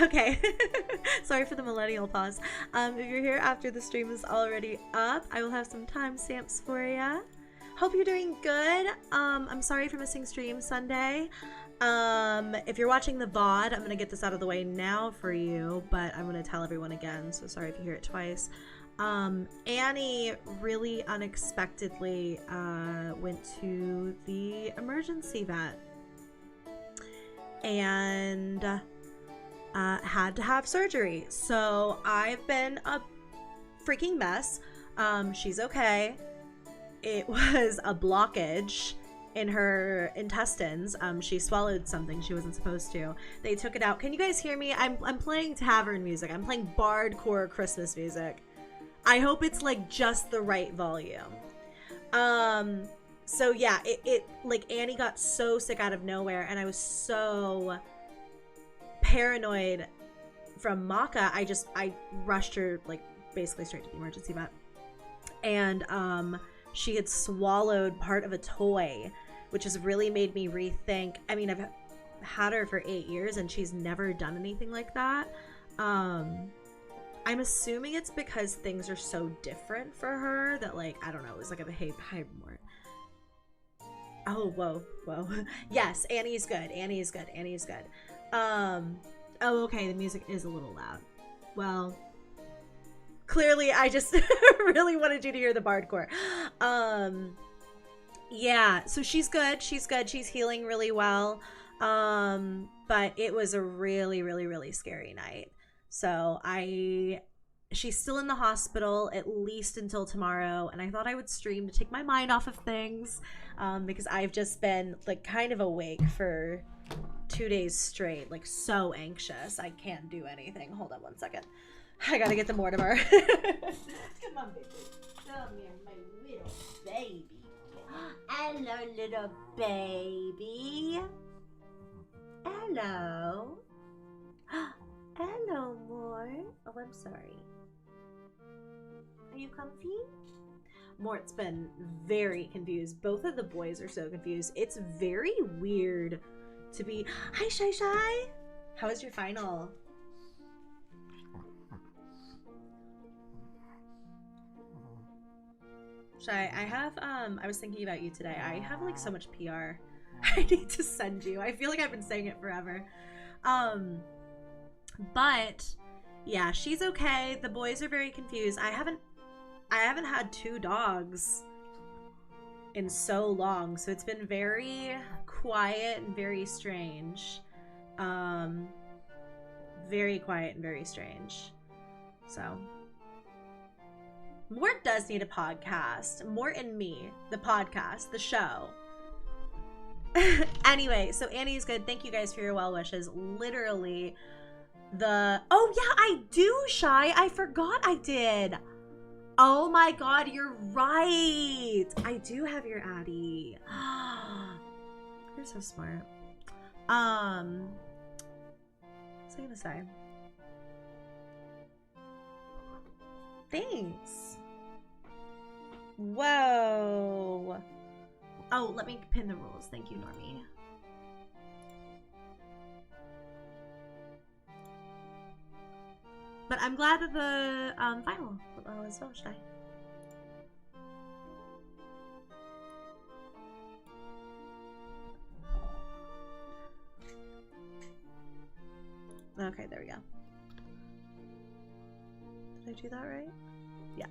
Okay. Sorry for the millennial pause. If you're here after the stream is already up, I will have some timestamps for you. Hope you're doing good. I'm sorry for missing stream Sunday. If you're watching the VOD, I'm going to get this out of the way now for you, but I'm going to tell everyone again, so sorry if you hear it twice. Annie really unexpectedly went to the emergency vet and had to have surgery. So I've been a freaking mess. She's okay. It was a blockage in her intestines. She swallowed something she wasn't supposed to. They took it out. Can you guys hear me? I'm playing tavern music. I'm playing bardcore Christmas music. I hope it's like just the right volume. So yeah, it like Annie got so sick out of nowhere, and I was so paranoid from Maka. I rushed her like basically straight to the emergency vet, and she had swallowed part of a toy, which has really made me rethink. I mean, I've had her for 8 years and she's never done anything like that. I'm assuming it's because things are so different for her that, like, I don't know, it was like a behavior more. Oh, whoa. Yes, Annie's good. Annie's good. Oh, okay, the music is a little loud. Well, clearly I just really wanted you to hear the bardcore. Yeah, so she's good. She's healing really well. But it was a really, really, really scary night. So she's still in the hospital at least until tomorrow, and I thought I would stream to take my mind off of things, because I've just been like kind of awake for 2 days straight, like so anxious. I can't do anything. Hold on one second. I gotta get the Mortimer. Come on, baby. Come here, my little baby. Hello, little baby. Hello. Hello, Mort. Oh, I'm sorry. Are you comfy? Mort's been very confused. Both of the boys are so confused. It's very weird to be... Hi, Shy. How was your final? Shy, I have, I was thinking about you today. I have, like, so much PR I need to send you. I feel like I've been saying it forever. But yeah, she's okay. The boys are very confused. I haven't had 2 dogs in so long, so it's been very quiet and very strange. Very quiet and very strange. So Mort does need a podcast. Mort and me, the podcast, the show. Anyway, so Annie's good. Thank you guys for your well wishes. Literally oh yeah, I do, Shy. I forgot I did. Oh my god, you're right. I do have your Addy. You're so smart. What was I gonna say? Thanks. Whoa. Oh, let me pin the rules. Thank you, Normie. But I'm glad that the final was finished. Okay, there we go. Did I do that right? Yeah.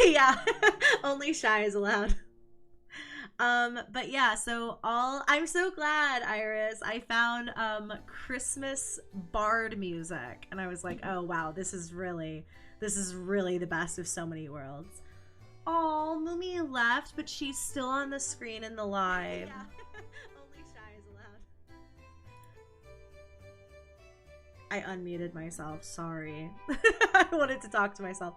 Yeah, only Shy is allowed. But yeah, so I'm so glad, Iris. I found Christmas bard music, and I was like, oh wow, this is really the best of so many worlds. Oh, Mumi left, but she's still on the screen in the live. Yeah. Only Shy is allowed. I unmuted myself, sorry. I wanted to talk to myself.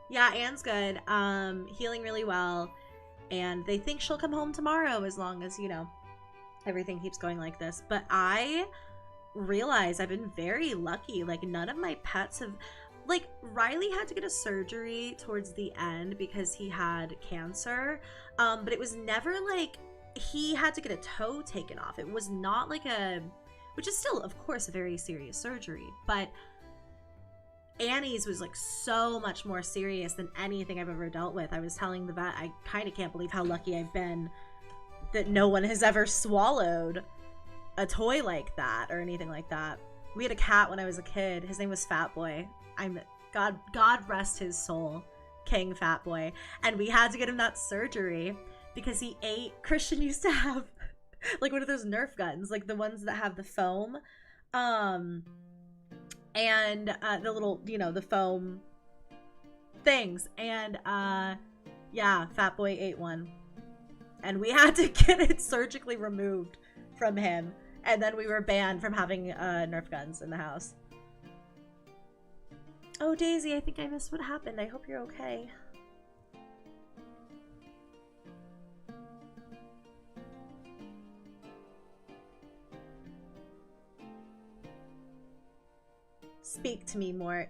Yeah, Anne's good. Healing really well. And they think she'll come home tomorrow as long as, you know, everything keeps going like this. But I realize I've been very lucky. Like, none of my pets have... Like, Riley had to get a surgery towards the end because he had cancer. But it was never, like... he had to get a toe taken off. It was not like which is still, of course, a very serious surgery, but Annie's was like so much more serious than anything I've ever dealt with. I was telling the vet, I kind of can't believe how lucky I've been that no one has ever swallowed a toy like that or anything like that. We had a cat when I was a kid. His name was Fat Boy. God rest his soul, King Fat Boy. And we had to get him that surgery because he ate. Christian used to have like one of those Nerf guns, like the ones that have the foam, and the little, the foam things. And yeah, Fat Boy ate one, and we had to get it surgically removed from him. And then we were banned from having Nerf guns in the house. Oh, Daisy, I think I missed what happened. I hope you're okay. Speak to me, Mort.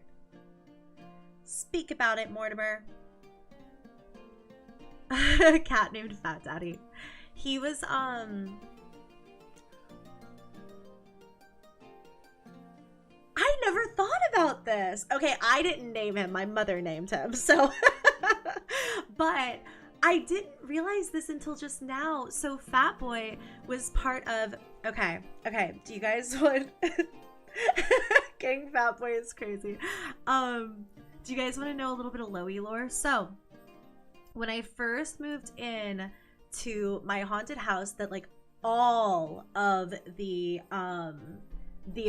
Speak about it, Mortimer. A cat named Fat Daddy. He was, I never thought about this. Okay, I didn't name him. My mother named him, so. But I didn't realize this until just now. So Fat Boy was part of, okay. Do you guys want, King Fat Boy is crazy. Do you guys want to know a little bit of Loey lore? So when I first moved in to my haunted house that like all of the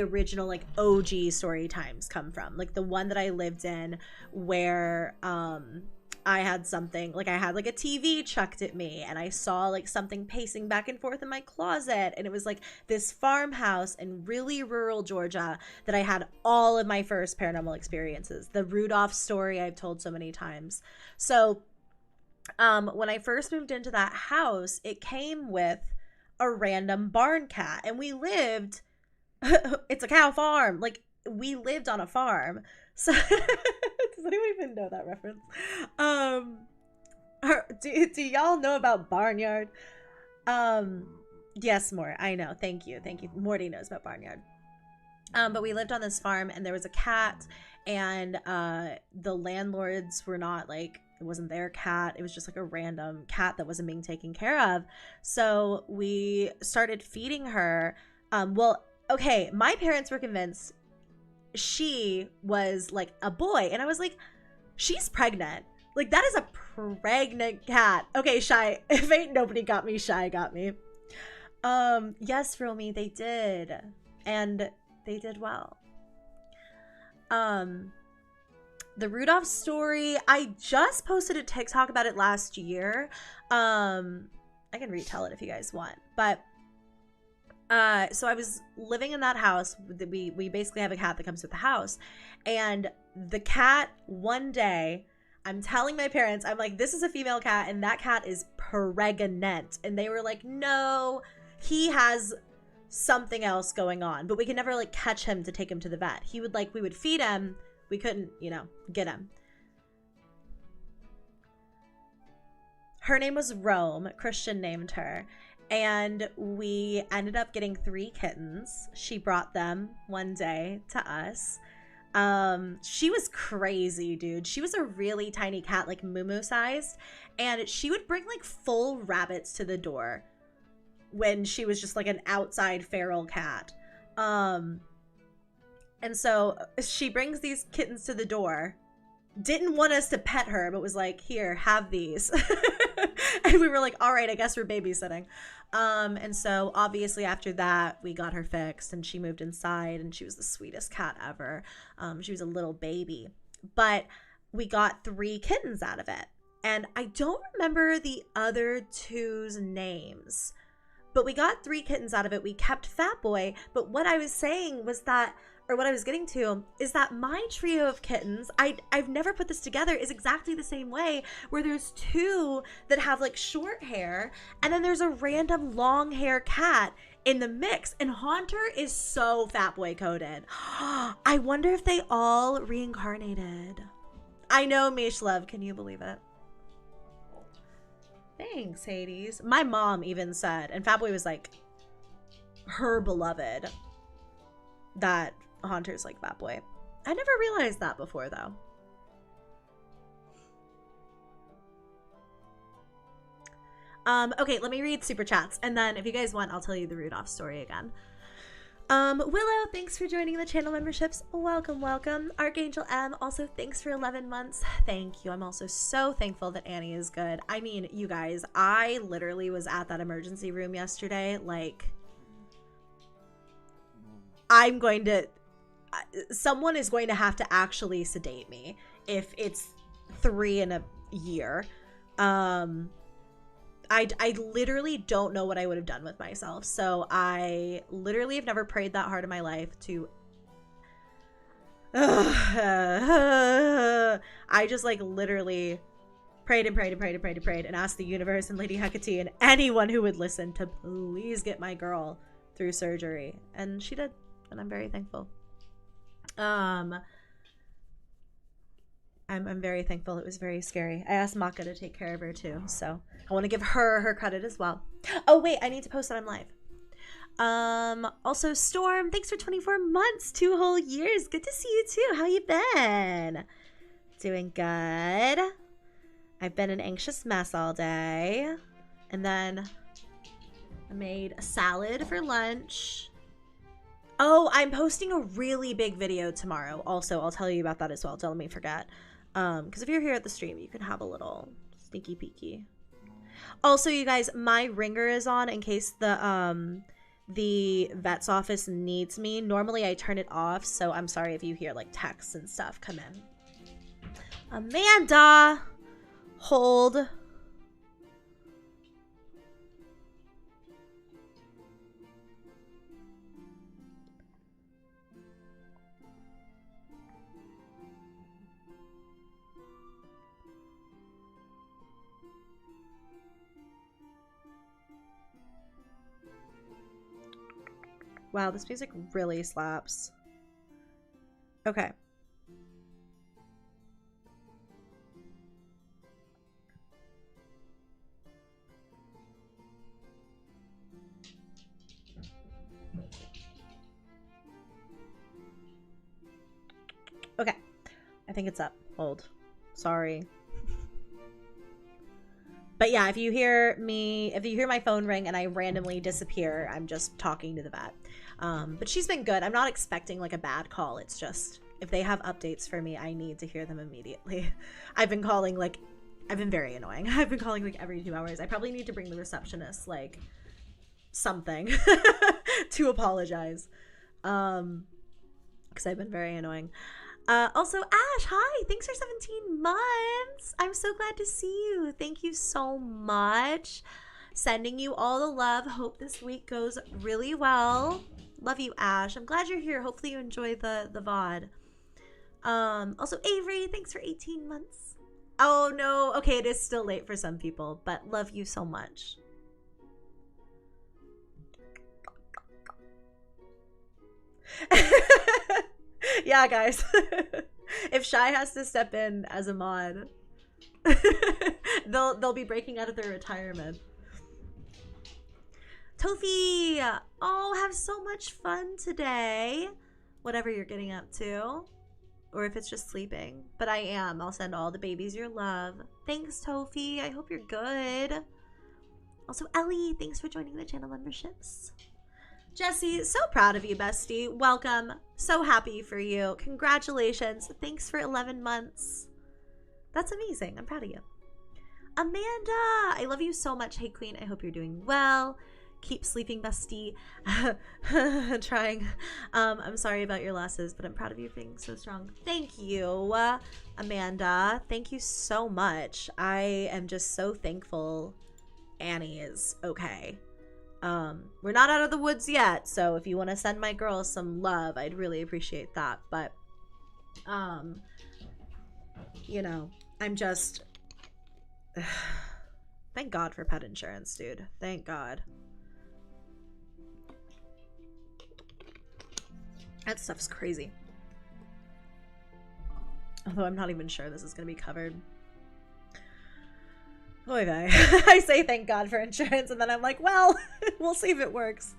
original like OG story times come from, like the one that I lived in where I had something, like I had like a TV chucked at me and I saw like something pacing back and forth in my closet, and it was like this farmhouse in really rural Georgia that I had all of my first paranormal experiences. The Rudolph story I've told so many times. So when I first moved into that house, it came with a random barn cat, and we lived it's a cow farm. Like, we lived on a farm. So does anyone even know that reference? Do y'all know about Barnyard? Yes, Mort. I know. Thank you. Morty knows about Barnyard. But we lived on this farm, and there was a cat, and the landlords were not like, it wasn't their cat. It was just like a random cat that wasn't being taken care of. So we started feeding her. Okay, my parents were convinced she was like a boy, and I was like, she's pregnant. Like, that is a pregnant cat. Okay, Shy, if ain't nobody got me, Shy got me. Yes, Romy, they did, and they did well. The Rudolph story, I just posted a TikTok about it last year. I can retell it if you guys want, but so I was living in that house. We basically have a cat that comes with the house, and the cat, one day, I'm telling my parents, I'm like, this is a female cat and that cat is pregnant, and they were like, no, he has something else going on, but we could never like catch him to take him to the vet. He would we would feed him, we couldn't, get him. Her name was Rome. Christian named her. And we ended up getting 3 kittens. She brought them one day to us. She was crazy, dude. She was a really tiny cat, like Moo sized. And she would bring like full rabbits to the door when she was just like an outside feral cat. And so she brings these kittens to the door. Didn't want us to pet her, but was like, here, have these. And we were like, all right, I guess we're babysitting. And so obviously after that, we got her fixed and she moved inside, and she was the sweetest cat ever. She was a little baby, but we got 3 kittens out of it. And I don't remember the other 2's names, but we got 3 kittens out of it. We kept Fat Boy. But what I was saying was that, or what I was getting to, is that my trio of kittens, I've never put this together, is exactly the same way, where there's 2 that have like short hair, and then there's a random long hair cat in the mix. And Haunter is so Fat Boy coded. I wonder if they all reincarnated. I know, Mish Love, can you believe it? Thanks, Hades. My mom even said, and Fatboy was like her beloved, that Haunter's like Fatboy. I never realized that before though. Okay, let me read super chats, and then if you guys want, I'll tell you the Rudolph story again. Willow, thanks for joining the channel memberships. Welcome, welcome. Archangel M, also thanks for 11 months. Thank you. I'm also so thankful that Annie is good. I mean, you guys, I literally was at that emergency room yesterday. Like, someone is going to have to actually sedate me if it's 3 in a year. I literally don't know what I would have done with myself. So I literally have never prayed that hard in my life to... I just like literally prayed and prayed and prayed and prayed and prayed and asked the universe and Lady Hecate and anyone who would listen to please get my girl through surgery. And she did. And I'm very thankful. I'm very thankful. It was very scary. I asked Maka to take care of her too, so I want to give her credit as well. Oh wait, I need to post that I'm live. Also Storm, thanks for 24 months, 2 whole years. Good to see you too. How you been? Doing good. I've been an anxious mess all day, and then I made a salad for lunch. Oh, I'm posting a really big video tomorrow. Also, I'll tell you about that as well. Don't let me forget. Because if you're here at the stream, you can have a little sneaky peeky. Also, you guys, my ringer is on in case the vet's office needs me. Normally, I turn it off, so I'm sorry if you hear like texts and stuff come in. Amanda, hold. Wow, this music really slaps. Okay. Okay. I think it's up. Hold. Sorry. But yeah, if you hear my phone ring and I randomly disappear, I'm just talking to the vet. But she's been good. I'm not expecting like a bad call. It's just if they have updates for me, I need to hear them immediately. I've been calling like, I've been very annoying. I've been calling like every 2 hours. I probably need to bring the receptionist like something to apologize. Because I've been very annoying. Also, Ash, hi! Thanks for 17 months! I'm so glad to see you. Thank you so much. Sending you all the love. Hope this week goes really well. Love you, Ash. I'm glad you're here. Hopefully you enjoy the VOD. Also, Avery, thanks for 18 months. Oh, no. Okay, it is still late for some people, but love you so much. Yeah, guys. If Shy has to step in as a mod, they'll be breaking out of their retirement. Tofi! Oh, have so much fun today. Whatever you're getting up to. Or if it's just sleeping. But I am. I'll send all the babies your love. Thanks, Tofi. I hope you're good. Also, Ellie, thanks for joining the channel memberships. Jesse, so proud of you, bestie. Welcome. So happy for you. Congratulations. Thanks for 11 months. That's amazing. I'm proud of you. Amanda, I love you so much. Hey, Queen. I hope you're doing well. Keep sleeping, bestie. Trying. I'm sorry about your losses, but I'm proud of you for being so strong. Thank you, Amanda. Thank you so much. I am just so thankful Annie is okay. We're not out of the woods yet, so if you want to send my girl some love, I'd really appreciate that. But you know, I'm just thank God for pet insurance, dude. Thank God. That stuff's crazy. Although I'm not even sure this is gonna be covered. Oy vey. I say thank God for insurance, and then I'm like, well, we'll see if it works.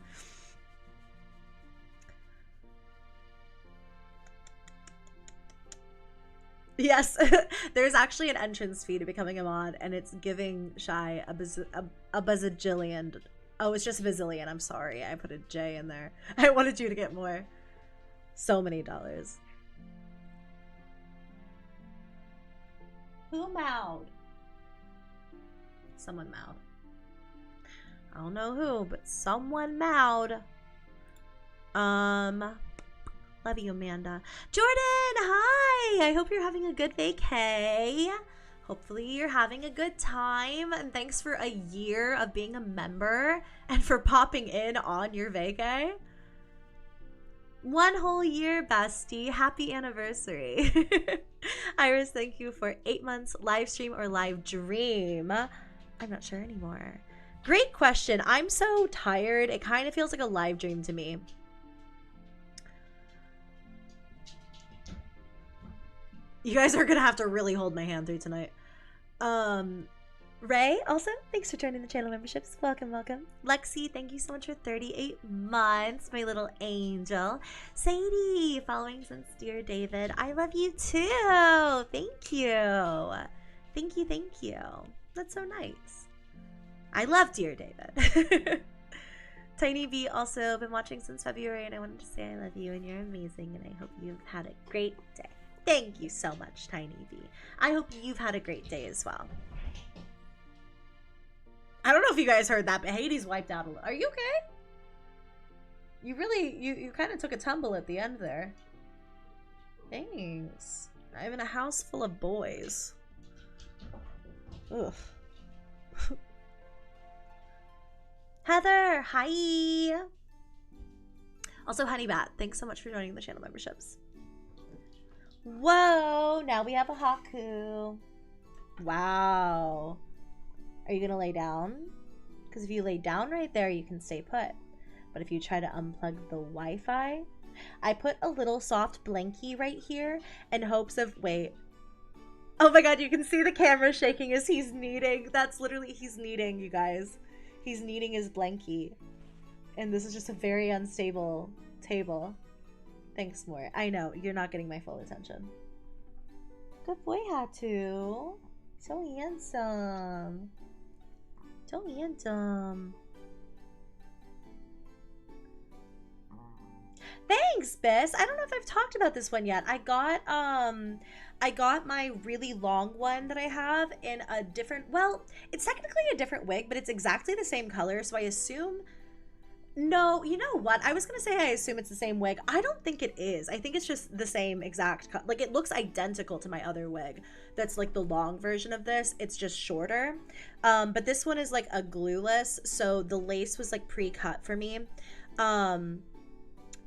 Yes, there's actually an entrance fee to becoming a mod, and it's giving Shy a bazillion. Oh, it's just a bazillion. I'm sorry. I put a J in there. I wanted you to get more. So many dollars. Who mowed? Someone mowed. I don't know who, but someone mowed. Love you, Amanda. Jordan, hi! I hope you're having a good vacay. Hopefully you're having a good time. And thanks for a year of being a member and for popping in on your vacay. 1 whole year, bestie. Happy anniversary. Iris, thank you for 8 months. Live stream or live dream? I'm not sure anymore. Great question. I'm so tired. It kind of feels like a live dream to me. You guys are gonna have to really hold my hand through tonight. Ray, also, thanks for joining the channel memberships. Welcome, welcome. Lexi, thank you so much for 38 months, my little angel. Sadie, following since Dear David. I love you too. Thank you. Thank you, thank you. That's so nice. I love Dear David. Tiny B, also been watching since February, and I wanted to say I love you and you're amazing, and I hope you've had a great day. Thank you so much, Tiny B. I hope you've had a great day as well. I don't know if you guys heard that, but Hades wiped out a little. Are you okay? You really, you kind of took a tumble at the end there. Thanks. I'm in a house full of boys. Ugh. Heather, hi. Also, Honeybat, thanks so much for joining the channel memberships. Whoa, now we have a Haku. Wow. Are you gonna lay down? Because if you lay down right there, you can stay put. But if you try to unplug the Wi-Fi, I put a little soft blankie right here in hopes of, wait. Oh my God, you can see the camera shaking as he's kneading. That's literally, he's kneading, you guys. He's kneading his blankie. And this is just a very unstable table. Thanks, More. I know, you're not getting my full attention. Good boy, Hatu. So handsome. So handsome. Thanks, Biss. I don't know if I've talked about this one yet. I got my really long one that I have in a different, well, it's technically a different wig, but it's exactly the same color, so I assume. No, you know what? I was going to say I assume it's the same wig. I don't think it is. I think it's just the same exact, like it looks identical to my other wig. That's like the long version of this. It's just shorter. But this one is like a glueless. So the lace was like pre-cut for me.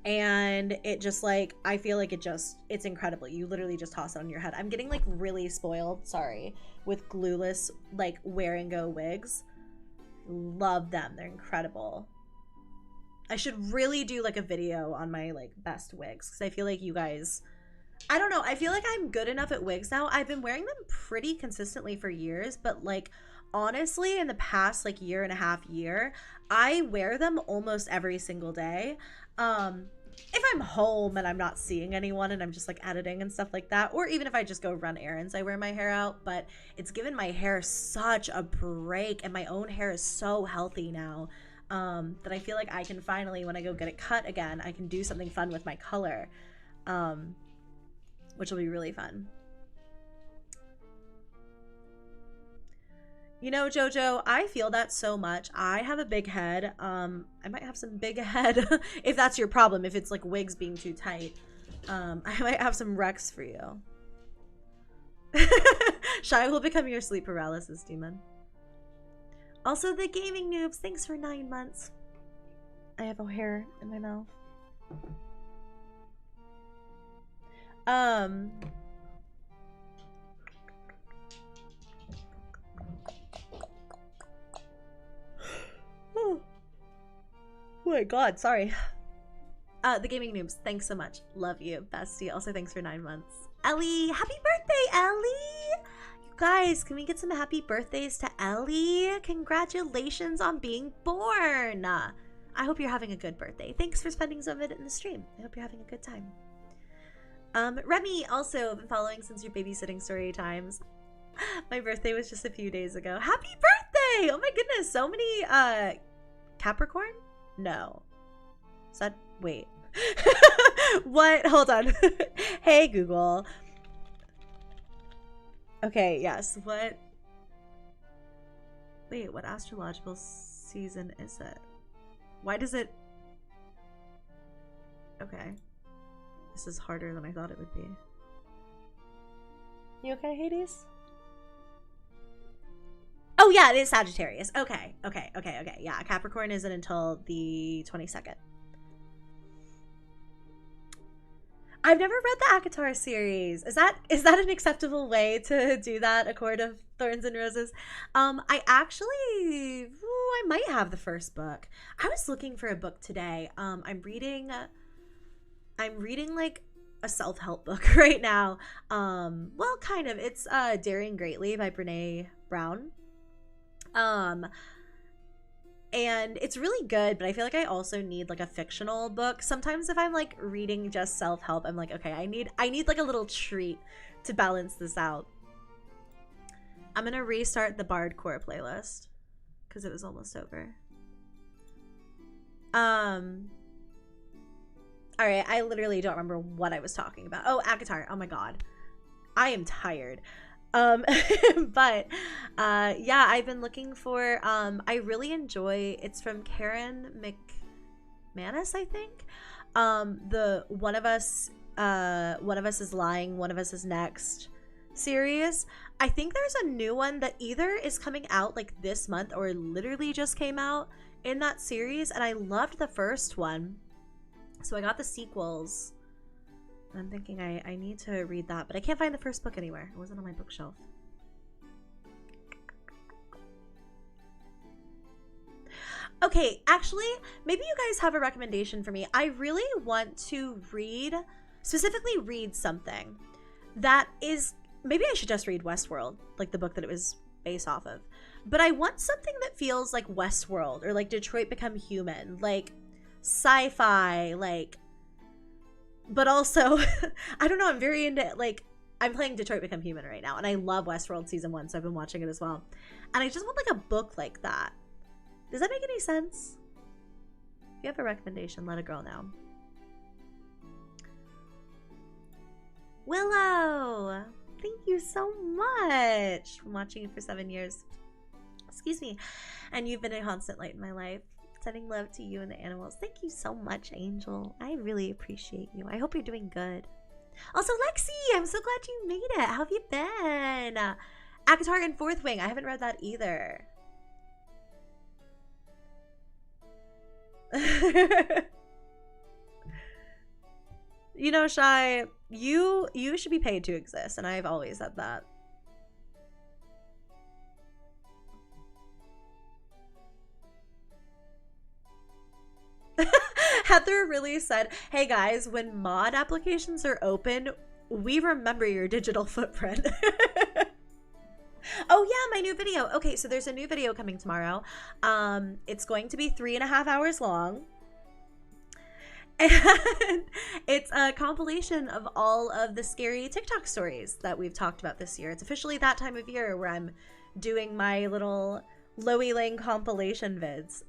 And it just like, I feel like it's incredible. You literally just toss it on your head. I'm getting like really spoiled, sorry, with glueless like wear and go wigs. Love them. They're incredible. I should really do like a video on my like best wigs because I feel like you guys, I don't know, I feel like I'm good enough at wigs now. I've been wearing them pretty consistently for years, but like honestly in the past like year and a half, I wear them almost every single day. If I'm home and I'm not seeing anyone and I'm just like editing and stuff like that, or even if I just go run errands, I wear my hair out. But it's given my hair such a break, and my own hair is so healthy now. That I feel like I can finally, when I go get it cut again, I can do something fun with my color, which will be really fun. You know, Jojo, I feel that so much. I have a big head. I might have some big head if that's your problem, if it's like wigs being too tight. I might have some Rex for you. Shy will become your sleep paralysis demon. Also, the gaming noobs, thanks for 9 months. I have a hair in my mouth. Oh my God, sorry. The gaming noobs, thanks so much. Love you, bestie. Also, thanks for 9 months. Ellie, happy birthday, Ellie! You guys, can we get some happy birthdays to Ellie? Congratulations on being born. I hope you're having a good birthday. Thanks for spending some of it in the stream. I hope you're having a good time. Remy, also been following since your babysitting story times. My birthday was just a few days ago. Happy birthday! Oh my goodness, so many Capricorn? No. Is that wait. What? Hold on. Hey Google. Okay, yes. What? Wait, what astrological season is it? Why does it? Okay. This is harder than I thought it would be. You okay, Hades? Oh yeah, it is Sagittarius. Okay. Yeah, Capricorn isn't until the 22nd. I've never read the ACOTAR series. Is that an acceptable way to do that? A Court of Thorns and Roses. I actually, I might have the first book. I was looking for a book today. I'm reading like a self-help book right now. Well, kind of. It's Daring Greatly by Brene Brown. And it's really good, but I feel like I also need like a fictional book. Sometimes if I'm like reading just self-help, I'm like, okay, I need like a little treat to balance this out. I'm gonna restart the Bardcore playlist because it was almost over. All right, I literally don't remember what I was talking about. Oh, ACOTAR. Oh my god, I am tired. But yeah, I've been looking for I really enjoy, it's from Karen McManus, I think. The One of Us is Lying, One of Us is Next series. I think there's a new one that either is coming out like this month or literally just came out in that series, and I loved the first one, so I got the sequels. I'm thinking I need to read that, but I can't find the first book anywhere. It wasn't on my bookshelf. Okay, actually, maybe you guys have a recommendation for me. I really want to specifically read something that is, maybe I should just read Westworld, like the book that it was based off of. But I want something that feels like Westworld or like Detroit Become Human, like sci-fi, like, but also, I don't know, I'm very into, like, I'm playing Detroit Become Human right now, and I love Westworld Season 1, so I've been watching it as well. And I just want, like, a book like that. Does that make any sense? If you have a recommendation, let a girl know. Willow! Thank you so much for watching for 7 years. Excuse me. And you've been a constant light in my life. Sending love to you and the animals. Thank you so much, Angel. I really appreciate you. I hope you're doing good. Also, Lexi, I'm so glad you made it. How have you been? ACOTAR and Fourth Wing. I haven't read that either. You know, Shy, you should be paid to exist, and I've always said that. Heather really said, hey guys, when mod applications are open, we remember your digital footprint. Oh yeah, my new video. Okay, so there's a new video coming tomorrow. It's going to be 3.5 hours long. And it's a compilation of all of the scary TikTok stories that we've talked about this year. It's officially that time of year where I'm doing my little LoeyLane compilation vids.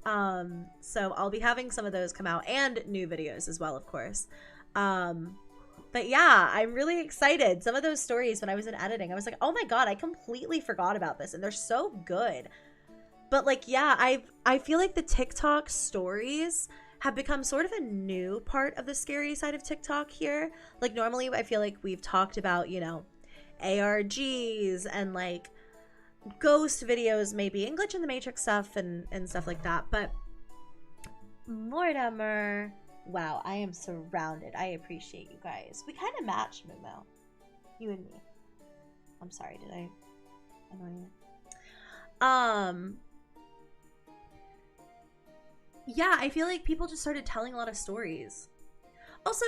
So I'll be having some of those come out, and new videos as well, of course. But yeah, I'm really excited. Some of those stories, when I was in editing, I was like, oh my god, I completely forgot about this, and they're so good. But like, yeah, I feel like the TikTok stories have become sort of a new part of the scary side of TikTok here. Like, normally I feel like we've talked about, you know, ARGs and like ghost videos maybe, and Glitch in the Matrix stuff and stuff like that. But Mortimer, wow, I am surrounded. I appreciate you guys. We kind of match, Mumo. You and me. I'm sorry, did I annoy you? Yeah, I feel like people just started telling a lot of stories. Also,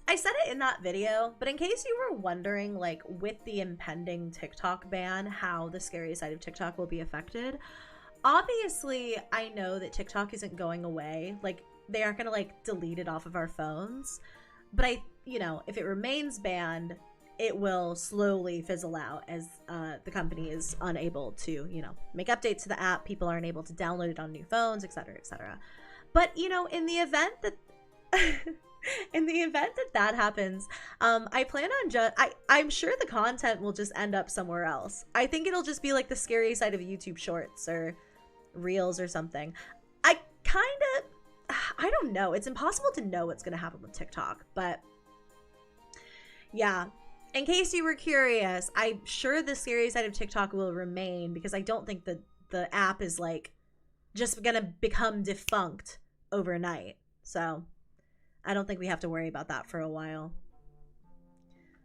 I said it in that video, but in case you were wondering, like, with the impending TikTok ban, how the scary side of TikTok will be affected, obviously, I know that TikTok isn't going away. Like, they aren't gonna, like, delete it off of our phones. But you know, if it remains banned, it will slowly fizzle out as the company is unable to, you know, make updates to the app. People aren't able to download it on new phones, etc., etc. But, you know, in the event that in the event that that happens, I plan on I'm sure the content will just end up somewhere else. I think it'll just be like the scary side of YouTube Shorts or Reels or something. I don't know. It's impossible to know what's going to happen with TikTok, but yeah. In case you were curious, I'm sure the scary side of TikTok will remain because I don't think that the app is like just going to become defunct overnight. So I don't think we have to worry about that for a while.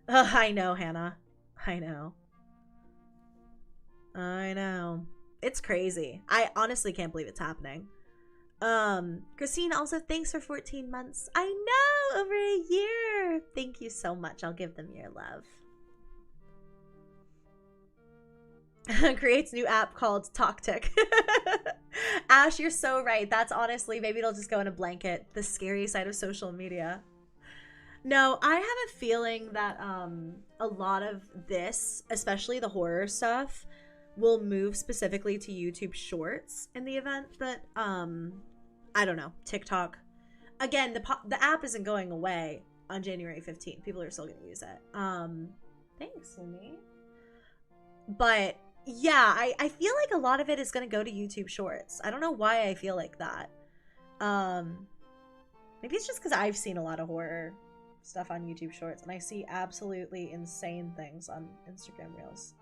I know, Hannah. I know. It's crazy. I honestly can't believe it's happening. Christine, also thanks for 14 months. I know, over a year. Thank you so much. I'll give them your love. Creates new app called TalkTick. Ash, you're so right. That's honestly, maybe it'll just go in a blanket. The scary side of social media. No, I have a feeling that a lot of this, especially the horror stuff, will move specifically to YouTube Shorts in the event that I don't know, TikTok. Again, the app isn't going away on January 15th. People are still going to use it. Thanks, Amy. But yeah, I feel like a lot of it is going to go to YouTube Shorts. I don't know why I feel like that. Maybe it's just because I've seen a lot of horror stuff on YouTube Shorts, and I see absolutely insane things on Instagram Reels.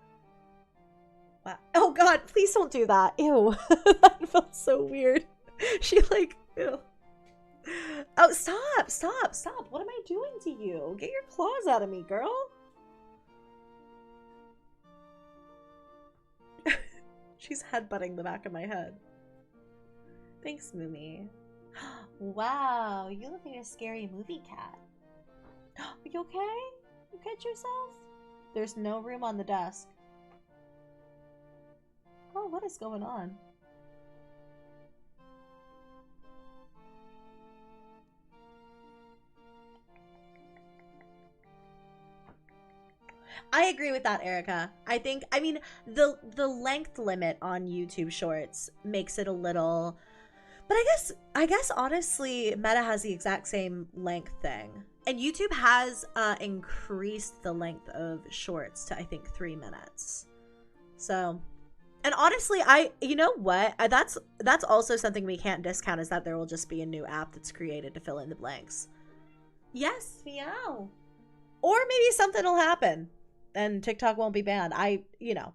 Wow. Oh God, please don't do that. Ew. That felt so weird. She like, ew. Oh, stop. What am I doing to you? Get your claws out of me, girl. She's headbutting the back of my head. Thanks, Mumi. Wow, you look like a scary movie cat. Are you okay? You catch yourself? There's no room on the desk. Oh, what is going on? I agree with that, Erica. I mean, the length limit on YouTube Shorts makes it a little, but I guess honestly, Meta has the exact same length thing, and YouTube has increased the length of Shorts to I think 3 minutes. So, and honestly, you know what? That's also something we can't discount, is that there will just be a new app that's created to fill in the blanks. Yes, meow. Or maybe something will happen and TikTok won't be banned. You know,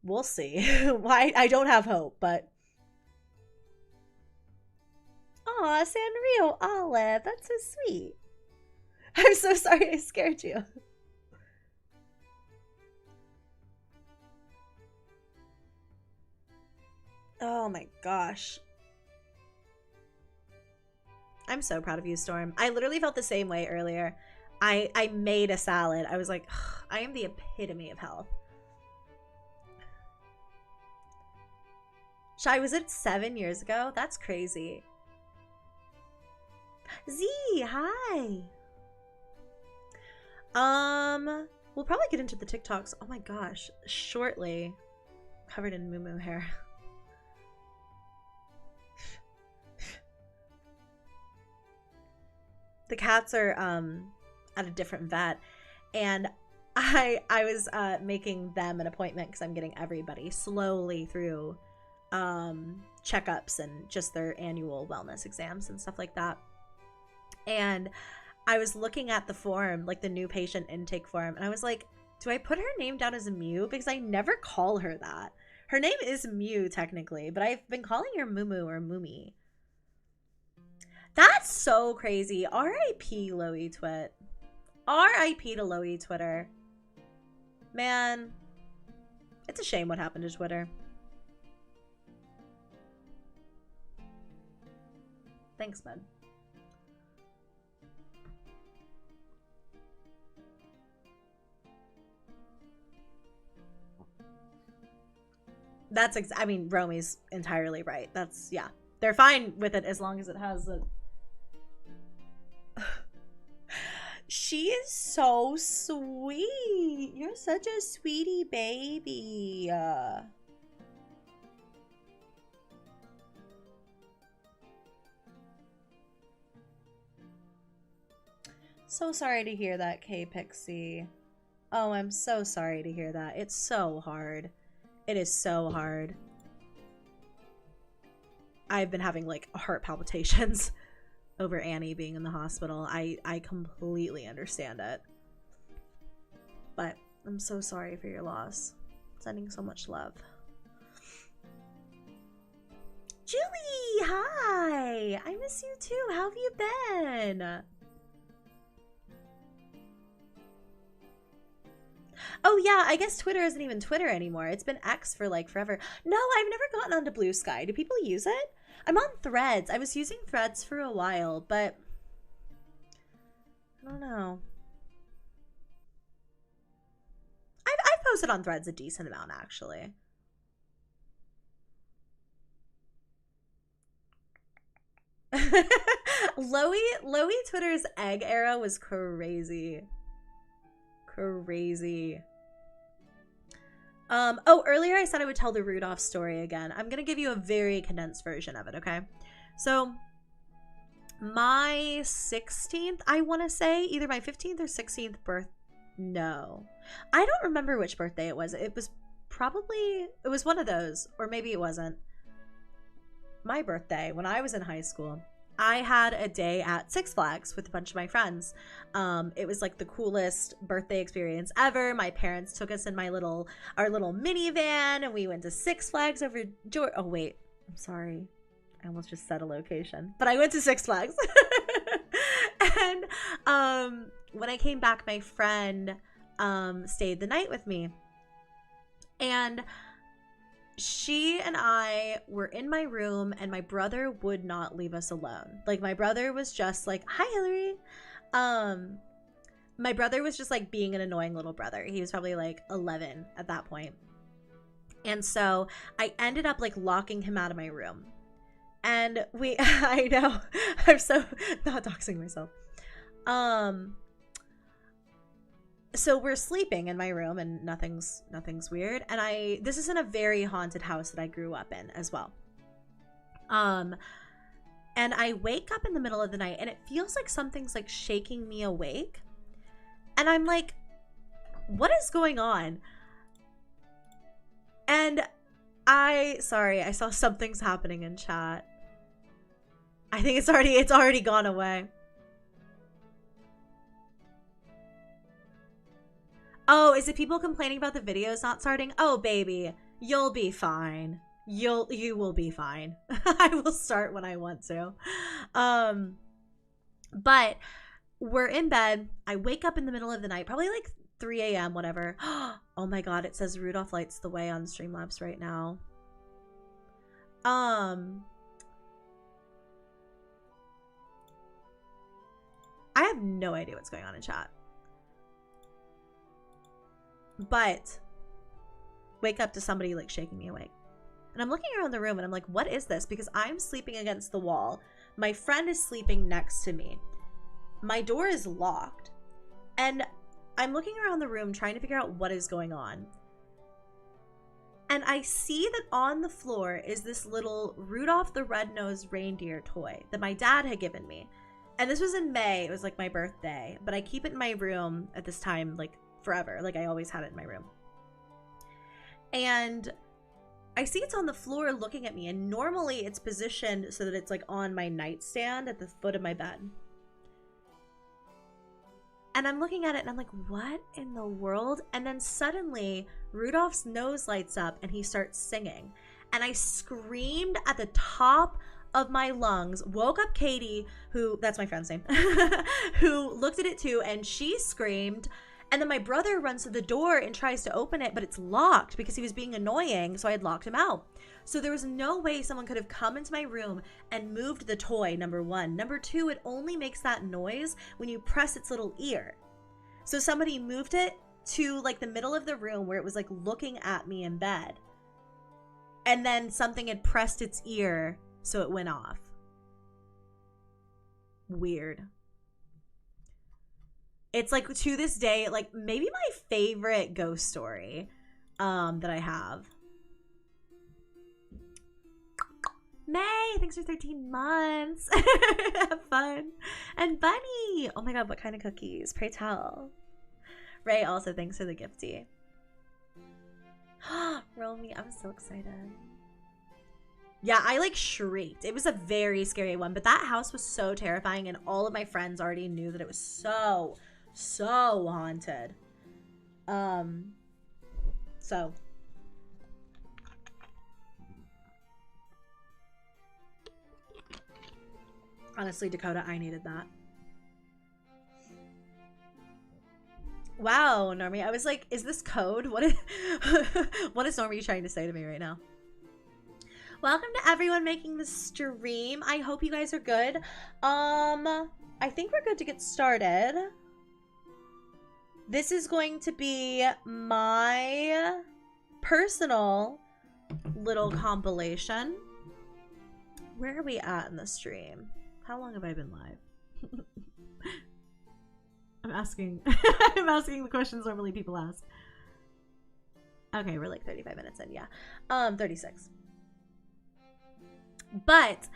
we'll see. I don't have hope, but. Aw, Sanrio Olive, that's so sweet. I'm so sorry I scared you. Oh my gosh. I'm so proud of you, Storm. I literally felt the same way earlier. I made a salad. I was like, I am the epitome of health. Shy, was it 7 years ago? That's crazy. Z, hi. We'll probably get into the TikToks. Oh my gosh, shortly. Covered in moo hair. The cats are at a different vet, and I was making them an appointment because I'm getting everybody slowly through checkups and just their annual wellness exams and stuff like that. And I was looking at the form, like the new patient intake form, and I was like, do I put her name down as Mew? Because I never call her that. Her name is Mew technically, but I've been calling her Moo or Mumi. That's so crazy. R.I.P. Loey Twit. R.I.P. to Loey Twitter. Man, it's a shame what happened to Twitter. Thanks, bud. I mean, Romy's entirely right. That's, yeah. They're fine with it as long as it has a... She is so sweet. You're such a sweetie baby. So sorry to hear that, K-Pixie. Oh, I'm so sorry to hear that. It's so hard. It is so hard. I've been having, like, heart palpitations over Annie being in the hospital. I completely understand it. But I'm so sorry for your loss. Sending so much love. Julie, hi! I miss you too. How have you been? Oh yeah, I guess Twitter isn't even Twitter anymore. It's been X for like forever. No, I've never gotten onto Blue Sky. Do people use it? I'm on Threads. I was using Threads for a while, but I don't know. I've posted on Threads a decent amount, actually. Loey Twitter's egg era was crazy. Crazy. Oh, earlier I said I would tell the Rudolph story again. I'm gonna give you a very condensed version of it, okay? So, my 16th, I want to say, either my 15th or 16th birth. No. I don't remember which birthday it was. It was probably, it was one of those, or maybe it wasn't. My birthday, when I was in high school, I had a day at Six Flags with a bunch of my friends. It was like the coolest birthday experience ever. My parents took us in our little minivan, and we went to Six Flags over Georgia. Oh wait, I'm sorry, I almost just said a location, but I went to Six Flags. And when I came back, my friend stayed the night with me, and she and I were in my room, and my brother would not leave us alone. Like, my brother was just like, hi, Hillary. My brother was just like being an annoying little brother. He was probably like 11 at that point. And so I ended up like locking him out of my room. And I know, I'm so not doxing myself. So we're sleeping in my room, and nothing's weird. And this is in a very haunted house that I grew up in as well. And I wake up in the middle of the night, and it feels like something's like shaking me awake. And I'm like, what is going on? And sorry, I saw something's happening in chat. I think it's already gone away. Oh, is it people complaining about the videos not starting? Oh, baby, you'll be fine. You will be fine. I will start when I want to. But we're in bed. I wake up in the middle of the night, probably like 3 a.m., whatever. Oh my God, it says Rudolph lights the way on Streamlabs right now. I have no idea what's going on in chat. But wake up to somebody like shaking me awake. And I'm looking around the room, and I'm like, what is this? Because I'm sleeping against the wall. My friend is sleeping next to me. My door is locked. And I'm looking around the room trying to figure out what is going on. And I see that on the floor is this little Rudolph the Red-Nosed Reindeer toy that my dad had given me. And this was in May. It was like my birthday. But I keep it in my room at this time, like, forever. Like, I always had it in my room. And I see it's on the floor looking at me, and normally it's positioned so that it's like on my nightstand at the foot of my bed. And I'm looking at it, and I'm like, what in the world? And then suddenly Rudolph's nose lights up, and he starts singing. And I screamed at the top of my lungs, woke up Katie, who, that's my friend's name, who looked at it too, and she screamed. And then my brother runs to the door and tries to open it, but it's locked because he was being annoying, so I had locked him out. So there was no way someone could have come into my room and moved the toy, number one. Number two, it only makes that noise when you press its little ear. So somebody moved it to like the middle of the room where it was like looking at me in bed. and then something had pressed its ear, so it went off. Weird. It's like, to this day, like maybe my favorite ghost story that I have. May, thanks for 13 months. Have fun. And Bunny, oh my god, what kind of cookies? Pray tell. Ray, also thanks for the gifty. Roll me, I'm so excited. Yeah, I like shrieked. It was a very scary one, but that house was so terrifying, and all of my friends already knew that it was so haunted. So honestly, Dakota, I needed that. Wow, Normie. I was like, is this code? What is Normie trying to say to me right now? Welcome to everyone making the stream. I hope you guys are good. I think we're good to get started. This is going to be my personal little compilation. Where are we at in the stream? How long have I been live? I'm asking the questions normally people ask. Okay, we're like 35 minutes in, yeah. 36. But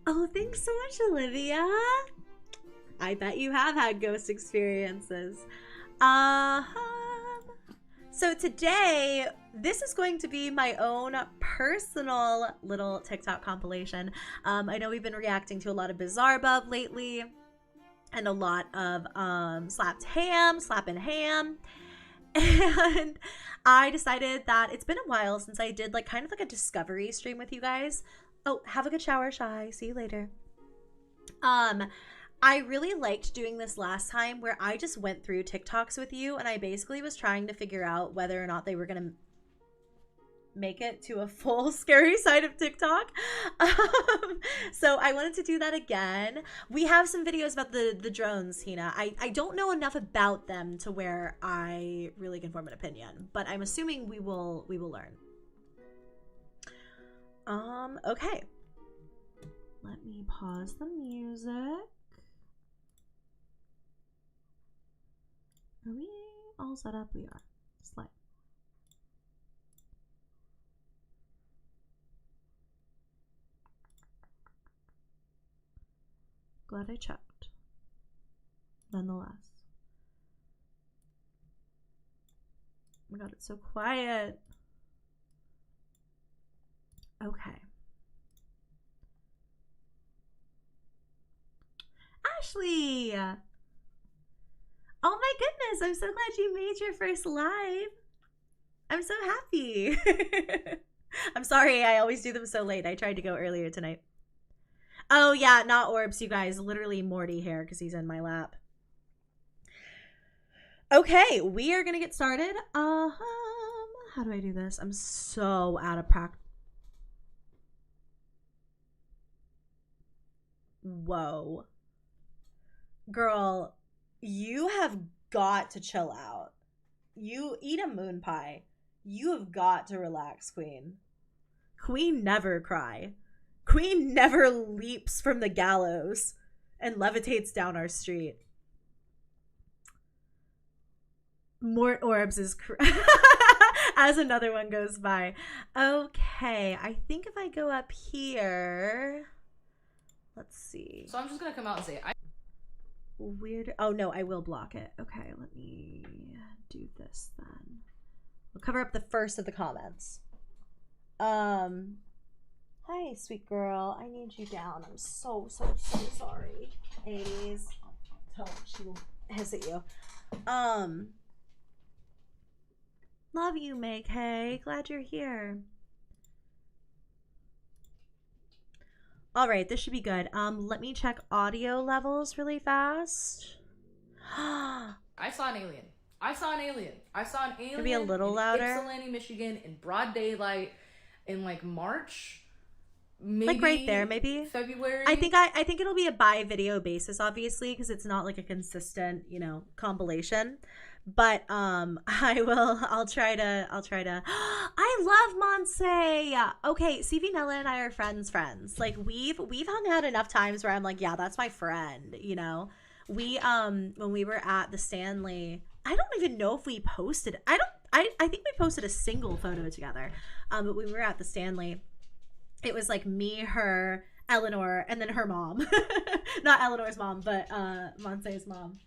oh, thanks so much, Olivia. I bet you have had ghost experiences. So today, this is going to be my own personal little TikTok compilation. I know we've been reacting to a lot of Bizarre Bub lately, and a lot of slapping ham. And I decided that it's been a while since I did like kind of like a discovery stream with you guys. Oh, have a good shower, Shy. See you later. I really liked doing this last time, where I just went through TikToks with you, and I basically was trying to figure out whether or not they were gonna make it to a full scary side of TikTok. So I wanted to do that again. We have some videos about the drones, Hina. I don't know enough about them to where I really can form an opinion, but I'm assuming we will learn. Okay. Let me pause the music. Are we all set up? We are. Slide. Glad I checked. Nonetheless. Oh my god, it's so quiet. Okay. Ashley! Oh my goodness, I'm so glad you made your first live. I'm so happy. I'm sorry, I always do them so late. I tried to go earlier tonight. Oh yeah, not orbs, you guys. Literally Morty hair because he's in my lap. Okay, we are gonna get started. How do I do this? I'm so out of practice. Whoa. Girl, you have got to chill out. You eat a moon pie. You have got to relax, Queen. Queen never cry. Queen never leaps from the gallows and levitates down our street. More orbs is as another one goes by. Okay, I think if I go up here, let's see. So I'm just gonna come out and say Weird. Oh no, I will block it. Okay, let me do this then. We'll cover up the first of the comments. Hi, sweet girl. I need you down. I'm so sorry. 80s. Don't. She will hiss at you. Love you, Meg. Hey, glad you're here. All right, this should be good. Let me check audio levels really fast. I saw an alien. I saw an alien. Maybe a little louder. In Ypsilanti, Michigan, in broad daylight, in like March. Maybe like right there, maybe February. I think it'll be a by video basis, obviously, because it's not like a consistent, compilation. But I'll try to I love Monse. Okay, CV Nella and I are friends. Like we've hung out enough times where I'm like, yeah, that's my friend, you know. We when we were at the Stanley, I don't even know if we posted. I think we posted a single photo together. But we were at the Stanley. It was like me, her, Eleanor, and then her mom. Not Eleanor's mom, but Monse's mom.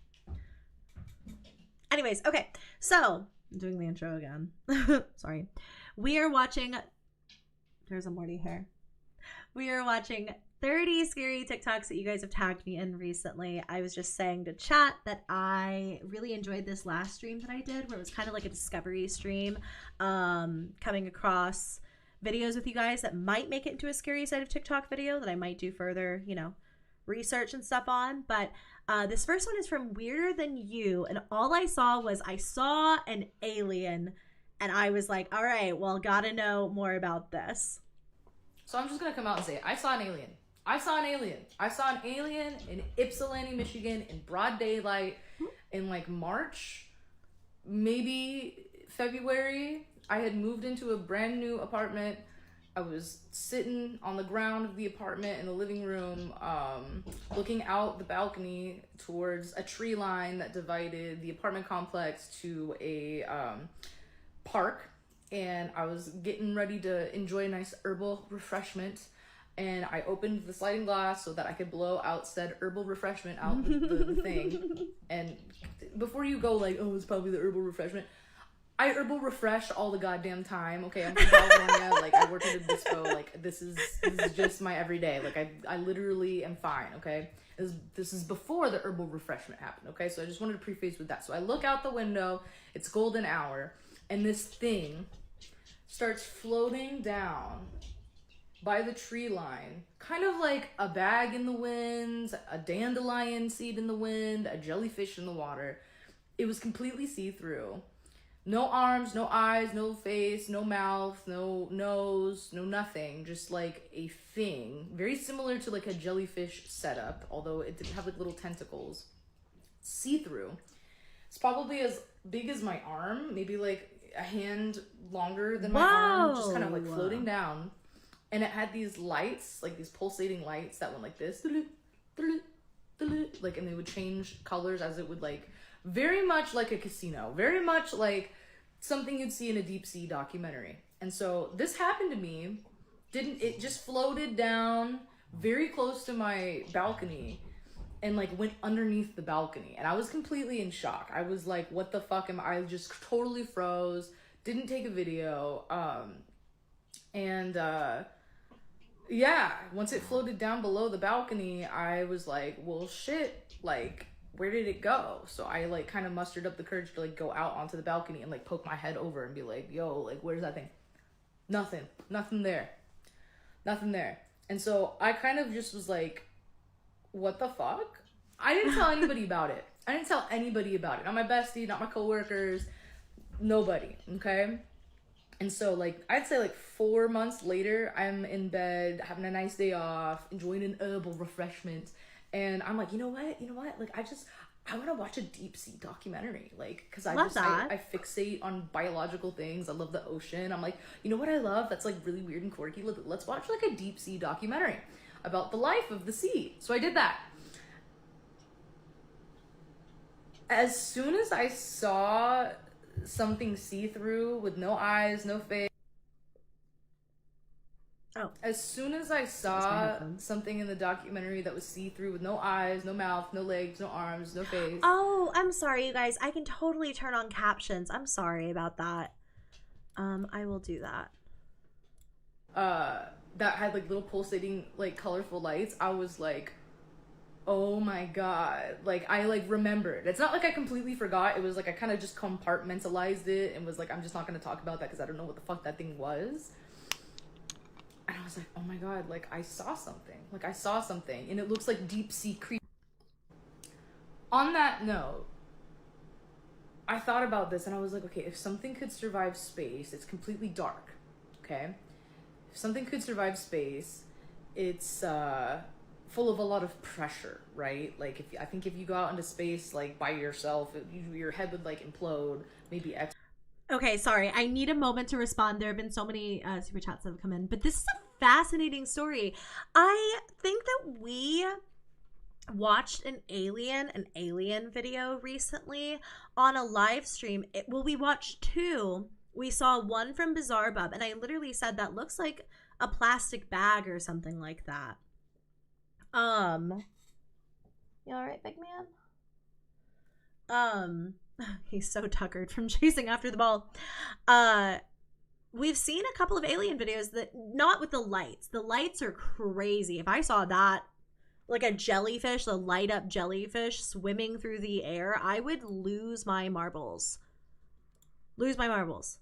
Anyways, okay. So, I'm doing the intro again. Sorry. We are watching. There's a Morty hair. We are watching 30 scary TikToks that you guys have tagged me in recently. I was just saying to chat that I really enjoyed this last stream that I did, where it was kind of like a discovery stream, coming across videos with you guys that might make it into a scary side of TikTok video that I might do further, research and stuff on. But this first one is from Weirder Than You, and all I saw was I saw an alien, and I was like, all right, well, gotta know more about this. So I'm just gonna come out and say it. I saw an alien. I saw an alien. I saw an alien in Ypsilanti, Michigan in broad daylight in like March, maybe February. I had moved into a brand new apartment. I was sitting on the ground of the apartment in the living room, looking out the balcony towards a tree line that divided the apartment complex to a park. And I was getting ready to enjoy a nice herbal refreshment. And I opened the sliding glass so that I could blow out said herbal refreshment out the thing. And before you go like, oh, it's probably the herbal refreshment, I herbal refresh all the goddamn time. Okay, I'm from California. Like, I work at a disco. Like, this is just my everyday. Like, I literally am fine. Okay, this is before the herbal refreshment happened. Okay, so I just wanted to preface with that. So I look out the window. It's golden hour, and this thing starts floating down by the tree line, kind of like a bag in the wind, a dandelion seed in the wind, a jellyfish in the water. It was completely see-through. No arms, no eyes, no face, no mouth, no nose, no nothing. Just like a thing. Very similar to like a jellyfish setup, although it didn't have like little tentacles. See-through. It's probably as big as my arm, maybe like a hand longer than my arm, just kind of like floating down. And it had these lights, like these pulsating lights that went like this. Like, and they would change colors as it would like, very much like a casino, very much like something you'd see in a deep sea documentary. And so this happened to me. It just floated down very close to my balcony and like went underneath the balcony. And I was completely in shock. I was like, what the fuck am I? Just totally froze, didn't take a video. Yeah, once it floated down below the balcony, I was like, well, shit, like, where did it go? So I like kind of mustered up the courage to like go out onto the balcony and like poke my head over and be like, yo, like, where's that thing? Nothing there. And so I kind of just was like, what the fuck? I didn't tell anybody about it. Not my bestie, not my coworkers, nobody, okay? And so, like, I'd say, like, 4 months later, I'm in bed, having a nice day off, enjoying an herbal refreshment. And I'm like, you know what? Like, I want to watch a deep sea documentary. Like, because I fixate on biological things. I love the ocean. I'm like, you know what I love? That's, like, really weird and quirky. Let's watch, like, a deep sea documentary about the life of the sea. So I did that. As soon as I saw something see-through with no eyes, no face. Oh. As soon as I saw something in the documentary that was see-through with no eyes, no mouth, no legs, no arms, no face. Oh, I'm sorry, you guys. I can totally turn on captions. I'm sorry about that. I will do that. That had like little pulsating, like colorful lights. I was like, oh my god. Like, I like remembered. It's not like I completely forgot. It was like I kind of just compartmentalized it and was like, I'm just not going to talk about that because I don't know what the fuck that thing was. And I was like, oh my god, like I saw something and it looks like deep sea creature. On that note, I thought about this and I was like, okay, if something could survive space, it's completely dark. Okay. If something could survive space, it's full of a lot of pressure, right? Like, I think if you go out into space like by yourself, your head would like implode. Maybe Okay, sorry. I need a moment to respond. There have been so many super chats that have come in, but this is a fascinating story. I think that we watched an alien video recently on a live stream. We watched two. We saw one from Bizarre Bub, and I literally said that looks like a plastic bag or something like that. You all right, big man? He's so tuckered from chasing after the ball. We've seen a couple of alien videos that, not with the lights. The lights are crazy. If I saw that, like a jellyfish, the light up jellyfish swimming through the air, I would lose my marbles. Lose my marbles.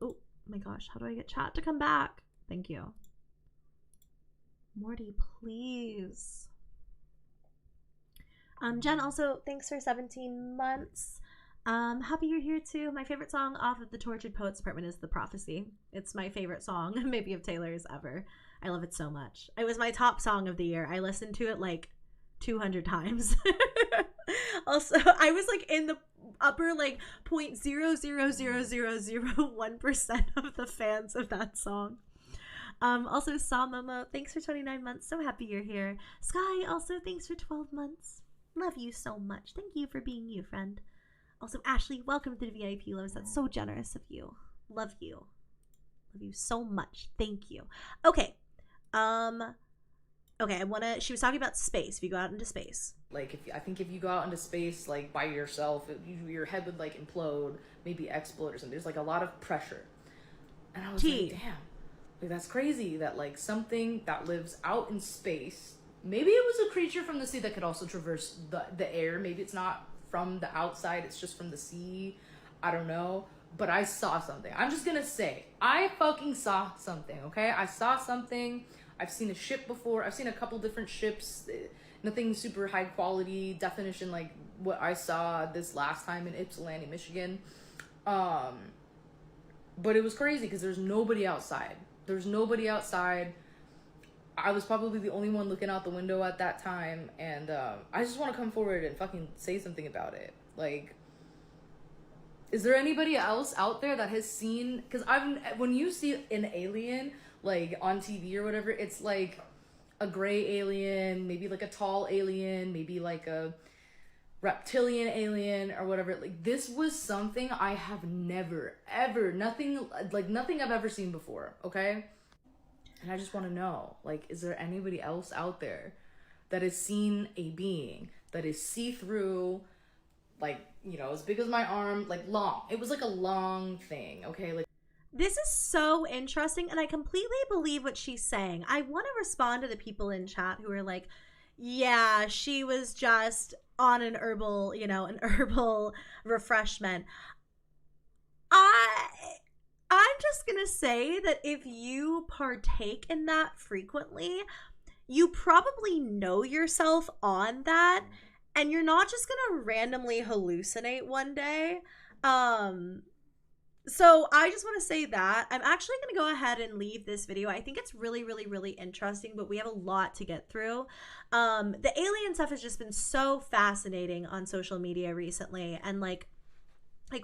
Oh my gosh, how do I get chat to come back? Thank you. Morty, please. Jen, also, thanks for 17 months. Happy you're here too. My favorite song off of the Tortured Poets Department is The Prophecy. It's my favorite song, maybe of Taylor's ever. I love it so much. It was my top song of the year. I listened to it like 200 times. Also, I was like in the upper like 0.00001% of the fans of that song. Also, Saw Momo, thanks for 29 months. So happy you're here. Sky, also, thanks for 12 months. Love you so much. Thank you for being you, friend. Also, Ashley, welcome to the VIP Loves. That's so generous of you. Love you. Love you so much. Thank you. Okay. Okay, she was talking about space. If you go out into space. Like, I think if you go out into space, like, by yourself, your head would, like, implode, maybe explode or something. There's, like, a lot of pressure. And I was like, damn. Like, that's crazy that, like, something that lives out in space, maybe it was a creature from the sea that could also traverse the air. Maybe it's not from the outside, it's just from the sea. I don't know. But I saw something. I'm just gonna say, I fucking saw something, okay? I saw something. I've seen a ship before. I've seen a couple different ships. Nothing super high quality definition like what I saw this last time in Ypsilanti, Michigan. But it was crazy because there's nobody outside. There's nobody outside. I was probably the only one looking out the window at that time, and I just want to come forward and fucking say something about it. Like, is there anybody else out there that has seen? Because when you see an alien like on TV or whatever, it's like a gray alien, maybe like a tall alien, maybe like a reptilian alien or whatever. Like, this was something I have never ever nothing I've ever seen before, okay? And I just want to know, like, is there anybody else out there that has seen a being that is see-through, like, you know, as big as my arm, like long. It was like a long thing, okay? Like, this is so interesting, and I completely believe what she's saying. I want to respond to the people in chat who are like, yeah, she was just on an herbal refreshment. I'm just gonna say that if you partake in that frequently, you probably know yourself on that, and you're not just gonna randomly hallucinate one day. So I just want to say that I'm actually going to go ahead and leave this video. I think it's really, really, really interesting, but we have a lot to get through. The alien stuff has just been so fascinating on social media recently, and like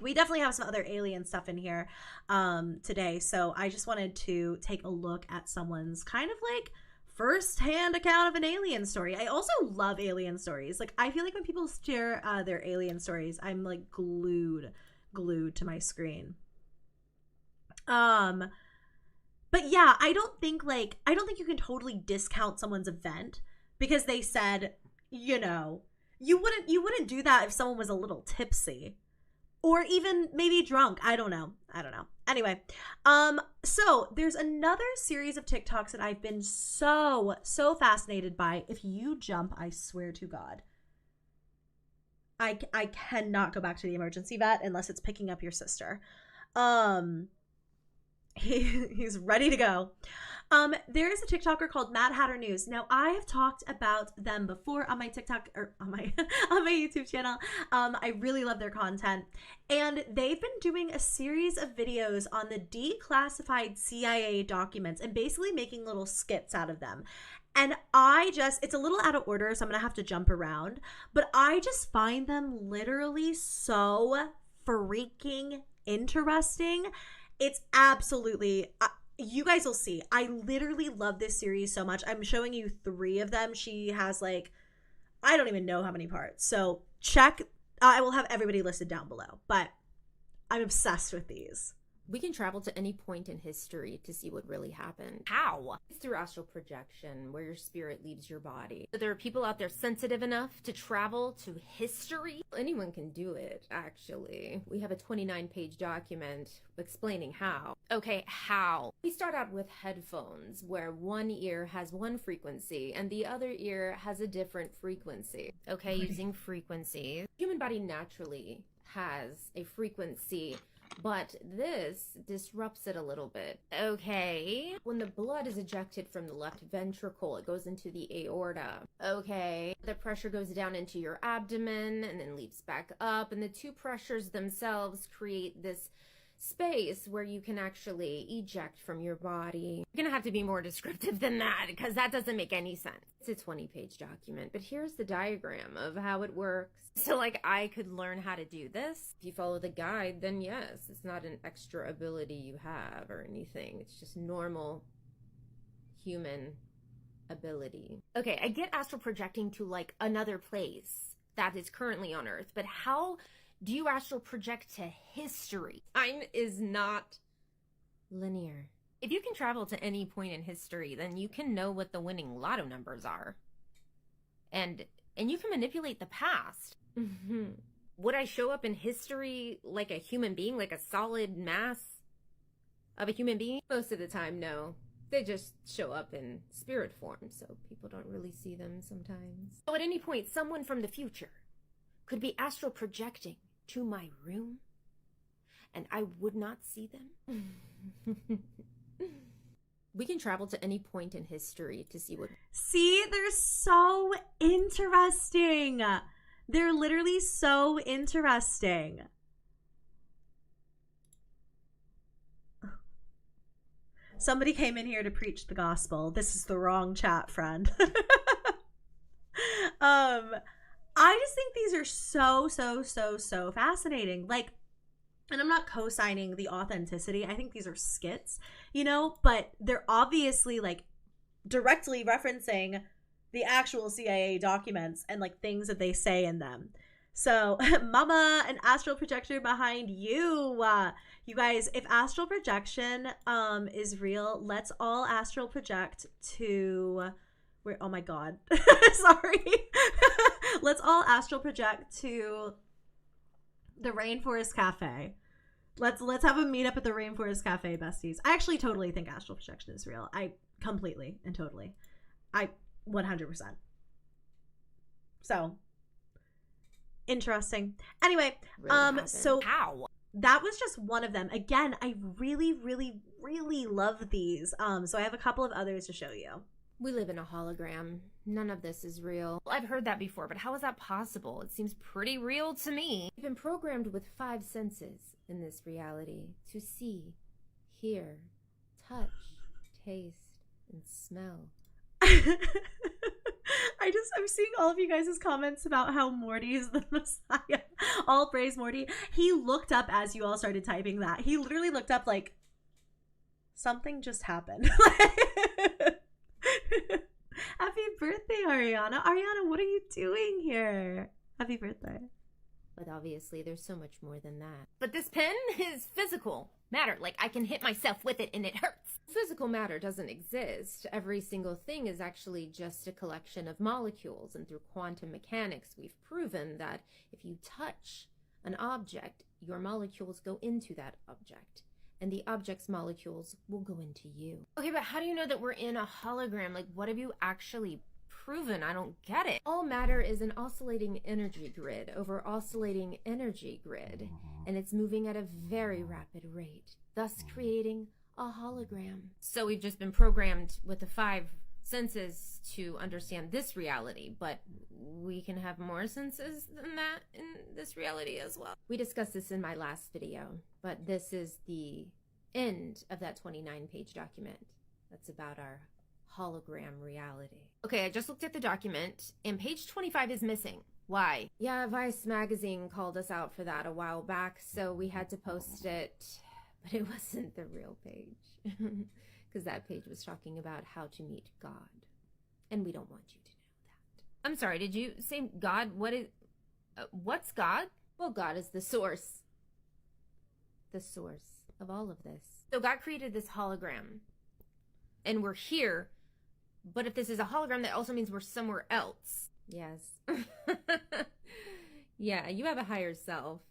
we definitely have some other alien stuff in here today. So I just wanted to take a look at someone's kind of like first-hand account of an alien story. I also love alien stories. Like, I feel like when people share their alien stories, I'm like glued to my screen. But yeah, I don't think you can totally discount someone's event because they said, you know, you wouldn't do that if someone was a little tipsy or even maybe drunk. I don't know. Anyway, so there's another series of TikToks that I've been so fascinated by. If you jump, I swear to God, I cannot go back to the emergency vet unless it's picking up your sister. He's ready to go. There is a TikToker called Mad Hatter News. Now, I have talked about them before on my TikTok or on my on my YouTube channel. I really love their content, and they've been doing a series of videos on the declassified CIA documents and basically making little skits out of them. And it's a little out of order, so I'm gonna have to jump around, but I just find them literally so freaking interesting. It's absolutely, you guys will see. I literally love this series so much. I'm showing you 3 of them. She has like, I don't even know how many parts. So check, I will have everybody listed down below, but I'm obsessed with these. We can travel to any point in history to see what really happened. How? It's through astral projection, where your spirit leaves your body. There are people out there sensitive enough to travel to history. Anyone can do it, actually. We have a 29-page document explaining how. Okay, how? We start out with headphones, where one ear has one frequency and the other ear has a different frequency. Okay, using frequencies. Human body naturally has a frequency, but this disrupts it a little bit. Okay. When the blood is ejected from the left ventricle, it goes into the aorta. Okay. The pressure goes down into your abdomen and then leaps back up. And the 2 pressures themselves create this space where you can actually eject from your body. You're gonna have to be more descriptive than that because that doesn't make any sense. It's a 20-page document, but here's the diagram of how it works. So like I could learn how to do this. If you follow the guide, then yes, it's not an extra ability you have or anything. It's just normal human ability. Okay, I get astral projecting to like another place that is currently on Earth, but how do you astral project to history? Time is not linear. If you can travel to any point in history, then you can know what the winning lotto numbers are. And you can manipulate the past. Would I show up in history like a human being, like a solid mass of a human being? Most of the time, no. They just show up in spirit form, so people don't really see them sometimes. So at any point, someone from the future could be astral projecting to my room, and I would not see them. We can travel to any point in history to see what... See, they're so interesting. They're literally so interesting. Somebody came in here to preach the gospel. This is the wrong chat, friend. I just think these are so fascinating. Like, and I'm not co-signing the authenticity. I think these are skits, you know, but they're obviously like directly referencing the actual CIA documents and like things that they say in them. So, mama, an astral projector behind you. You guys, if astral projection is real, let's all astral project to... Oh my god. Sorry. Let's all astral project to the Rainforest Cafe. Let's have a meetup at the Rainforest Cafe, besties. I actually totally think astral projection is real. I completely and totally. I 100%. So interesting. Anyway, so how? That was just one of them. Again, I really love these. So I have a couple of others to show you. We live in a hologram. None of this is real. I've heard that before, but how is that possible? It seems pretty real to me. We've been programmed with 5 senses in this reality to see, hear, touch, taste, and smell. I'm seeing all of you guys' comments about how Morty is the Messiah. All praise Morty. He looked up as you all started typing that. He literally looked up like, something just happened. Happy birthday, Ariana. Ariana, what are you doing here? Happy birthday. But obviously, there's so much more than that. But this pen is physical matter. Like, I can hit myself with it and it hurts. Physical matter doesn't exist. Every single thing is actually just a collection of molecules. And through quantum mechanics, we've proven that if you touch an object, your molecules go into that object. And the object's molecules will go into you. Okay, but how do you know that we're in a hologram? Like, what have you actually proven? I don't get it. All matter is an oscillating energy grid over oscillating energy grid, and it's moving at a very rapid rate, thus creating a hologram. So we've just been programmed with the 5 senses to understand this reality, but we can have more senses than that in this reality as well. We discussed this in my last video, but this is the end of that 29-page document. That's about our hologram reality. Okay, I just looked at the document, and page 25 is missing. Why? Yeah, Vice magazine called us out for that a while back, so we had to post it, but it wasn't the real page. Because that page was talking about how to meet God. And we don't want you to know that. I'm sorry, did you say God? What's God? Well, God is the source. The source of all of this. So God created this hologram. And we're here. But if this is a hologram, that also means we're somewhere else. Yes. Yeah, you have a higher self.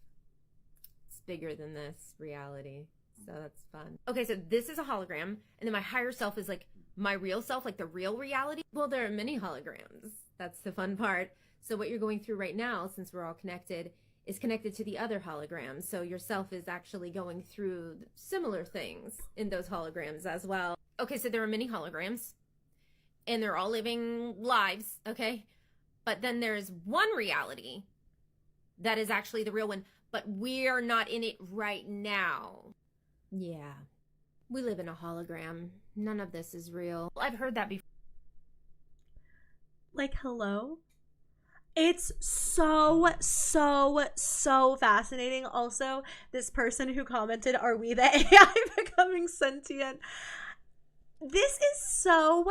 It's bigger than this reality. So that's fun. Okay, so this is a hologram, and then my higher self is like my real self, like the real reality. Well, there are many holograms. That's the fun part. So what you're going through right now, since we're all connected, is connected to the other holograms. So yourself is actually going through similar things in those holograms as well. Okay, so there are many holograms, and they're all living lives, okay? But then there's one reality that is actually the real one, but we're not in it right now. Yeah, we live in a hologram. None of this is real. I've heard that before. Like, hello? It's so fascinating. Also, this person who commented, are we the AI becoming sentient? This is so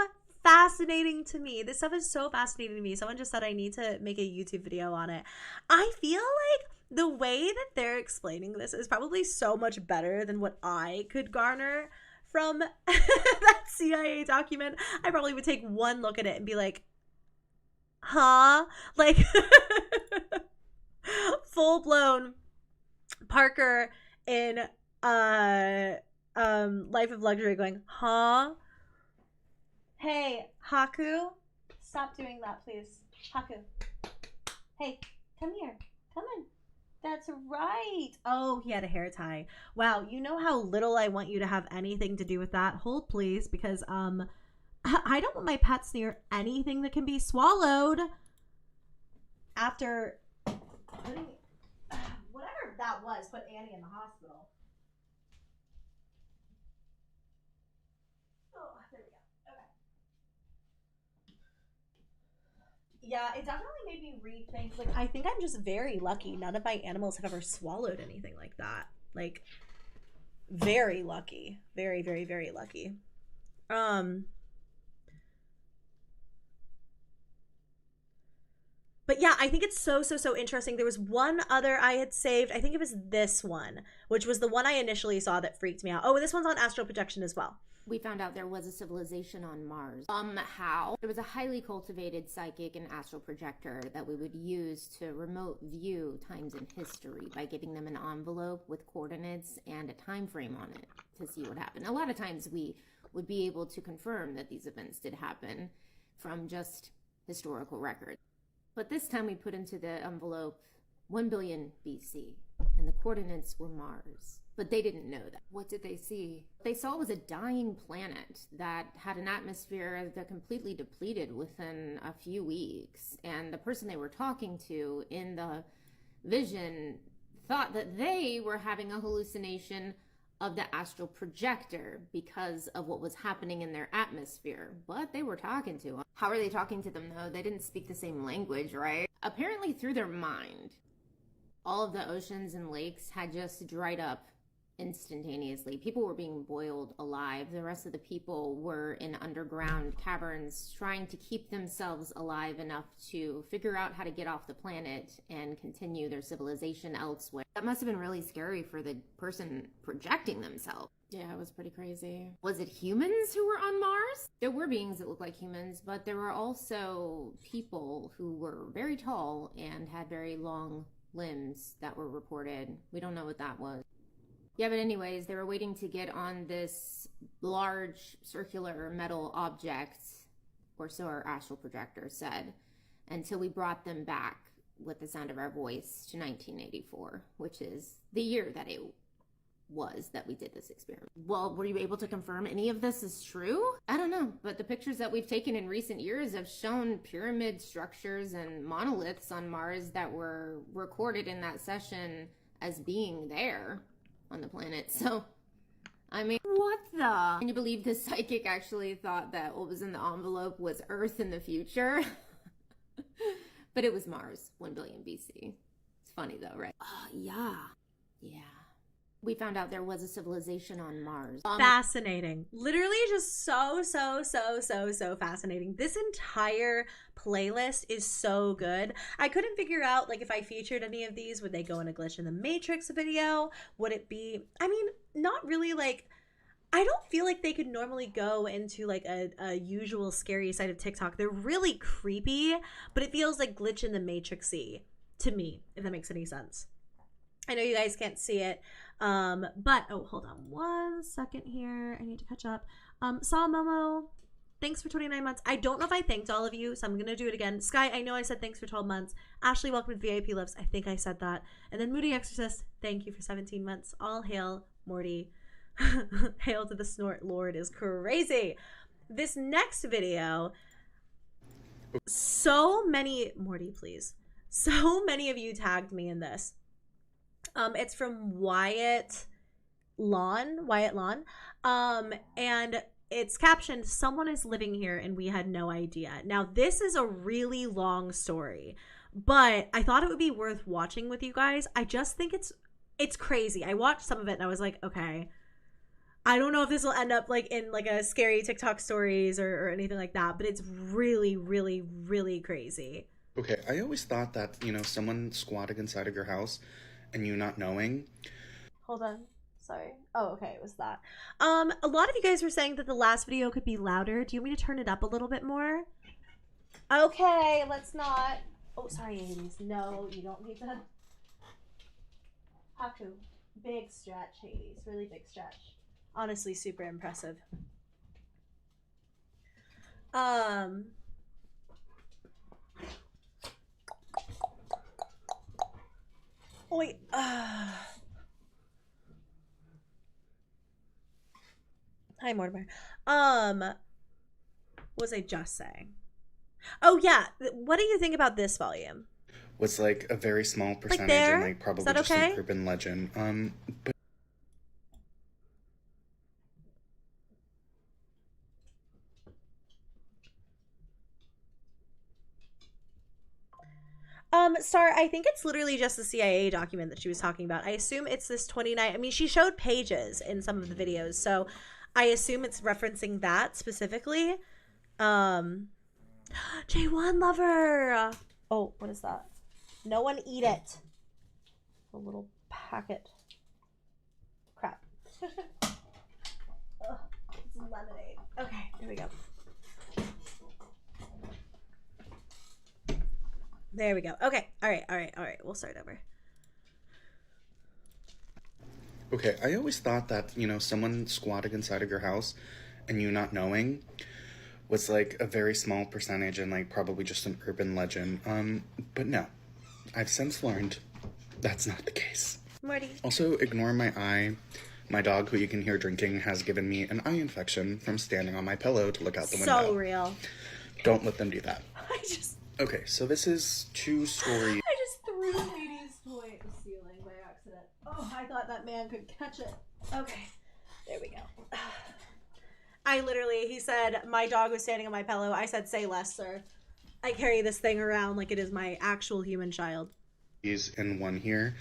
fascinating to me. This stuff is so fascinating to me. Someone just said I need to make a YouTube video on it. I feel like the way that they're explaining this is probably so much better than what I could garner from that CIA document. I probably would take one look at it and be like, huh? Like, full-blown Parker in Life of Luxury going, huh? Hey, Haku, stop doing that, please. Haku. Hey, come here. Come on. That's right. Oh, he had a hair tie. Wow, you know how little I want you to have anything to do with that? Hold, please, because I don't want my pets near anything that can be swallowed. After putting whatever that was, put Annie in the hospital. Oh, there we go. Okay. Yeah, it definitely made me rethink. Like, I think I'm just very lucky. None of my animals have ever swallowed anything like that. Like, very lucky. Very, very, very lucky. But yeah, I think it's so interesting. There was one other I had saved. I think it was this one, which was the one I initially saw that freaked me out. Oh, this one's on astral projection as well. We found out there was a civilization on Mars. How? There was a highly cultivated psychic and astral projector that we would use to remote view times in history by giving them an envelope with coordinates and a time frame on it to see what happened. A lot of times we would be able to confirm that these events did happen from just historical records. But this time we put into the envelope 1 billion BC, and the coordinates were Mars. But they didn't know that. What did they see? What they saw was a dying planet that had an atmosphere that completely depleted within a few weeks. And the person they were talking to in the vision thought that they were having a hallucination of the astral projector because of what was happening in their atmosphere. But they were talking to them. How are they talking to them though? They didn't speak the same language, right? Apparently through their mind. All of the oceans and lakes had just dried up instantaneously. People were being boiled alive. The rest of the people were in underground caverns trying to keep themselves alive enough to figure out how to get off the planet and continue their civilization elsewhere. That must have been really scary for the person projecting themselves. Yeah, it was pretty crazy. Was it humans who were on Mars? There were beings that looked like humans, but there were also people who were very tall and had very long limbs that were reported. We don't know what that was. Yeah, but anyways, they were waiting to get on this large circular metal object, or so our astral projector said, until we brought them back with the sound of our voice to 1984, which is the year that it was that we did this experiment. Well, were you able to confirm any of this is true? I don't know, but the pictures that we've taken in recent years have shown pyramid structures and monoliths on Mars that were recorded in that session as being there on the planet. So, I mean, what the? Can you believe this psychic actually thought that what was in the envelope was Earth in the future? But it was Mars, 1 billion BC. It's funny though, right? Yeah. We found out there was a civilization on Mars. Fascinating. Literally just so fascinating. This entire playlist is so good. I couldn't figure out, like, if I featured any of these, would they go in a Glitch in the Matrix video? Would it be, I mean, not really, like, I don't feel like they could normally go into, like, a usual scary side of TikTok. They're really creepy, but it feels like Glitch in the Matrix-y to me, if that makes any sense. I know you guys can't see it, but, oh, hold on 1 second here. I need to catch up. Saw Momo, thanks for 29 months. I don't know if I thanked all of you, so I'm going to do it again. Sky, I know I said thanks for 12 months. Ashley, welcome to VIP Lives. I think I said that. And then Moody Exorcist, thank you for 17 months. All hail Morty. Hail to the Snort Lord is crazy. This next video, so many, Morty, please. So many of you tagged me in this. It's from Wyatt Lawn, and it's captioned, "Someone is living here and we had no idea." Now, this is a really long story, but I thought it would be worth watching with you guys. I just think it's crazy. I watched some of it and I was like, okay, I don't know if this will end up like in like a scary TikTok stories or anything like that, but it's really crazy. Okay, I always thought that, someone squatted inside of your house and you not knowing. Hold on. Sorry. Oh, okay, it was that. A lot of you guys were saying that the last video could be louder. Do you want me to turn it up a little bit more? Okay, let's not. Oh, sorry, Hades. No, you don't need to. Haku. Big stretch, Hades. Really big stretch. Honestly, super impressive. Wait. Hi, Mortimer. What was I just saying? Oh, yeah. What do you think about this volume? Was like a very small percentage there? and like probably Is that just okay? an urban legend. But Star, I think it's literally just the CIA document that she was talking about. I assume it's this 29. I mean, she showed pages in some of the videos, so I assume it's referencing that specifically. J1 lover. Oh, what is that? No one eat it. A little packet. Crap. Ugh, it's lemonade. Okay, here we go. There we go. Okay. All right. We'll start over. okay, I always thought that, someone squatted inside of your house and you not knowing was like a very small percentage and like probably just an urban legend. But no, I've since learned that's not the case. Morty. Also, ignore my eye. My dog, who you can hear drinking, has given me an eye infection from standing on my pillow to look out the window. So real. Don't let them do that. I just Okay, so this is two stories. I just threw Hades' toy at the ceiling by accident. Oh, I thought that man could catch it. Okay, there we go. He said, my dog was standing on my pillow. I said, say less, sir. I carry this thing around like it is my actual human child. In one here.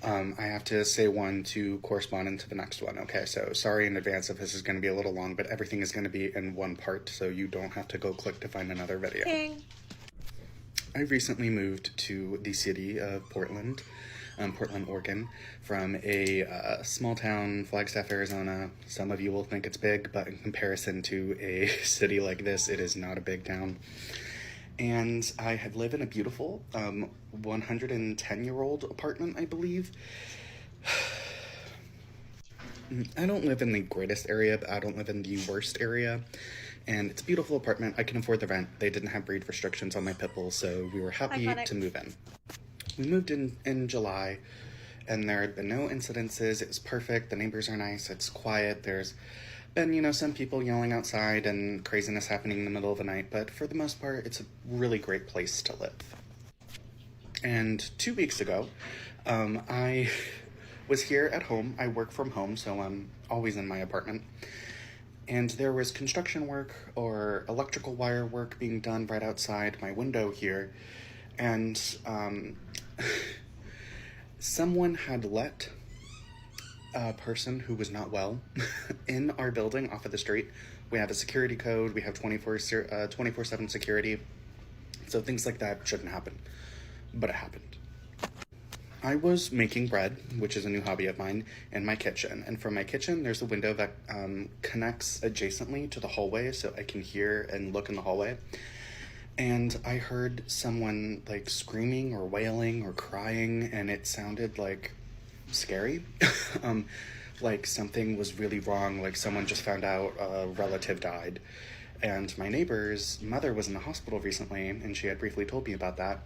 I have to say one to correspond into the next one. Okay, so sorry in advance if this is going to be a little long, but everything is going to be in one part, so you don't have to go click to find another video. Ding. I recently moved to the city of Portland, Oregon, from a small town, Flagstaff, Arizona. Some of you will think it's big, but in comparison to a city like this, it is not a big town. And I had lived in a beautiful 110-year-old apartment, I believe. I don't live in the greatest area, but I don't live in the worst area. And it's a beautiful apartment. I can afford the rent. They didn't have breed restrictions on my pit bull, so we were happy Iconic. to move in. We moved in July, and there had been no incidences. It was perfect. The neighbors are nice. It's quiet. There's been, some people yelling outside and craziness happening in the middle of the night, but for the most part, it's a really great place to live. And 2 weeks ago, I was here at home. I work from home, so I'm always in my apartment. And there was construction work or electrical wire work being done right outside my window here. And someone had let a person who was not well in our building off of the street. We have a security code. We have 24/7 security. So things like that shouldn't happen. But it happened. I was making bread, which is a new hobby of mine, in my kitchen. And from my kitchen, there's a window that connects adjacently to the hallway, so I can hear and look in the hallway. And I heard someone like screaming or wailing or crying, and it sounded like scary. Like something was really wrong, like someone just found out a relative died. And my neighbor's mother was in the hospital recently, and she had briefly told me about that.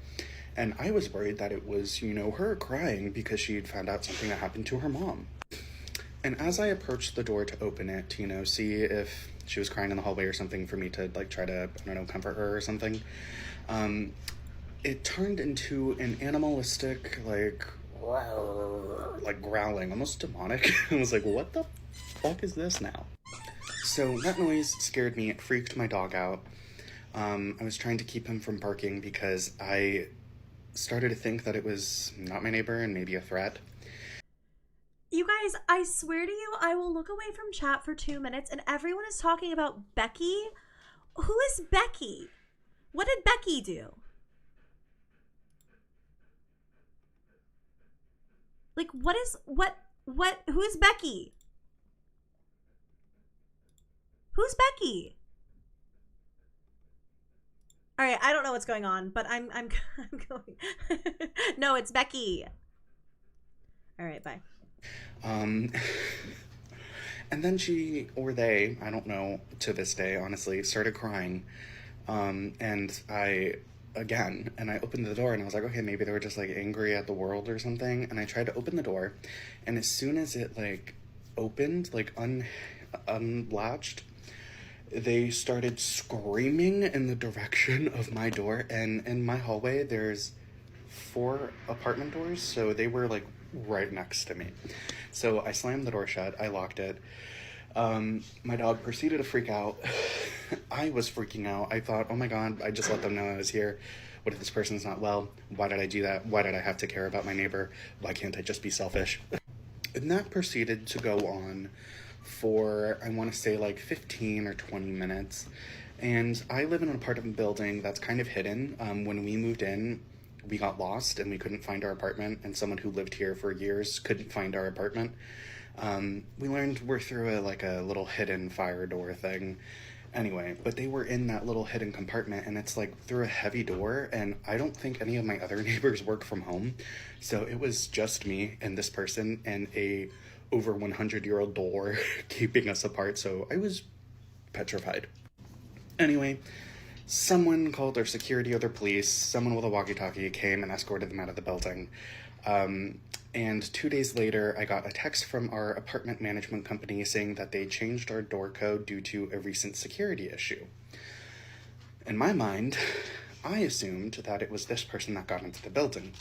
And I was worried that it was, her crying because she'd found out something that happened to her mom. And as I approached the door to open it, see if she was crying in the hallway or something for me to, try to, comfort her or something, it turned into an animalistic, growling, almost demonic. I was like, what the fuck is this now? So that noise scared me. It freaked my dog out. I was trying to keep him from barking because I started to think that it was not my neighbor and maybe a threat. You guys, I swear to you, I will look away from chat for 2 minutes and everyone is talking about Becky. Who is Becky? What did Becky do? Who is Becky? Who's Becky? All right, I don't know what's going on, but I'm going. No, it's Becky. All right, bye. And then she, or they, I don't know, to this day, honestly, started crying. And I opened the door and I was like, okay, maybe they were just angry at the world or something. And I tried to open the door, and as soon as it opened, unlatched, they started screaming in the direction of my door. And in my hallway, there's 4 apartment doors, so they were right next to me. So I slammed the door shut, I locked it. My dog proceeded to freak out. I was freaking out. I thought, oh my God, I just let them know I was here. What if this person's not well? Why did I do that? Why did I have to care about my neighbor? Why can't I just be selfish? And that proceeded to go on for, I want to say 15 or 20 minutes. And I live in an apartment building that's kind of hidden. When we moved in, we got lost and we couldn't find our apartment, and someone who lived here for years couldn't find our apartment. We learned we're through a little hidden fire door thing. Anyway, but they were in that little hidden compartment, and it's through a heavy door, and I don't think any of my other neighbors work from home. So it was just me and this person and a over 100-year-old door keeping us apart. So I was petrified. Anyway, someone called their security or their police. Someone with a walkie-talkie came and escorted them out of the building. And 2 days later, I got a text from our apartment management company saying that they changed our door code due to a recent security issue. In my mind, I assumed that it was this person that got into the building.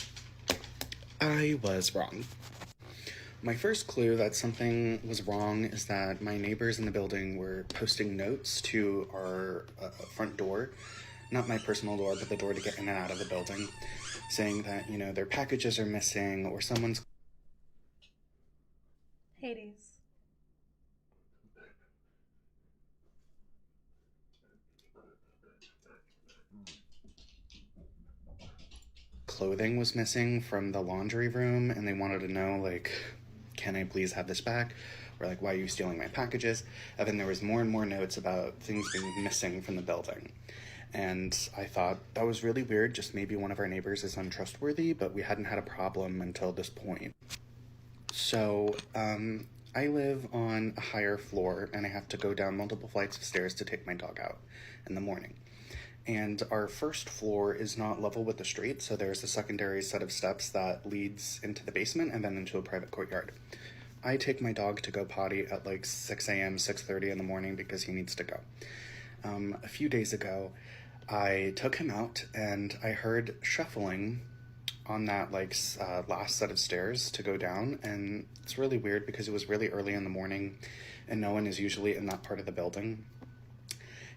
I was wrong. My first clue that something was wrong is that my neighbors in the building were posting notes to our front door, not my personal door, but the door to get in and out of the building, saying that, their packages are missing or someone's... Hades. clothing was missing from the laundry room, and they wanted to know, can I please have this back? Or why are you stealing my packages? And then there was more and more notes about things being missing from the building. And I thought that was really weird, just maybe one of our neighbors is untrustworthy, but we hadn't had a problem until this point. So, I live on a higher floor, and I have to go down multiple flights of stairs to take my dog out in the morning. And our first floor is not level with the street, so there's a secondary set of steps that leads into the basement and then into a private courtyard. I take my dog to go potty at like 6 a.m., 6:30 in the morning because he needs to go. A few days ago, I took him out and I heard shuffling on that last set of stairs to go down, and it's really weird because it was really early in the morning and no one is usually in that part of the building.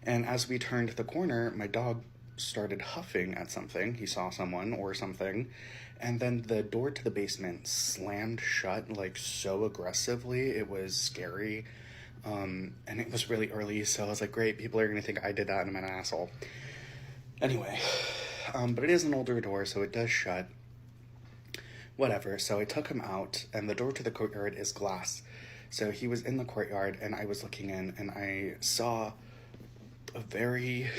And as we turned the corner, my dog started huffing at something. He saw someone or something, and then the door to the basement slammed shut like so aggressively. It was scary, and it was really early, so I was like, great, people are gonna think I did that and I'm an asshole. Anyway, but it is an older door, so it does shut. Whatever, so I took him out, and the door to the courtyard is glass. So he was in the courtyard, and I was looking in, and I saw a very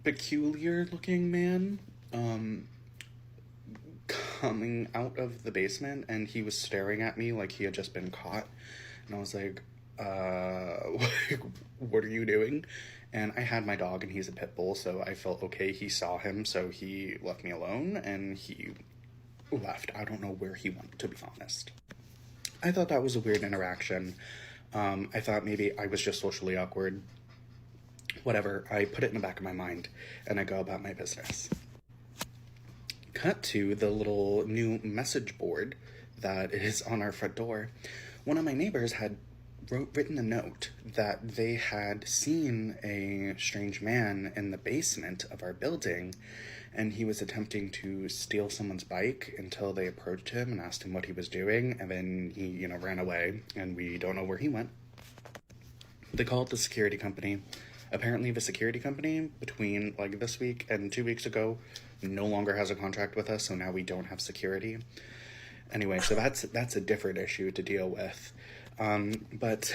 peculiar looking man coming out of the basement, and he was staring at me like he had just been caught. And I was like, what are you doing? And I had my dog, and he's a pit bull, so I felt okay. He saw him, so he left me alone, and he left. I don't know where he went, to be honest. I thought that was a weird interaction. I thought maybe I was just socially awkward. Whatever, I put it in the back of my mind, and I go about my business. Cut to the little new message board that is on our front door. One of my neighbors had written a note that they had seen a strange man in the basement of our building, and he was attempting to steal someone's bike until they approached him and asked him what he was doing, and then he, ran away, and we don't know where he went. They called the security company. Apparently the security company between this week and 2 weeks ago no longer has a contract with us, so now we don't have security. Anyway, so that's a different issue to deal with. But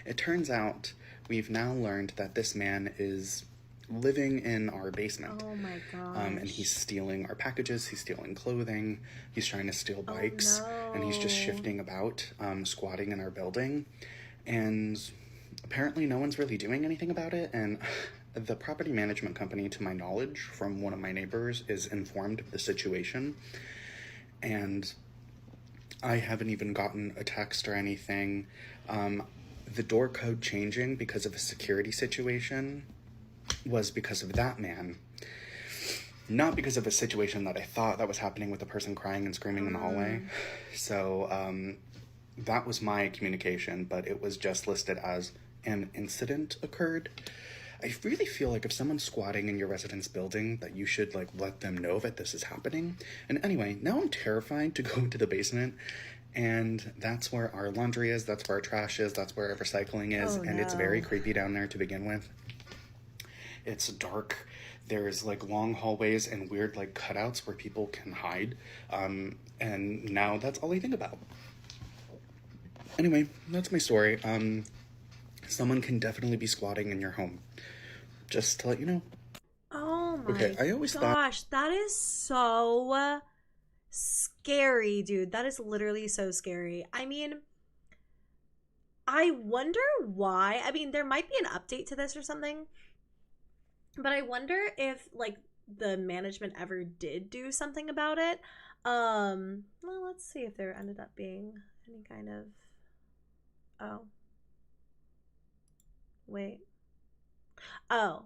it turns out we've now learned that this man is living in our basement. Oh my gosh. And he's stealing our packages, he's stealing clothing, he's trying to steal bikes, and he's just shifting about, squatting in our building. And apparently no one's really doing anything about it, and the property management company, to my knowledge, from one of my neighbors, is informed of the situation. And I haven't even gotten a text or anything. The door code changing because of a security situation was because of that man. Not because of a situation that I thought that was happening with a person crying and screaming in the hallway. So that was my communication, but it was just listed as an incident occurred. I really feel like if someone's squatting in your residence building that you should let them know that this is happening. And anyway, now I'm terrified to go into the basement, and that's where our laundry is, that's where our trash is, that's where our recycling is, and it's very creepy down there to begin with. It's dark. There's long hallways and weird cutouts where people can hide. And now that's all I think about. Anyway, that's my story. Someone can definitely be squatting in your home. Just to let you know. Oh my I always gosh, that is so scary, dude. That is literally so scary. I mean, I wonder why. I mean, there might be an update to this or something, but I wonder if the management ever did do something about it. Well, let's see if there ended up being any kind of... Oh. Wait. Oh.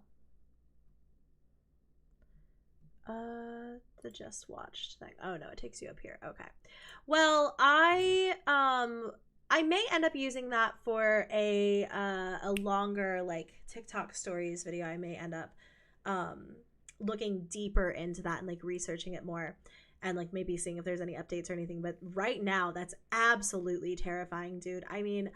The just watched thing. Oh no, it takes you up here. Okay. Well, I may end up using that for a longer TikTok stories video. I may end up looking deeper into that and researching it more and maybe seeing if there's any updates or anything. But right now, that's absolutely terrifying, dude. I mean,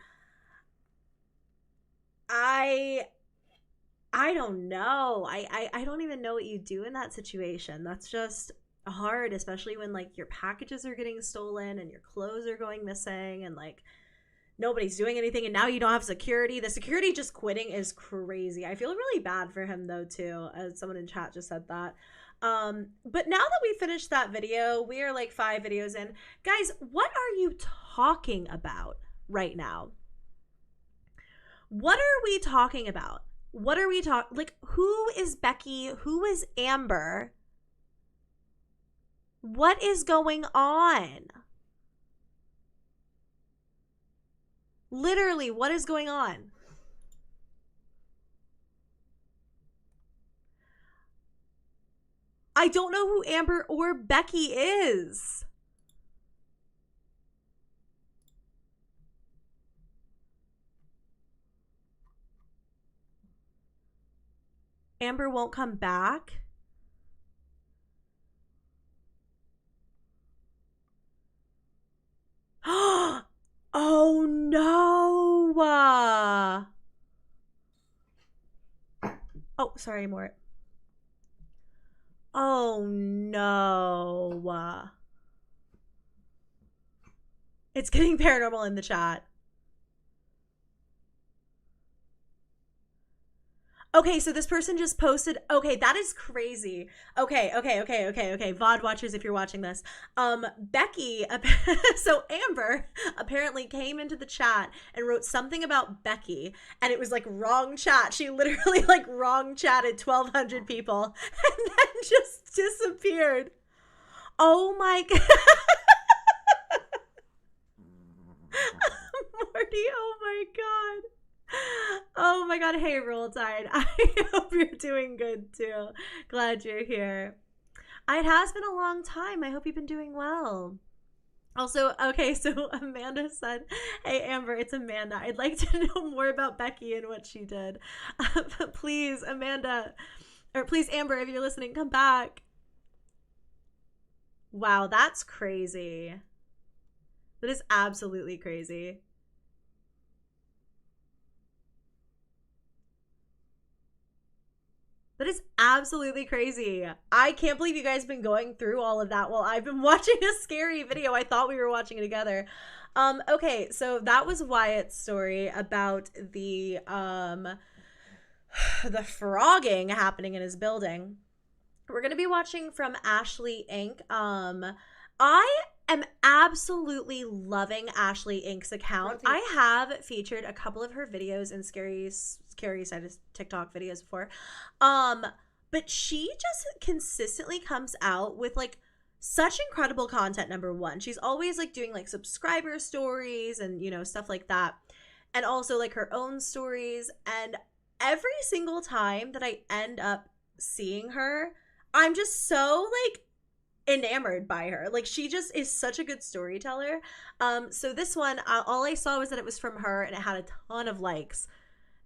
I don't know. I don't even know what you do in that situation. That's just hard, especially when your packages are getting stolen and your clothes are going missing and nobody's doing anything, and now you don't have security. The security just quitting is crazy. I feel really bad for him though too, as someone in chat just said that. But now that we finished that video, we are 5 videos in. Guys, what are you talking about right now? What are we talking about? What are we talking? Like, who is Becky? Who is Amber? What is going on? Literally, what is going on? I don't know who Amber or Becky is. Amber won't come back. Oh no. Oh, sorry, Mort. Oh no. It's getting paranormal in the chat. Okay, so this person just posted. Okay, that is crazy. Okay. VOD watchers, if you're watching this. Becky, so Amber apparently came into the chat and wrote something about Becky, and it was like wrong chat. She literally like wrong chatted 1,200 people and then just disappeared. Oh my God. Morty, oh my God. Oh my God. Hey, Roll Tide. I hope you're doing good too. Glad you're here. It has been a long time. I hope you've been doing well. Also, okay, so Amanda said, hey, Amber, it's Amanda. I'd like to know more about Becky and what she did. Please, Amanda, or please, Amber, if you're listening, come back. Wow, that's crazy. That is absolutely crazy. That is absolutely crazy. I can't believe you guys have been going through all of that while I've been watching a scary video. I thought we were watching it together. Okay, so that was Wyatt's story about the frogging happening in his building. We're gonna be watching from Ashley Inc. I am absolutely loving Ashley Inc.'s account. I have featured a couple of her videos in scary side of TikTok videos before. But she just consistently comes out with like such incredible content. Number one, she's always like doing like subscriber stories and, you know, stuff like that. And also like her own stories. And every single time that I end up seeing her, I'm just so like enamored by her. Like, she just is such a good storyteller. So this one, all I saw was that it was from her and it had a ton of likes,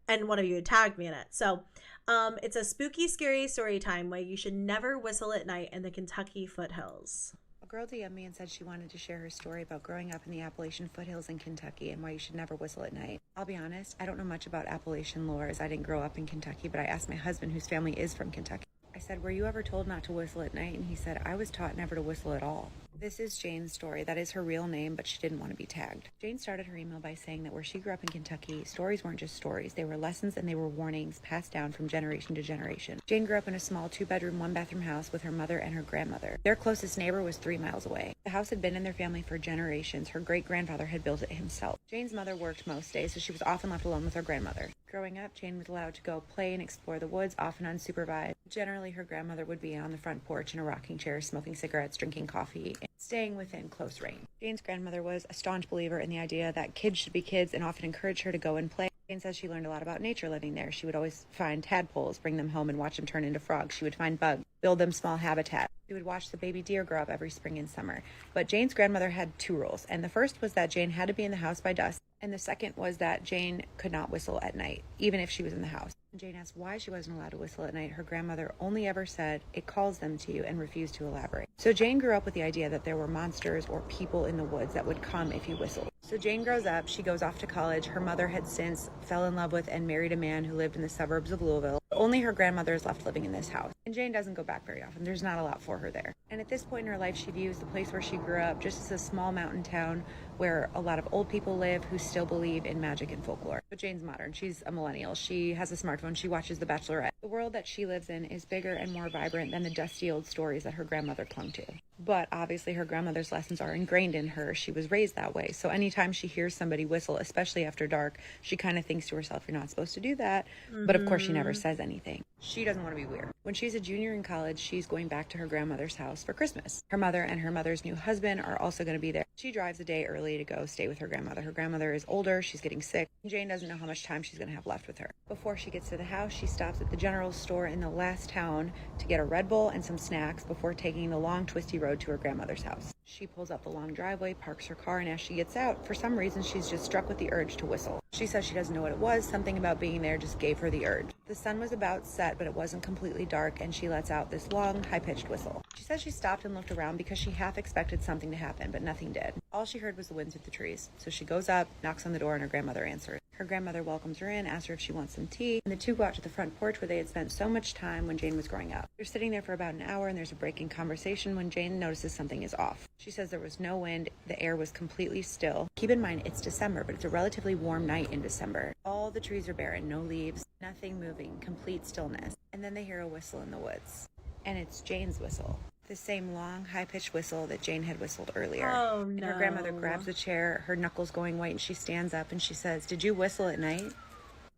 and one of you had tagged me in it. So it's a spooky, scary story time where you should never whistle at night in the Kentucky foothills. A girl DM'd me and said she wanted to share her story about growing up in the Appalachian foothills in Kentucky and why you should never whistle at night. I'll be honest, I don't know much about Appalachian lore as I didn't grow up in Kentucky, but I asked my husband, whose family is from Kentucky. I said, were you ever told not to whistle at night? And he said, I was taught never to whistle at all. This is Jane's story. That is her real name, but she didn't want to be tagged. Jane started her email by saying that where she grew up in Kentucky, stories weren't just stories. They were lessons and they were warnings passed down from generation to generation. Jane grew up in a small 2-bedroom, 1-bathroom house with her mother and her grandmother. Their closest neighbor was 3 miles away. The house had been in their family for generations. Her great-grandfather had built it himself. Jane's mother worked most days, so she was often left alone with her grandmother. Growing up, Jane was allowed to go play and explore the woods, often unsupervised. Generally, her grandmother would be on the front porch in a rocking chair, smoking cigarettes, drinking coffee, and staying within close range. Jane's grandmother was a staunch believer in the idea that kids should be kids and often encouraged her to go and play. Jane says she learned a lot about nature living there. She would always find tadpoles, bring them home and watch them turn into frogs. She would find bugs, build them small habitats. She would watch the baby deer grow up every spring and summer. But Jane's grandmother had 2 rules, and the first was that Jane had to be in the house by dusk, and the second was that Jane could not whistle at night, even if she was in the house. When Jane asked why she wasn't allowed to whistle at night, her grandmother only ever said, "It calls them to you," and refused to elaborate. So Jane grew up with the idea that there were monsters or people in the woods that would come if you whistled. So Jane grows up, she goes off to college. Her mother had since fell in love with and married a man who lived in the suburbs of Louisville. Only her grandmother is left living in this house, and Jane doesn't go back very often. There's not a lot for her there. And at this point in her life, she views the place where she grew up just as a small mountain town where a lot of old people live who still believe in magic and folklore. But Jane's modern. She's a millennial. She has a smartphone. She watches The Bachelorette. The world that she lives in is bigger and more vibrant than the dusty old stories that her grandmother clung to. But obviously her grandmother's lessons are ingrained in her. She was raised that way. So anytime she hears somebody whistle, especially after dark, she kind of thinks to herself, you're not supposed to do that. But of course she never says anything. She doesn't want to be weird. When she's a junior in college, she's going back to her grandmother's house for Christmas. Her mother and her mother's new husband are also going to be there. She drives a day early to go stay with her grandmother. Her grandmother is older. She's getting sick. Jane doesn't know how much time she's going to have left with her. Before she gets to the house, she stops at the general store in the last town to get a Red Bull and some snacks before taking the long twisty road to her grandmother's house. She pulls up the long driveway, parks her car, and as she gets out, for some reason she's just struck with the urge to whistle. She says she doesn't know what it was. Something about being there just gave her the urge. The sun was about set, but it wasn't completely dark, and she lets out this long, high-pitched whistle. She says she stopped and looked around because she half expected something to happen, but nothing did. All she heard was the wind through the trees. So she goes up, knocks on the door, and her grandmother answers. Her grandmother welcomes her in, asks her if she wants some tea, and the two go out to the front porch where they had spent so much time when Jane was growing up. They're sitting there for about an hour, and there's a break in conversation when Jane notices something is off. She says there was no wind, the air was completely still. Keep in mind, it's December, but it's a relatively warm night in December. All the trees are barren, no leaves, nothing moving, complete stillness. And then they hear a whistle in the woods. And it's Jane's whistle. The same long, high-pitched whistle that Jane had whistled earlier. Oh, no. And her grandmother grabs the chair, her knuckles going white, and she stands up and she says, "Did you whistle at night?"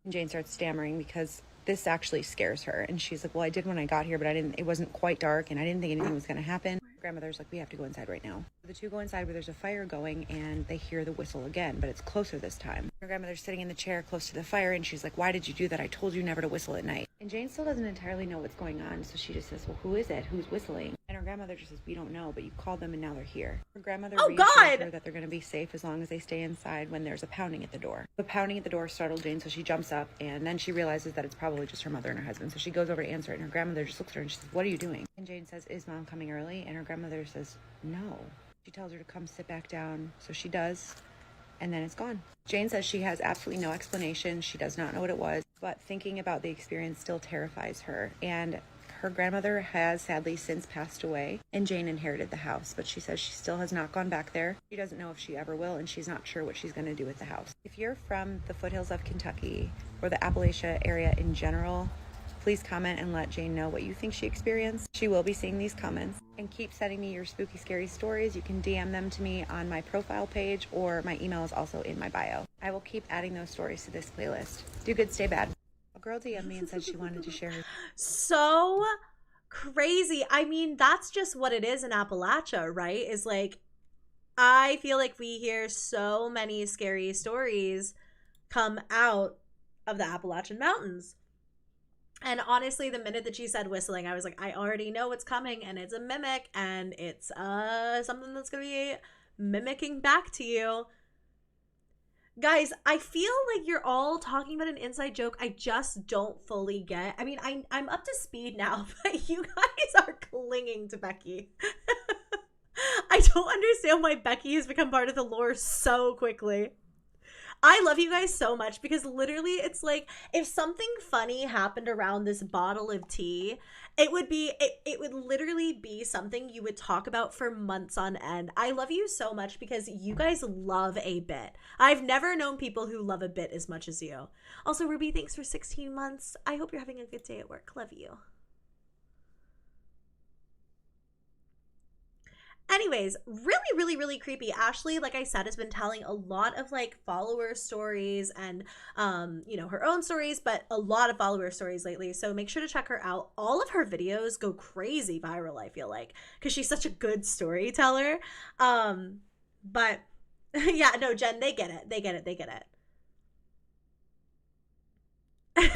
And Jane starts stammering because this actually scares her. And she's like, "Well, I did when I got here, but it wasn't quite dark, and I didn't think anything was going to happen." Her grandmother's like, "We have to go inside right now." The two go inside where there's a fire going, and they hear the whistle again, but it's closer this time. Her grandmother's sitting in the chair close to the fire, and she's like, "Why did you do that? I told you never to whistle at night." And Jane still doesn't entirely know what's going on, so she just says, "Well, who is it? Who's whistling?" And her grandmother just says, "We don't know, but you called them and now they're here." Her grandmother reassures her that they're going to be safe as long as they stay inside when there's a pounding at the door. The pounding at the door startled Jane, so she jumps up, and then she realizes that it's probably just her mother and her husband. So she goes over to answer it, and her grandmother just looks at her and she says, "What are you doing?" And Jane says, "Is Mom coming early?" And her grandmother says, "No." She tells her to come sit back down, so she does, and then it's gone. Jane says she has absolutely no explanation. She does not know what it was, but thinking about the experience still terrifies her. And her grandmother has sadly since passed away, and Jane inherited the house, but she says she still has not gone back there. She doesn't know if she ever will, and she's not sure what she's going to do with the house. If you're from the foothills of Kentucky or the Appalachia area in general, please comment and let Jane know what you think she experienced. She will be seeing these comments. And keep sending me your spooky, scary stories. You can DM them to me on my profile page, or my email is also in my bio. I will keep adding those stories to this playlist. Do good, stay bad. A girl DM'd me and said she wanted to share her. So crazy. I mean, that's just what it is in Appalachia, right? Is like, I feel like we hear so many scary stories come out of the Appalachian Mountains. And honestly, the minute that she said whistling, I was like, I already know what's coming, and it's a mimic, and it's something that's gonna be mimicking back to you. Guys, I feel like you're all talking about an inside joke I just don't fully get. I mean, I'm up to speed now, but you guys are clinging to Becky. I don't understand why Becky has become part of the lore so quickly. I love you guys so much because literally it's like if something funny happened around this bottle of tea, it would literally be something you would talk about for months on end. I love you so much because you guys love a bit. I've never known people who love a bit as much as you. Also, Ruby, thanks for 16 months. I hope you're having a good day at work. Love you. Anyways, really creepy. Ashley, like I said, has been telling a lot of like follower stories and her own stories, but a lot of follower stories lately. So make sure to check her out. All of her videos go crazy viral, I feel like, because she's such a good storyteller. But yeah, no, Jen, they get it. They get it.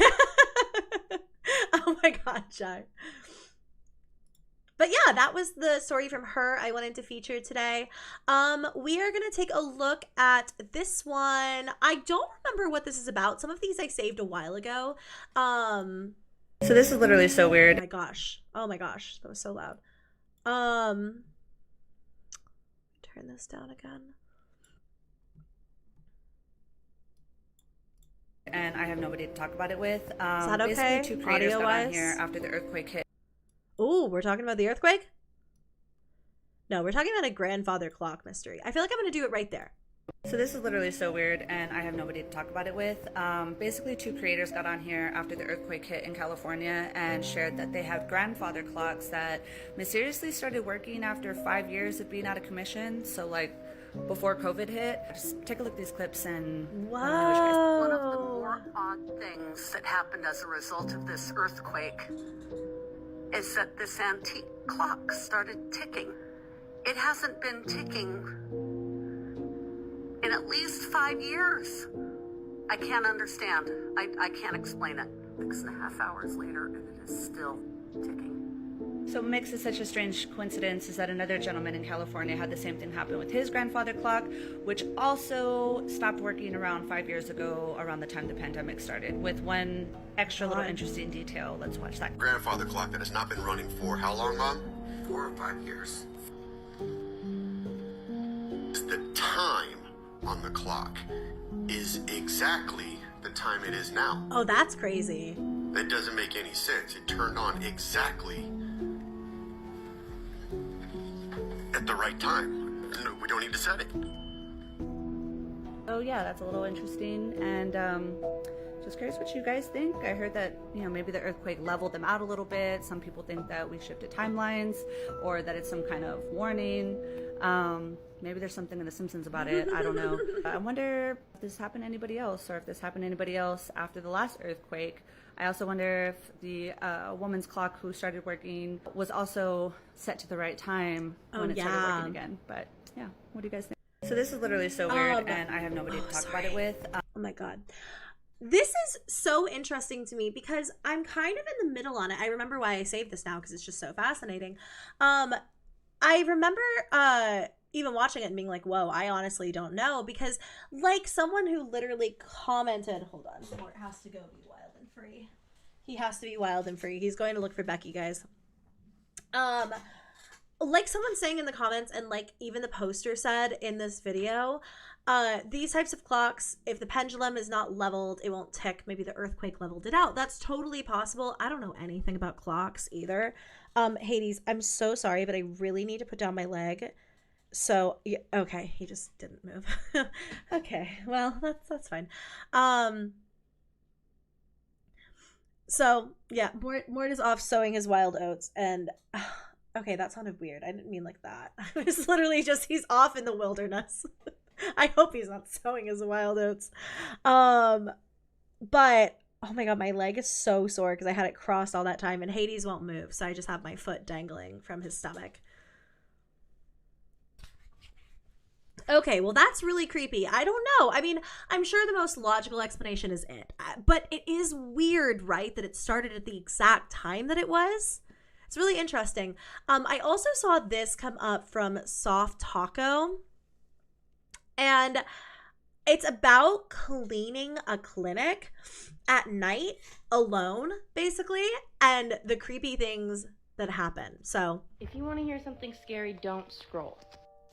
Oh my god, Jen. But yeah, that was the story from her I wanted to feature today. We are going to take a look at this one. I don't remember what this is about. Some of these I saved a while ago. So this is literally so weird. Oh my gosh. That was so loud. Turn this down again. And I have nobody to talk about it with. Is that okay? Basically, 2 creators got Audio-wise? on here after the earthquake hit. Ooh, we're talking about the earthquake? No, we're talking about a grandfather clock mystery. I feel like I'm going to do it right there. So this is literally so weird, and I have nobody to talk about it with. Basically, 2 creators got on here after the earthquake hit in California and shared that they have grandfather clocks that mysteriously started working after 5 years of being out of commission. So, like, before COVID hit. Just take a look at these clips and... Whoa. One of the more odd things that happened as a result of this earthquake is that this antique clock started ticking. It hasn't been ticking in at least 5 years. I can't understand. I can't explain it. 6.5 hours later, and it is still ticking. So what makes it such a strange coincidence is that another gentleman in California had the same thing happen with his grandfather clock, which also stopped working around 5 years ago, around the time the pandemic started, with one extra little interesting detail. Let's watch that. Grandfather clock that has not been running for how long, Mom? 4 or 5 years. The time on the clock is exactly the time it is now. Oh, that's crazy. That doesn't make any sense. It turned on exactly at the right time. No, we don't need to set it. Oh yeah, that's a little interesting, and just curious what you guys think. I heard that, maybe the earthquake leveled them out a little bit. Some people think that we shifted timelines, or that it's some kind of warning. Maybe there's something in The Simpsons about it. I don't know. I wonder if this happened to anybody else, or if this happened to anybody else after the last earthquake. I also wonder if the woman's clock who started working was also set to the right time when it started working again. But yeah, what do you guys think? So this is literally so weird, and I have nobody to talk about it with. Oh my God. This is so interesting to me because I'm kind of in the middle on it. I remember why I saved this now because it's just so fascinating. I remember even watching it and being like, whoa, I honestly don't know, because like someone who literally commented, hold on, Mort has to go be wild and free. He has to be wild and free. He's going to look for Becky, guys. Like someone saying in the comments, and like even the poster said in this video, these types of clocks, if the pendulum is not leveled, it won't tick. Maybe the earthquake leveled it out. That's totally possible. I don't know anything about clocks either. Hades, I'm so sorry, but I really need to put down my leg. So, yeah, okay, he just didn't move. Okay, well, that's fine. So, yeah, Mort is off sowing his wild oats, and, okay, that sounded weird. I didn't mean like that. It was literally just, he's off in the wilderness. I hope he's not sowing his wild oats. But, oh my God, my leg is so sore because I had it crossed all that time, and Hades won't move, so I just have my foot dangling from his stomach. Okay, well, that's really creepy. I don't know. I mean, I'm sure the most logical explanation is it. But it is weird, right, that it started at the exact time that it was? It's really interesting. I also saw this come up from Soft Taco. And it's about cleaning a clinic at night alone, basically, and the creepy things that happen. So, if you want to hear something scary, don't scroll.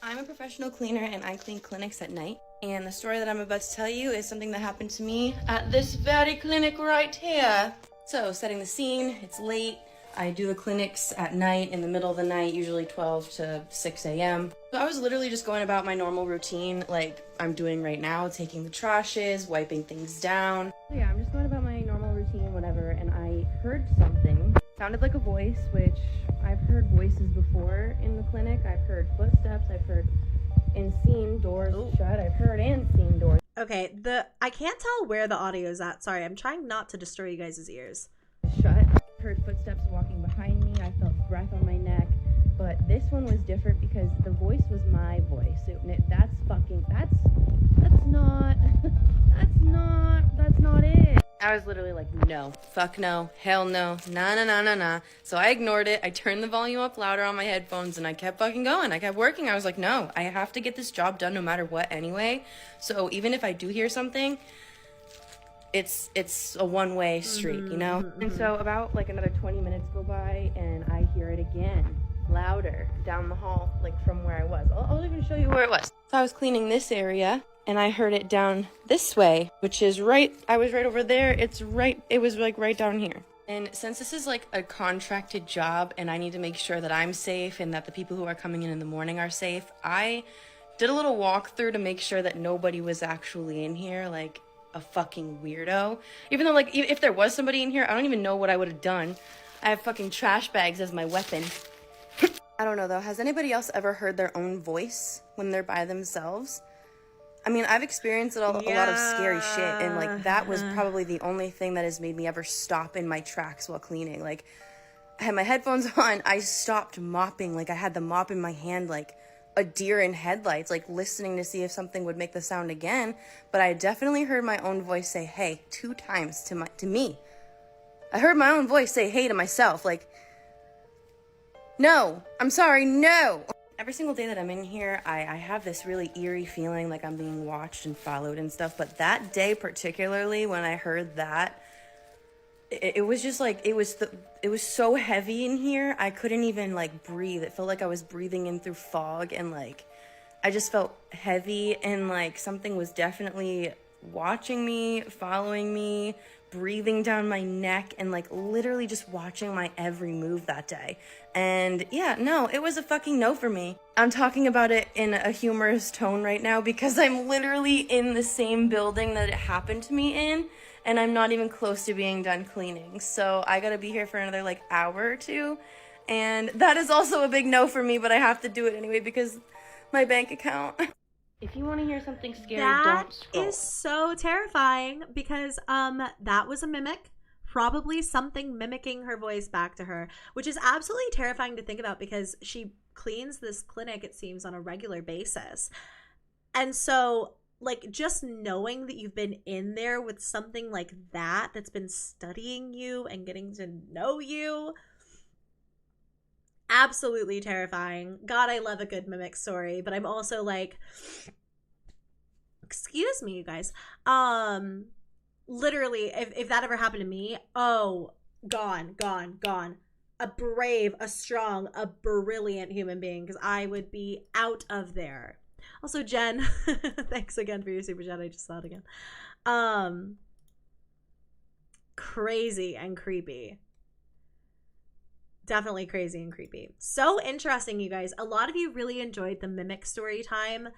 I'm a professional cleaner and I clean clinics at night. And the story that I'm about to tell you is something that happened to me at this very clinic right here. So, setting the scene, it's late. I do the clinics at night, in the middle of the night, usually 12 to 6 a.m. So I was literally just going about my normal routine like I'm doing right now, taking the trashes, wiping things down. So yeah, I'm just going about my normal routine, whatever, and I heard something. Sounded like a voice, which I've heard voices before in the clinic. I've heard footsteps, I've heard and seen doors shut, I've heard and seen doors. Okay, I can't tell where the audio's at. Sorry, I'm trying not to destroy you guys' ears. Shut. Heard footsteps walking behind me. I felt breath on my neck. But this one was different because the voice was my voice. That's not it. I was literally like, no, fuck no, hell no, nah. So I ignored it. I turned the volume up louder on my headphones and I kept fucking going. I kept working. I was like, no, I have to get this job done no matter what anyway. So even if I do hear something, it's a one-way street, you know? Mm-hmm. And so about like another 20 minutes go by and I hear it again, louder, down the hall, like from where I was. I'll even show you where it was. So I was cleaning this area and I heard it down this way, which is right, I was right over there. It was like right down here. And since this is like a contracted job and I need to make sure that I'm safe and that the people who are coming in the morning are safe, I did a little walkthrough to make sure that nobody was actually in here like a fucking weirdo. Even though like if there was somebody in here, I don't even know what I would have done. I have fucking trash bags as my weapon. I don't know though, has anybody else ever heard their own voice when they're by themselves? I mean, I've experienced a lot of scary shit, and like that was probably the only thing that has made me ever stop in my tracks while cleaning. Like, I had my headphones on, I stopped mopping, like I had the mop in my hand like a deer in headlights, like listening to see if something would make the sound again. But I definitely heard my own voice say hey 2 times to me. I heard my own voice say hey to myself, like, no, I'm sorry, no. Every single day that I'm in here, I have this really eerie feeling like I'm being watched and followed and stuff. But that day particularly, when I heard that, it was just like, it was so heavy in here, I couldn't even like breathe. It felt like I was breathing in through fog, and like, I just felt heavy, and like something was definitely watching me, following me, breathing down my neck, and like literally just watching my every move that day. And yeah, no, it was a fucking no for me. I'm talking about it in a humorous tone right now because I'm literally in the same building that it happened to me in, and I'm not even close to being done cleaning. So I gotta be here for another like hour or two, and that is also a big no for me, but I have to do it anyway because my bank account. If you want to hear something scary, don't scroll. That is so terrifying because that was a mimic, probably something mimicking her voice back to her, which is absolutely terrifying to think about because she cleans this clinic, it seems, on a regular basis. And so like just knowing that you've been in there with something like that that's been studying you and getting to know you, absolutely terrifying. God, I love a good mimic story, but I'm also like, excuse me, you guys. Literally, if that ever happened to me, oh, gone. A brave, a strong, a brilliant human being, because I would be out of there. Also, Jen, thanks again for your super chat. I just saw it again. Crazy and creepy. Definitely crazy and creepy. So interesting, you guys. A lot of you really enjoyed the Mimic Storytime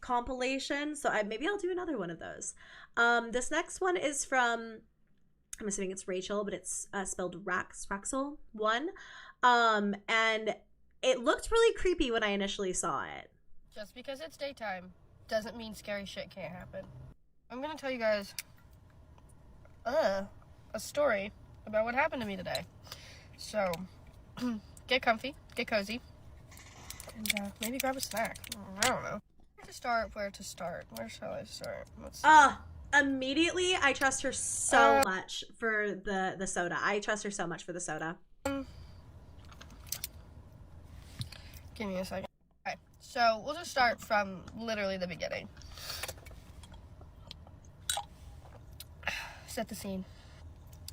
compilation, so maybe I'll do another one of those. This next one is from, I'm assuming it's Rachel, but it's spelled Raxel1. And it looked really creepy when I initially saw it. Just because it's daytime doesn't mean scary shit can't happen. I'm gonna tell you guys a story about what happened to me today. So, get comfy, get cozy, and maybe grab a snack. I don't know. Where to start? Where shall I start? Let's see. Immediately, I trust her so much for the soda. I trust her so much for the soda. Give me a second. Okay, so we'll just start from literally the beginning. Set the scene.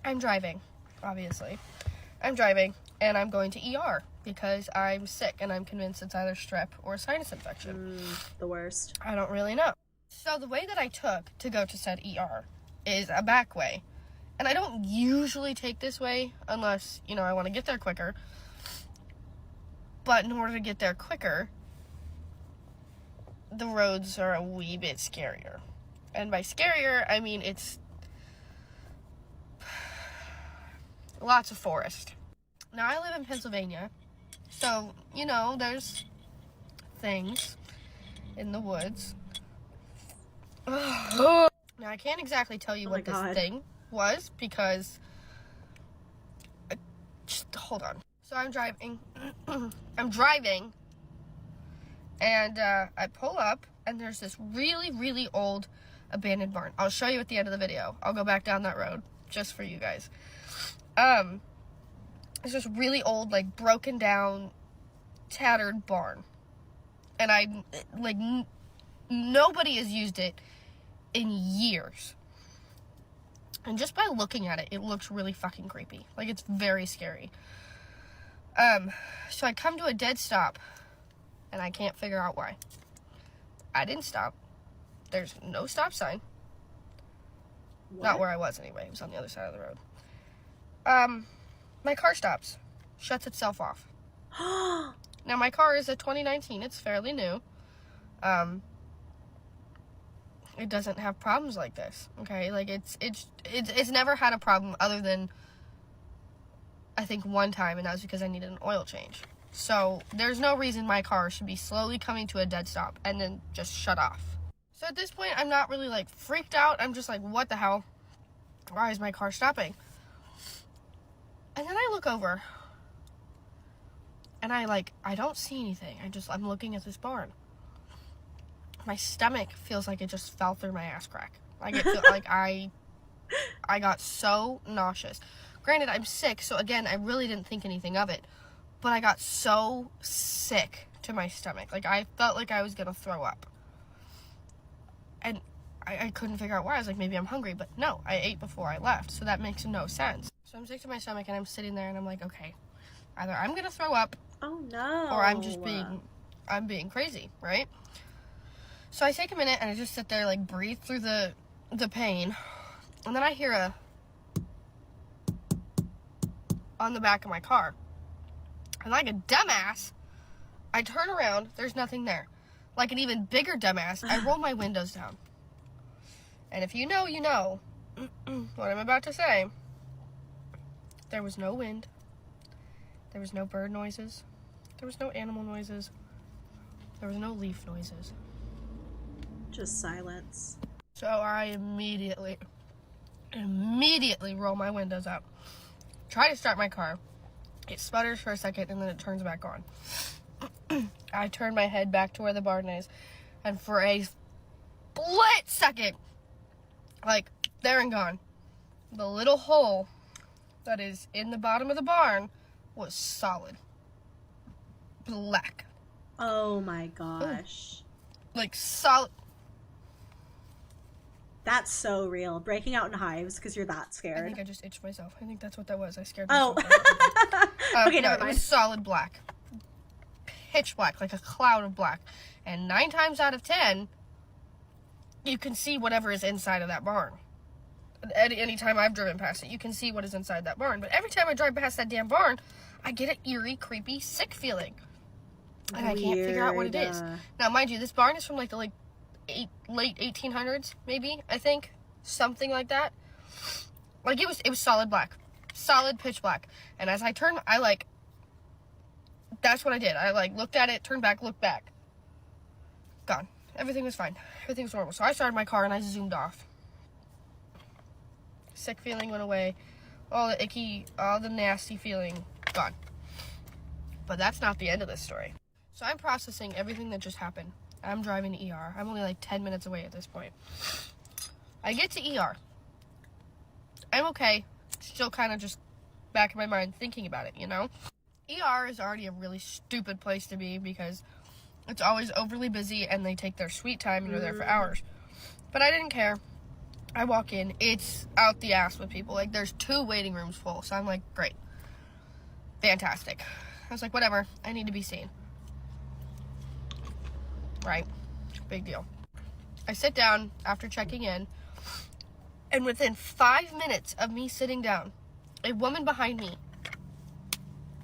I'm driving, obviously. I'm driving, and I'm going to ER because I'm sick, and I'm convinced it's either strep or a sinus infection. The worst. I don't really know. So the way that I took to go to said ER is a back way. And I don't usually take this way unless, you know, I want to get there quicker. But in order to get there quicker, the roads are a wee bit scarier. And by scarier, I mean it's lots of forest. Now, I live in Pennsylvania, so, you know, there's things in the woods. Now, I can't exactly tell you what this thing was because... just hold on. So, I'm driving. And I pull up, and there's this really, really old abandoned barn. I'll show you at the end of the video. I'll go back down that road just for you guys. It's this really old, like, broken down, tattered barn. And nobody has used it in years. And just by looking at it, it looks really fucking creepy. Like, it's very scary. So I come to a dead stop, and I can't figure out why. I didn't stop. There's no stop sign. What? Not where I was anyway. It was on the other side of the road. My car stops. Shuts itself off. Now, my car is a 2019. It's fairly new. It doesn't have problems like this, okay? Like, it's never had a problem other than, I think, one time, and that was because I needed an oil change. So, there's no reason my car should be slowly coming to a dead stop and then just shut off. So, at this point, I'm not really, like, freaked out. I'm just like, what the hell? Why is my car stopping? And then I look over, and I don't see anything. I'm looking at this barn. My stomach feels like it just fell through my ass crack. Like, it feels like I got so nauseous. Granted, I'm sick, so again, I really didn't think anything of it. But I got so sick to my stomach. Like, I felt like I was gonna throw up. And I couldn't figure out why. I was like, maybe I'm hungry. But no, I ate before I left, so that makes no sense. So I'm sick to my stomach, and I'm sitting there, and I'm like, okay, either I'm gonna throw up, oh no, or I'm being crazy, right? So I take a minute, and I just sit there, like, breathe through the pain, and then I hear on the back of my car, and like a dumbass, I turn around, there's nothing there. Like an even bigger dumbass, I roll my windows down. And if you know, you know what I'm about to say. There was no wind. There was no bird noises. There was no animal noises. There was no leaf noises. Just silence. So I immediately roll my windows up. Try to start my car. It sputters for a second and then it turns back on. I turn my head back to where the barn is, and for a split second, like, there and gone, the little hole that is in the bottom of the barn was solid black. Oh my gosh. Like, solid. That's so real. Breaking out in hives because you're that I scared. think I just itched myself. I think that's what that was. I scared Oh. myself. Okay, no, never it mind. was solid black. Pitch black, like a cloud of black. And 9 times out of 10, you can see whatever is inside of that barn. Any time I've driven past it, you can see what is inside that barn. But every time I drive past that damn barn, I get an eerie, creepy, sick feeling. And I can't figure out what it is. Now, mind you, this barn is from like the late 1800s, maybe, I think. Something like that. Like, it was solid black. Solid pitch black. And as I turned, that's what I did. I looked at it, turned back, looked back. Gone. Everything was fine. Everything was normal. So I started my car and I zoomed off. Sick feeling went away. All the icky, all the nasty feeling, gone. But that's not the end of this story. So I'm processing everything that just happened. I'm driving to ER. I'm only like 10 minutes away at this point. I get to ER. I'm okay. Still kind of just back in my mind thinking about it, you know? ER is already a really stupid place to be because it's always overly busy and they take their sweet time and are there for hours. But I didn't care. I walk in. It's out the ass with people. Like, there's 2 waiting rooms full. So I'm like, great. Fantastic. I was like, whatever. I need to be seen. Right? Big deal. I sit down after checking in. And within 5 minutes of me sitting down, a woman behind me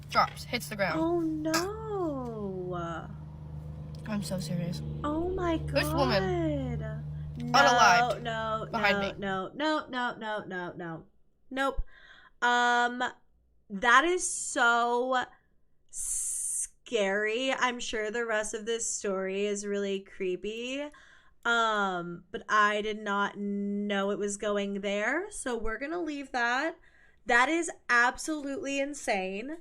drops, hits the ground. Oh no. I'm so serious. Oh my god. This woman, unalived. Nope. That is so scary. I'm sure the rest of this story is really creepy. But I did not know it was going there, so we're gonna leave that. That is absolutely insane.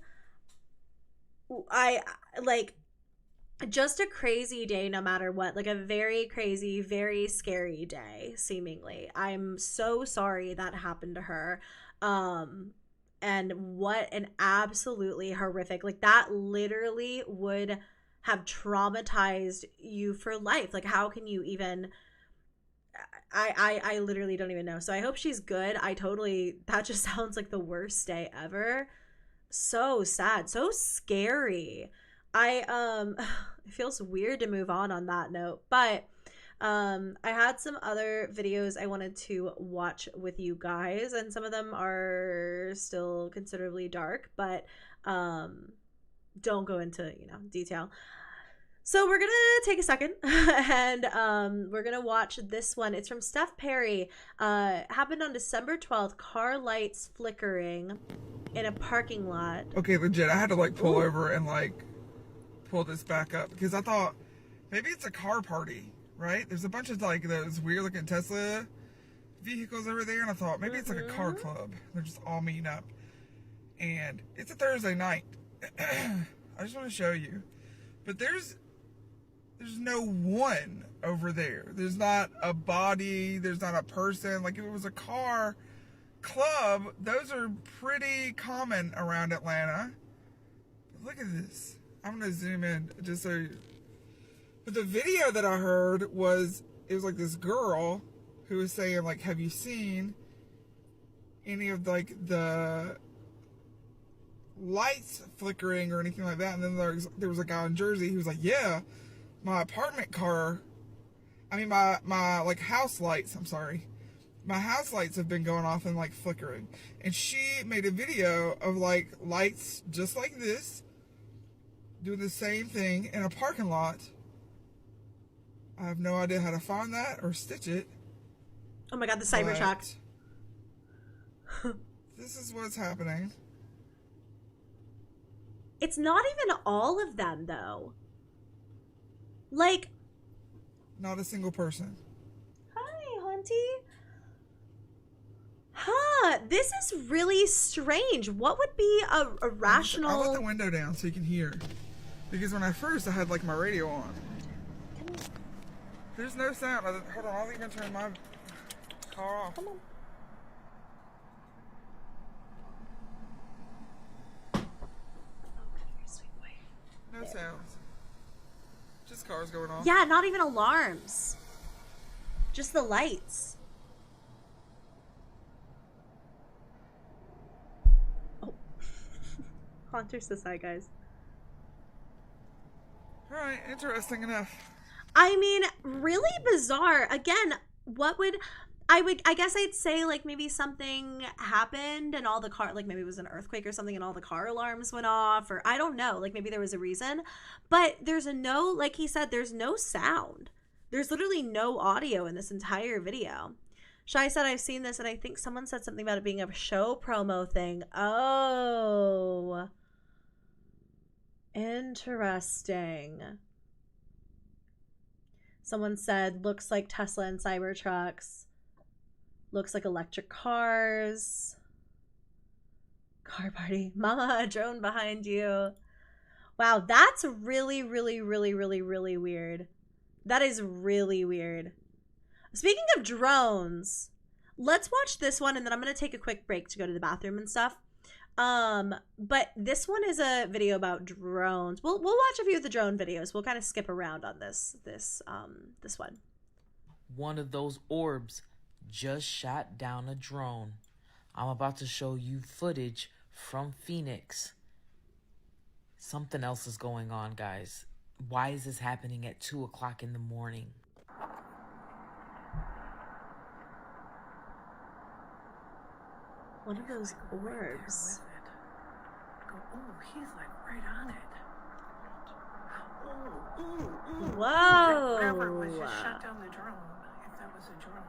Just a crazy day no matter what. Like, a very crazy, very scary day, seemingly. I'm so sorry that happened to her. And what an absolutely horrific, like, that literally would have traumatized you for life. Like, how can you even, I literally don't even know. So I hope she's good. That just sounds like the worst day ever. So sad, so scary. It feels weird to move on that note, but I had some other videos I wanted to watch with you guys, and some of them are still considerably dark, but don't go into, detail. So we're gonna take a second and we're gonna watch this one. It's from Steph Perry. Happened on December 12th. Car lights flickering in a parking lot. Okay, legit. I had to like pull over and like pull this back up because I thought maybe it's a car party, right? There's a bunch of like those weird looking Tesla vehicles over there, and I thought maybe it's like a car club. They're just all meeting up, and it's a Thursday night. I just want to show you, but there's no one over there. There's not a body. There's not a person. Like if it was a car club, those are pretty common around Atlanta. But look at this. I'm going to zoom in just so you... But the video that I heard it was like this girl who was saying like, have you seen any of like the lights flickering or anything like that? And then there was a guy in Jersey who was like, yeah, my my house lights, my house lights have been going off and like flickering. And she made a video of like lights just like this doing the same thing in a parking lot. I have no idea how to find that or stitch it. Oh my god, the Cybertruck. This is what's happening. It's not even all of them though. Like, not a single person. Hi, Hunty. Huh, this is really strange. What would be a rational... I'll let the window down so you can hear. Because when I had like my radio on. There's no sound. Hold on, I'll even turn my car off. Come on. No sounds. Just cars going off. Yeah, not even alarms. Just the lights. Oh. Haunter says hi, guys. Alright, interesting enough. I mean, really bizarre. Again, I guess I'd say like maybe something happened and all the car, like maybe it was an earthquake or something and all the car alarms went off, or I don't know, like maybe there was a reason, but there's like he said, there's no sound. There's literally no audio in this entire video. Shai said, I've seen this and I think someone said something about it being a show promo thing. Oh, interesting. Someone said, looks like Tesla and Cybertrucks. Looks like electric cars. Car party. Mama, a drone behind you. Wow, that's really, really, really, really, really weird. That is really weird. Speaking of drones, let's watch this one and then I'm going to take a quick break to go to the bathroom and stuff. But this one is a video about drones. We'll watch a few of the drone videos. We'll kind of skip around on this one. One of those orbs just shot down a drone. I'm about to show you footage from Phoenix. Something else is going on, guys. Why is this happening at 2 o'clock in the morning? One of those orbs. Oh, he's like right on it. Whoa. Whatever was just shut down the drone, if that was a drone.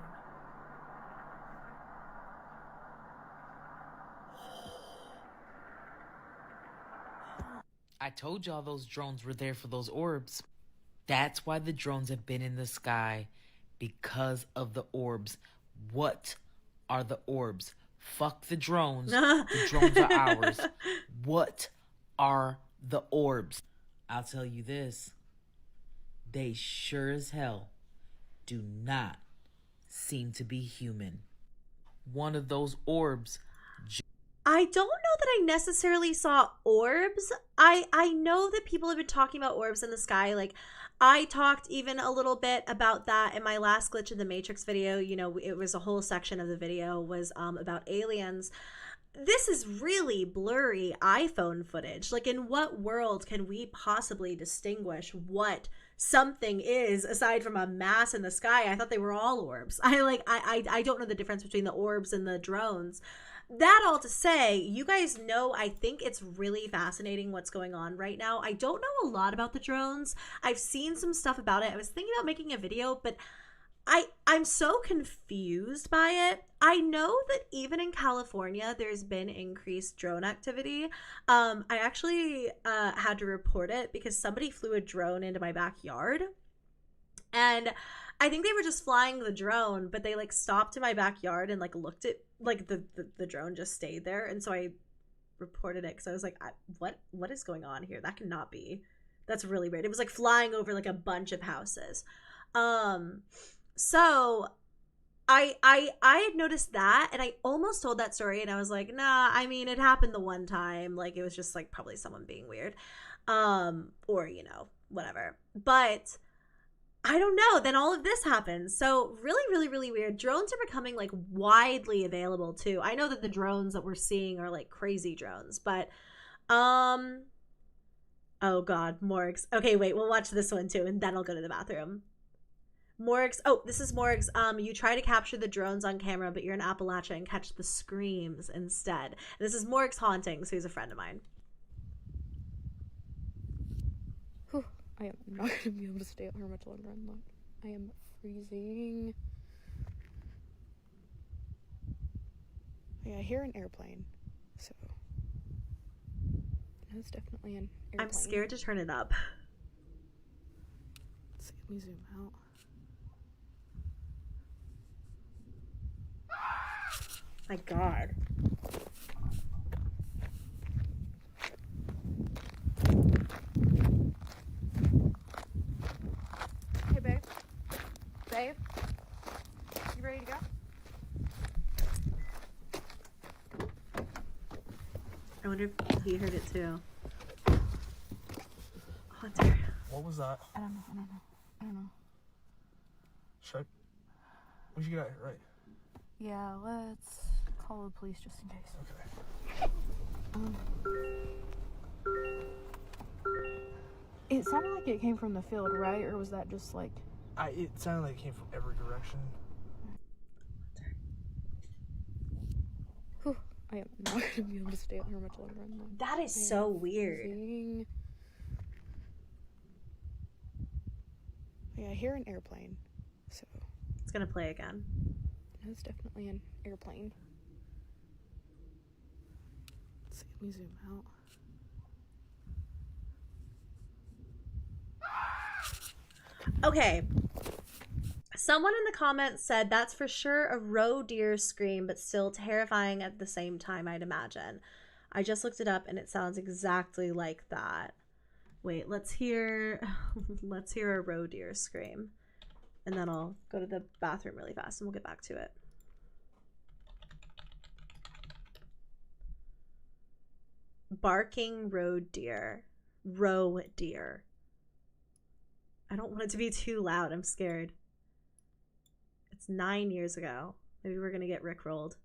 I told y'all those drones were there for those orbs. That's why the drones have been in the sky, because of the orbs. What are the orbs? Fuck the drones. The drones are ours. What are the orbs? I'll tell you this. They sure as hell do not seem to be human. One of those orbs... I don't know that I necessarily saw orbs. I know that people have been talking about orbs in the sky. Like, I talked even a little bit about that in my last Glitch in the Matrix video. You know, it was a whole section of the video was about aliens. This is really blurry iPhone footage. Like, in what world can we possibly distinguish what something is aside from a mass in the sky. I thought they were all orbs. I don't know the difference between the orbs and the drones. That all to say, you guys know, I think it's really fascinating what's going on right now. I don't know a lot about the drones. I've seen some stuff about it. I was thinking about making a video, but I'm so confused by it. I know that even in California, there's been increased drone activity. I actually had to report it because somebody flew a drone into my backyard. And I think they were just flying the drone, but they like stopped in my backyard and like looked at like the drone just stayed there. And so I reported it because I was like, what is going on here? That cannot be. That's really weird. It was like flying over like a bunch of houses. So I had noticed that, and I almost told that story, and I was like, nah, I mean, it happened the one time. Like, it was just like probably someone being weird, or you know, whatever. But I don't know. Then all of this happens. So really, really, really weird. Drones are becoming like widely available too. I know that the drones that we're seeing are like crazy drones, but oh god, Morgs. Okay, wait, we'll watch this one too, and then I'll go to the bathroom. Morgs. Oh, this is Morgs. You try to capture the drones on camera, but you're in Appalachia and catch the screams instead. And this is Morgs Hauntings, who's a friend of mine. Whew, I am not going to be able to stay out here much longer. I am freezing. Yeah, I hear an airplane, so that's definitely an airplane. I'm scared to turn it up. Let's see, let me zoom out. My god. Hey, babe. Babe? You ready to go? I wonder if he heard it too. Hunter. What was that? I don't know. Should we should get out here, right? Yeah, let's call the police just in case. Okay. It sounded like it came from the field, right? Or was that just like... It sounded like it came from every direction. Whew, I am not going to be able to stay out here much longer. That is so weird. Yeah, I hear an airplane, so... It's gonna play again. That's definitely an airplane. Let's see, let me zoom out. Okay. Someone in the comments said that's for sure a roe deer scream, but still terrifying at the same time, I'd imagine. I just looked it up and it sounds exactly like that. Wait, let's hear a roe deer scream. And then I'll go to the bathroom really fast and we'll get back to it. Barking roe deer. Roe deer. I don't want it to be too loud. I'm scared. It's 9 years ago. Maybe we're gonna get rickrolled.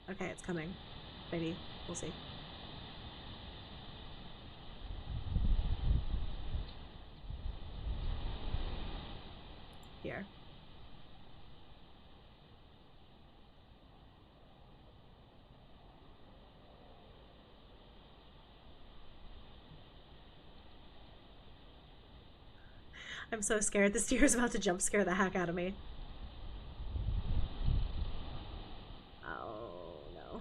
Okay, it's coming. Maybe. We'll see. Here. I'm so scared. This deer is about to jump scare the heck out of me. Oh no.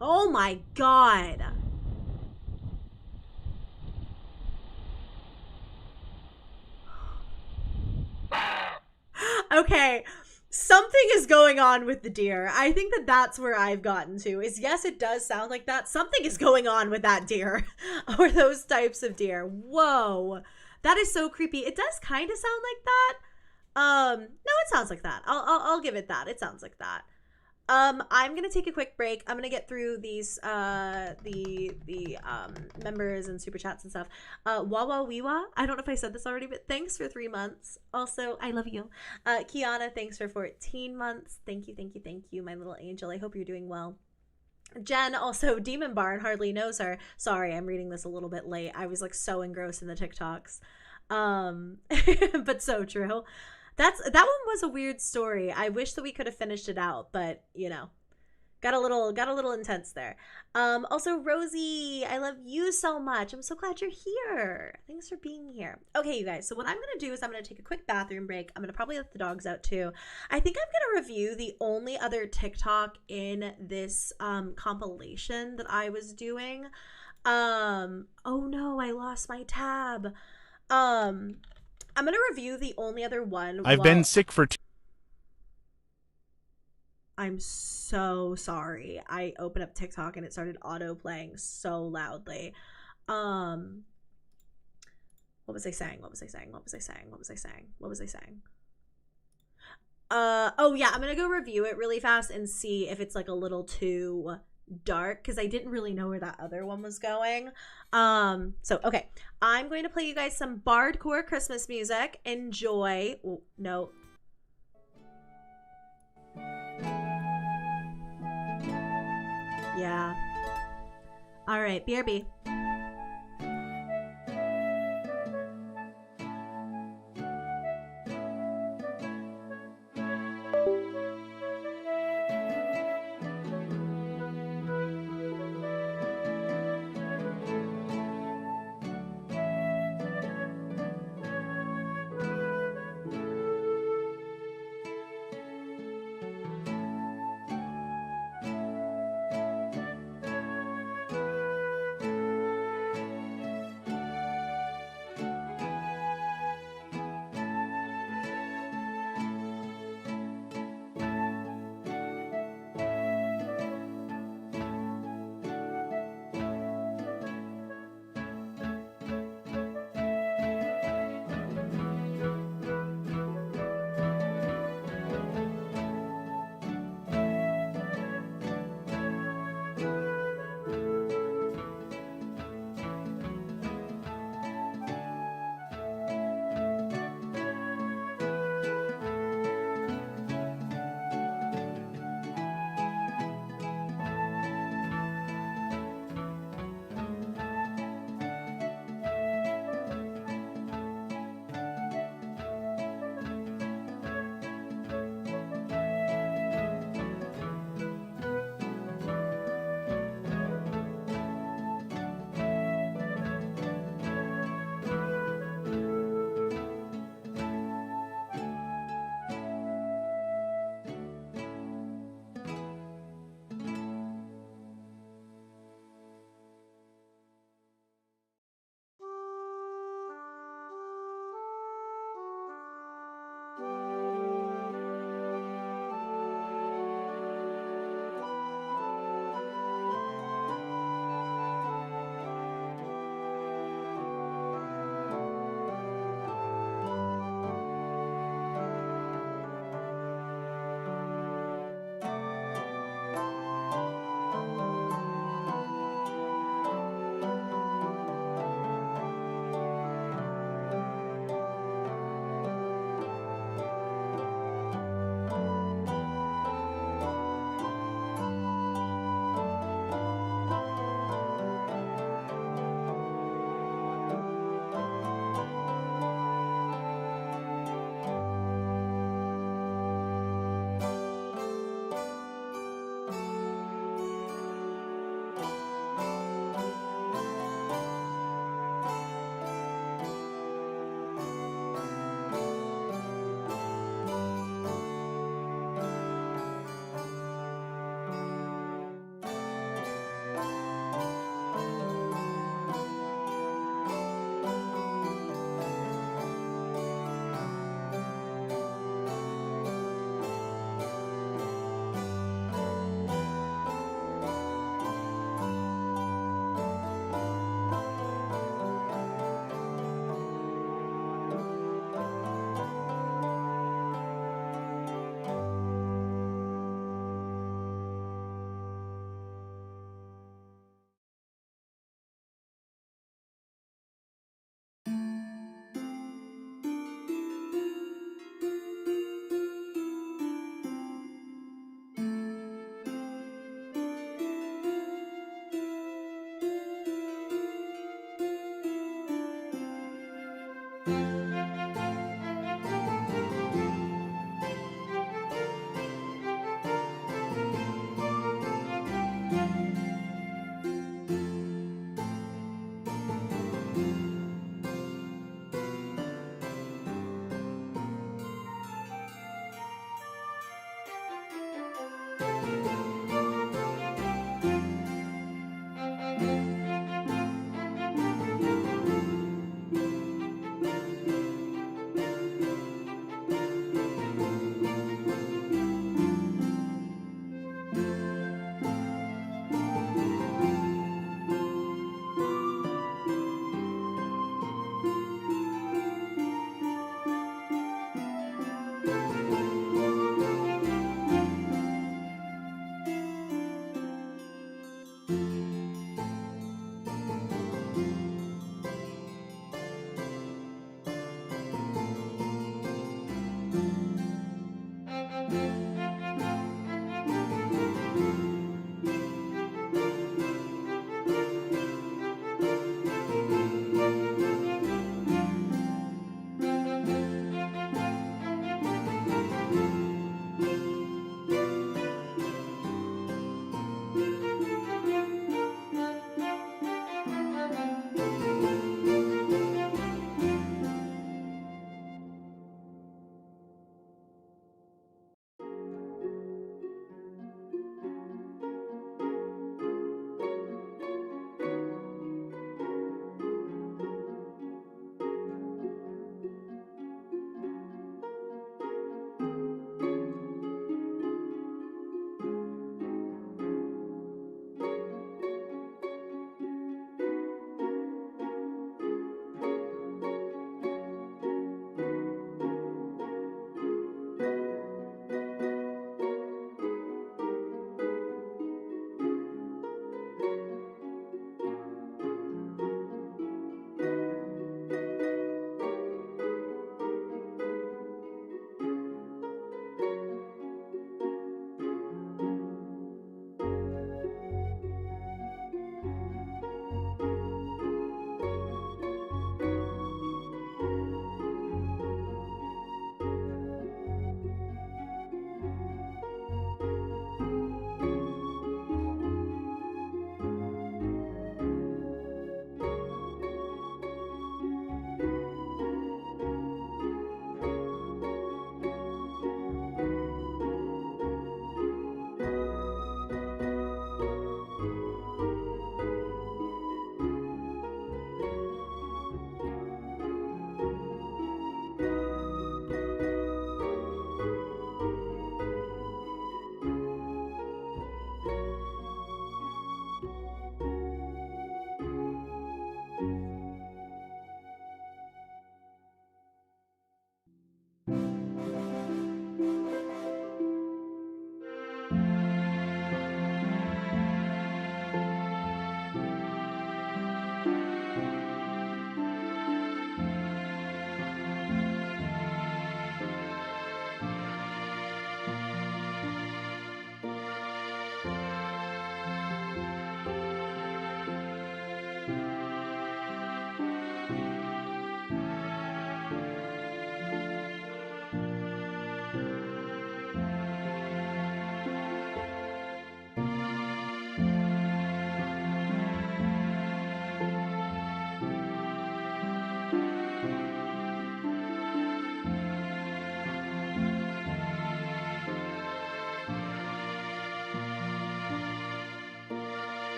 Oh my god. Okay, something is going on with the deer. I think that that's where I've gotten to. Is yes, it does sound like that. Something is going on with that deer or those types of deer. Whoa, that is so creepy. It does kind of sound like that. No, it sounds like that. I'll give it that. It sounds like that. I'm gonna take a quick break. I'm gonna get through these the members and super chats and stuff. Wawa Wiwa, I don't know if I said this already, but thanks for 3 months. Also, I love you. Kiana, thanks for 14 months. Thank you, my little angel. I hope you're doing well. Jen, also Demon Barn, hardly knows her. Sorry, I'm reading this a little bit late. I was like so engrossed in the TikToks. Um but so true. That one was a weird story. I wish that we could have finished it out, but you know, got a little intense there. Also Rosie, I love you so much. I'm so glad you're here. Thanks for being here. Okay, you guys, so what I'm gonna do is I'm gonna take a quick bathroom break. I'm gonna probably let the dogs out too. I think I'm gonna review the only other TikTok in this compilation that I was doing. Oh no, I lost my tab. I'm gonna review the only other one. I've been sick for I'm so sorry. I opened up TikTok and it started auto playing so loudly. What was I saying? Oh yeah, I'm gonna go review it really fast and see if it's like a little too dark, because I didn't really know where that other one was going. So okay, I'm going to play you guys some bardcore Christmas music. Enjoy. Oh, no. Yeah. All right, BRB.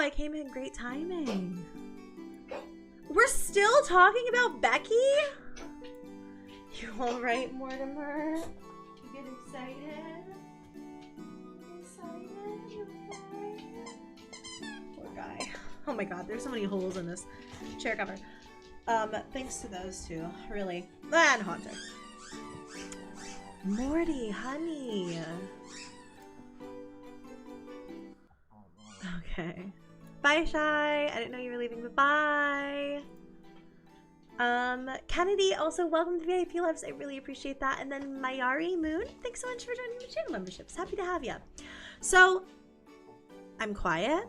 I came in great timing. We're still talking about Becky? You alright, Mortimer? You get excited? You okay? Poor guy. Oh my god, there's so many holes in this chair cover. Thanks to those two, really. And Haunter. Morty, honey. Okay. Bye, Shy. I didn't know you were leaving, but bye. Kennedy, also welcome to VIP Loves. I really appreciate that. And then Mayari Moon, thanks so much for joining the channel memberships. Happy to have you. So, I'm quiet.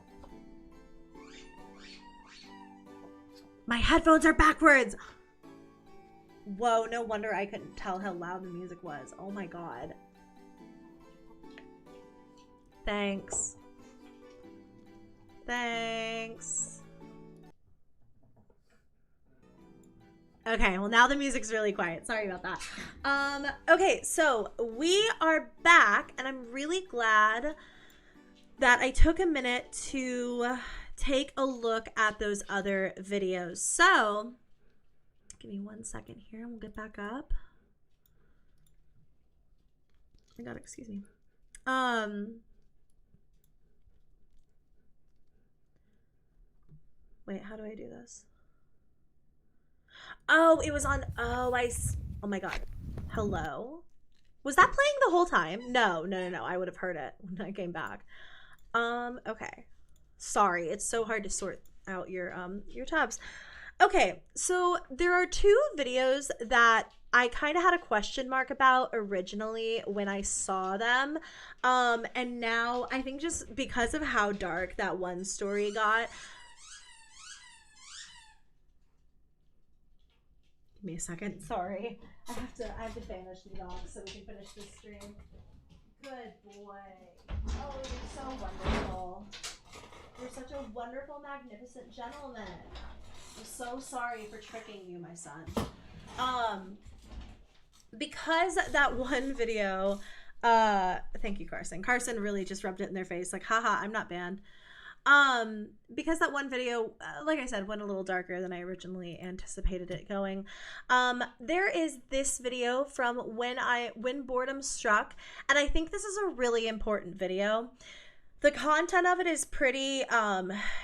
My headphones are backwards. Whoa, no wonder I couldn't tell how loud the music was. Oh my god. Thanks. Thanks. Okay, well now the music's really quiet. Sorry about that. Okay, so we are back, and I'm really glad that I took a minute to take a look at those other videos. So, give me 1 second here and we'll get back up. Oh my god, excuse me. Wait, how do I do this? Oh, it was on, oh my god. Hello? Was that playing the whole time? No. I would have heard it when I came back. Okay. Sorry, it's so hard to sort out your tabs. Okay, so there are two videos that I kind of had a question mark about originally when I saw them. And now I think just because of how dark that one story got. Give me a second, sorry. I have to banish the dog so we can finish this stream. Good boy. Oh, you're so wonderful. You're such a wonderful, magnificent gentleman. I'm so sorry for tricking you, my son. Because that one video, thank you, Carson. Carson really just rubbed it in their face, like, haha, I'm not banned. Because that one video, like I said, went a little darker than I originally anticipated it going. There is this video from when boredom struck, and I think this is a really important video. The content of it is pretty,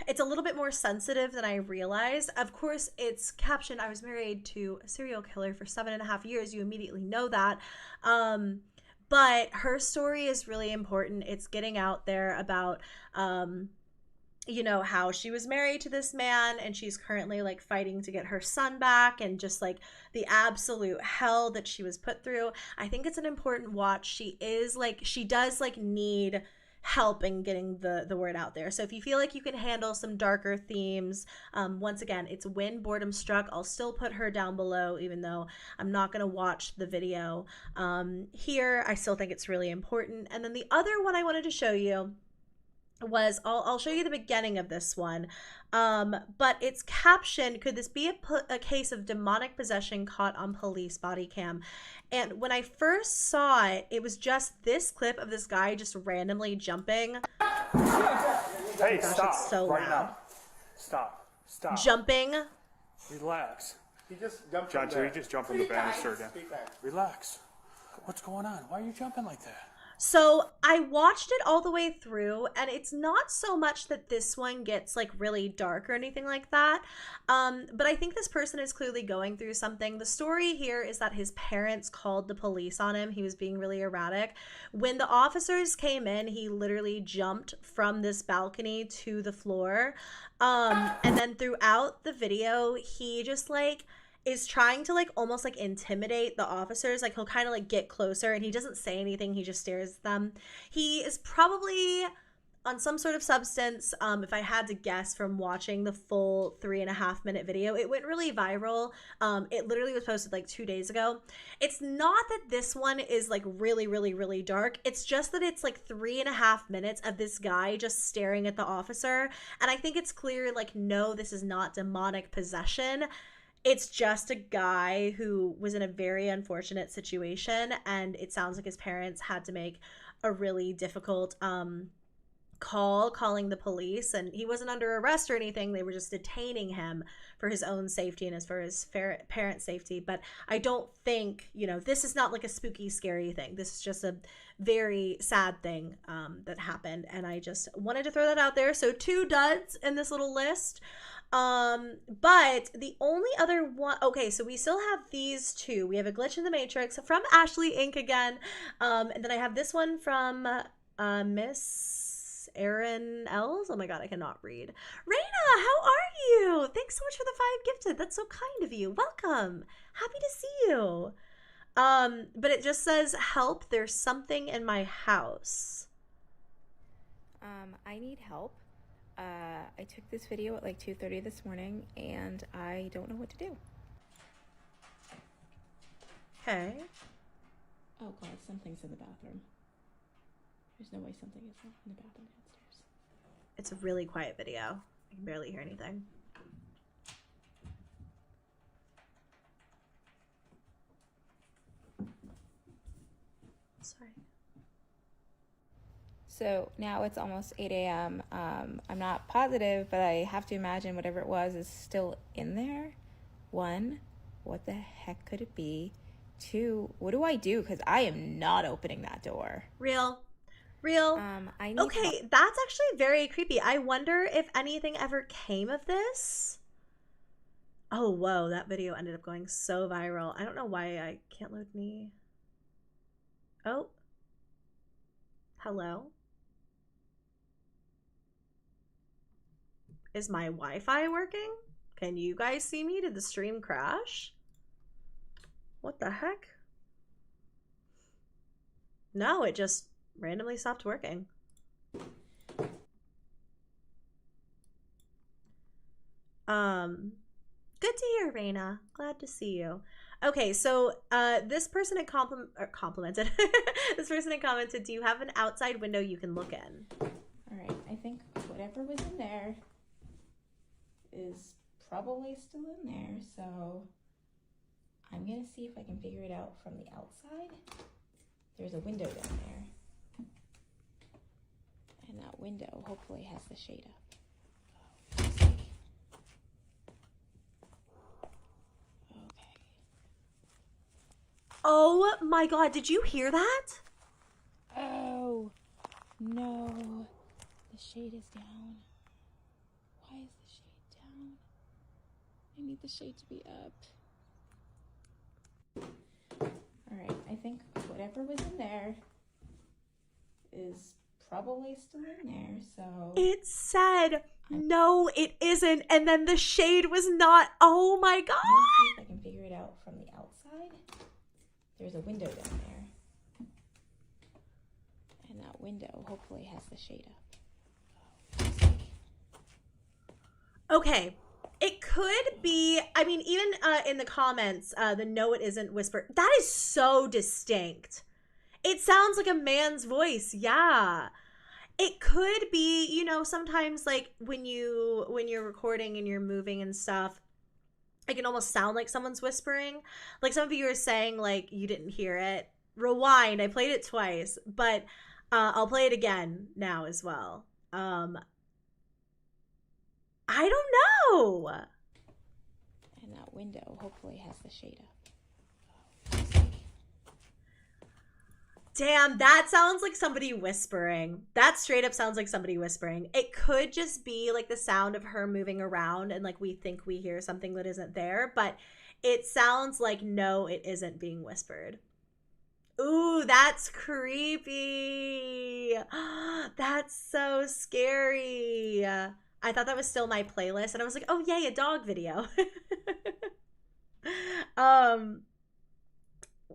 it's a little bit more sensitive than I realized. Of course, it's captioned, I was married to a serial killer for 7.5 years. You immediately know that. But her story is really important. It's getting out there about, you know, how she was married to this man and she's currently like fighting to get her son back, and just like the absolute hell that she was put through. I think it's an important watch. She does need help in getting the word out there. So if you feel like you can handle some darker themes, once again, it's When Boredom Struck. I'll still put her down below, even though I'm not going to watch the video here. I still think it's really important. And then the other one I wanted to show you was, I'll show you the beginning of this one, but it's captioned, could this be a case of demonic possession caught on police body cam? And when I first saw it, it was just this clip of this guy just randomly jumping. Hey, gosh, stop it's so right loud. now. Stop. Jumping. Relax. He just jumped John, from so the- you just jump from the banister again. Speak back. Relax. What's going on? Why are you jumping like that? So I watched it all the way through, and it's not so much that this one gets like really dark or anything like that, but I think this person is clearly going through something. The story here is that his parents called the police on him. He was being really erratic. When the officers came in, he literally jumped from this balcony to the floor, and then throughout the video, he just is trying to almost intimidate the officers. He'll kind of get closer, and he doesn't say anything, he just stares at them. He is probably on some sort of substance. If I had to guess from watching the full 3.5 minute video, it went really viral. It literally was posted 2 days ago. It's not that this one is really dark. It's just that it's 3.5 minutes of this guy just staring at the officer, and I think it's clear no, this is not demonic possession. It's just a guy who was in a very unfortunate situation, and it sounds like his parents had to make a really difficult calling the police, and he wasn't under arrest or anything. They were just detaining him for his own safety and as for his parents' safety. But I don't think, this is not like a spooky, scary thing. This is just a very sad thing that happened, and I just wanted to throw that out there. So 2 duds in this little list. But the only other one, okay, so we still have these 2. We have a glitch in the Matrix from Ashley Inc. again. And then I have this one from Miss Erin Els. Oh my god, I cannot read. Raina, how are you? Thanks so much for the 5 gifted. That's so kind of you. Welcome. Happy to see you. But it just says, help, there's something in my house. I need help. I took this video at like 2:30 this morning, and I don't know what to do. Okay. Oh god, something's in the bathroom. There's no way something is not in the bathroom downstairs. It's a really quiet video. I can barely hear anything. Sorry. So now it's almost 8 a.m. I'm not positive, but I have to imagine whatever it was is still in there. 1, what the heck could it be? 2, what do I do? Because I am not opening that door. Real. I need Okay, help. that's actually very creepy. I wonder if anything ever came of this. Oh, whoa, that video ended up going so viral. I don't know why I can't load me. Oh. Hello? Is my Wi-Fi working? Can you guys see me? Did the stream crash? What the heck? No, it just randomly stopped working. Good to hear, Raina. Glad to see you. Okay, so this person had complimented. This person had commented, do you have an outside window you can look in? All right, I think whatever was in there is probably still in there, so I'm gonna see if I can figure it out from the outside. There's a window down there, and that window hopefully has the shade up. Oh my god, did you hear that? Oh no, the shade is down. Why is the shade down? I need the shade to be up. Alright, I think whatever was in there is probably still in there, so... It said, no, it isn't, and then the shade was not. Oh my god! I'm gonna see if I can figure it out from the outside. There's a window down there. And that window hopefully has the shade up. Okay, it could be, I mean, even in the comments, the no it isn't whisper, that is so distinct. It sounds like a man's voice, yeah. It could be, you know, sometimes like when you're recording and you're moving and stuff, it can almost sound like someone's whispering. Like some of you are saying like you didn't hear it. Rewind, I played it twice, but I'll play it again now as well. I don't know. And that window hopefully has the shade up. Damn, that sounds like somebody whispering. That straight up sounds like somebody whispering. It could just be like the sound of her moving around and like we think we hear something that isn't there, but it sounds like no, it isn't being whispered. Ooh, that's creepy. That's so scary. I thought that was still my playlist and I was like, oh yay, a dog video.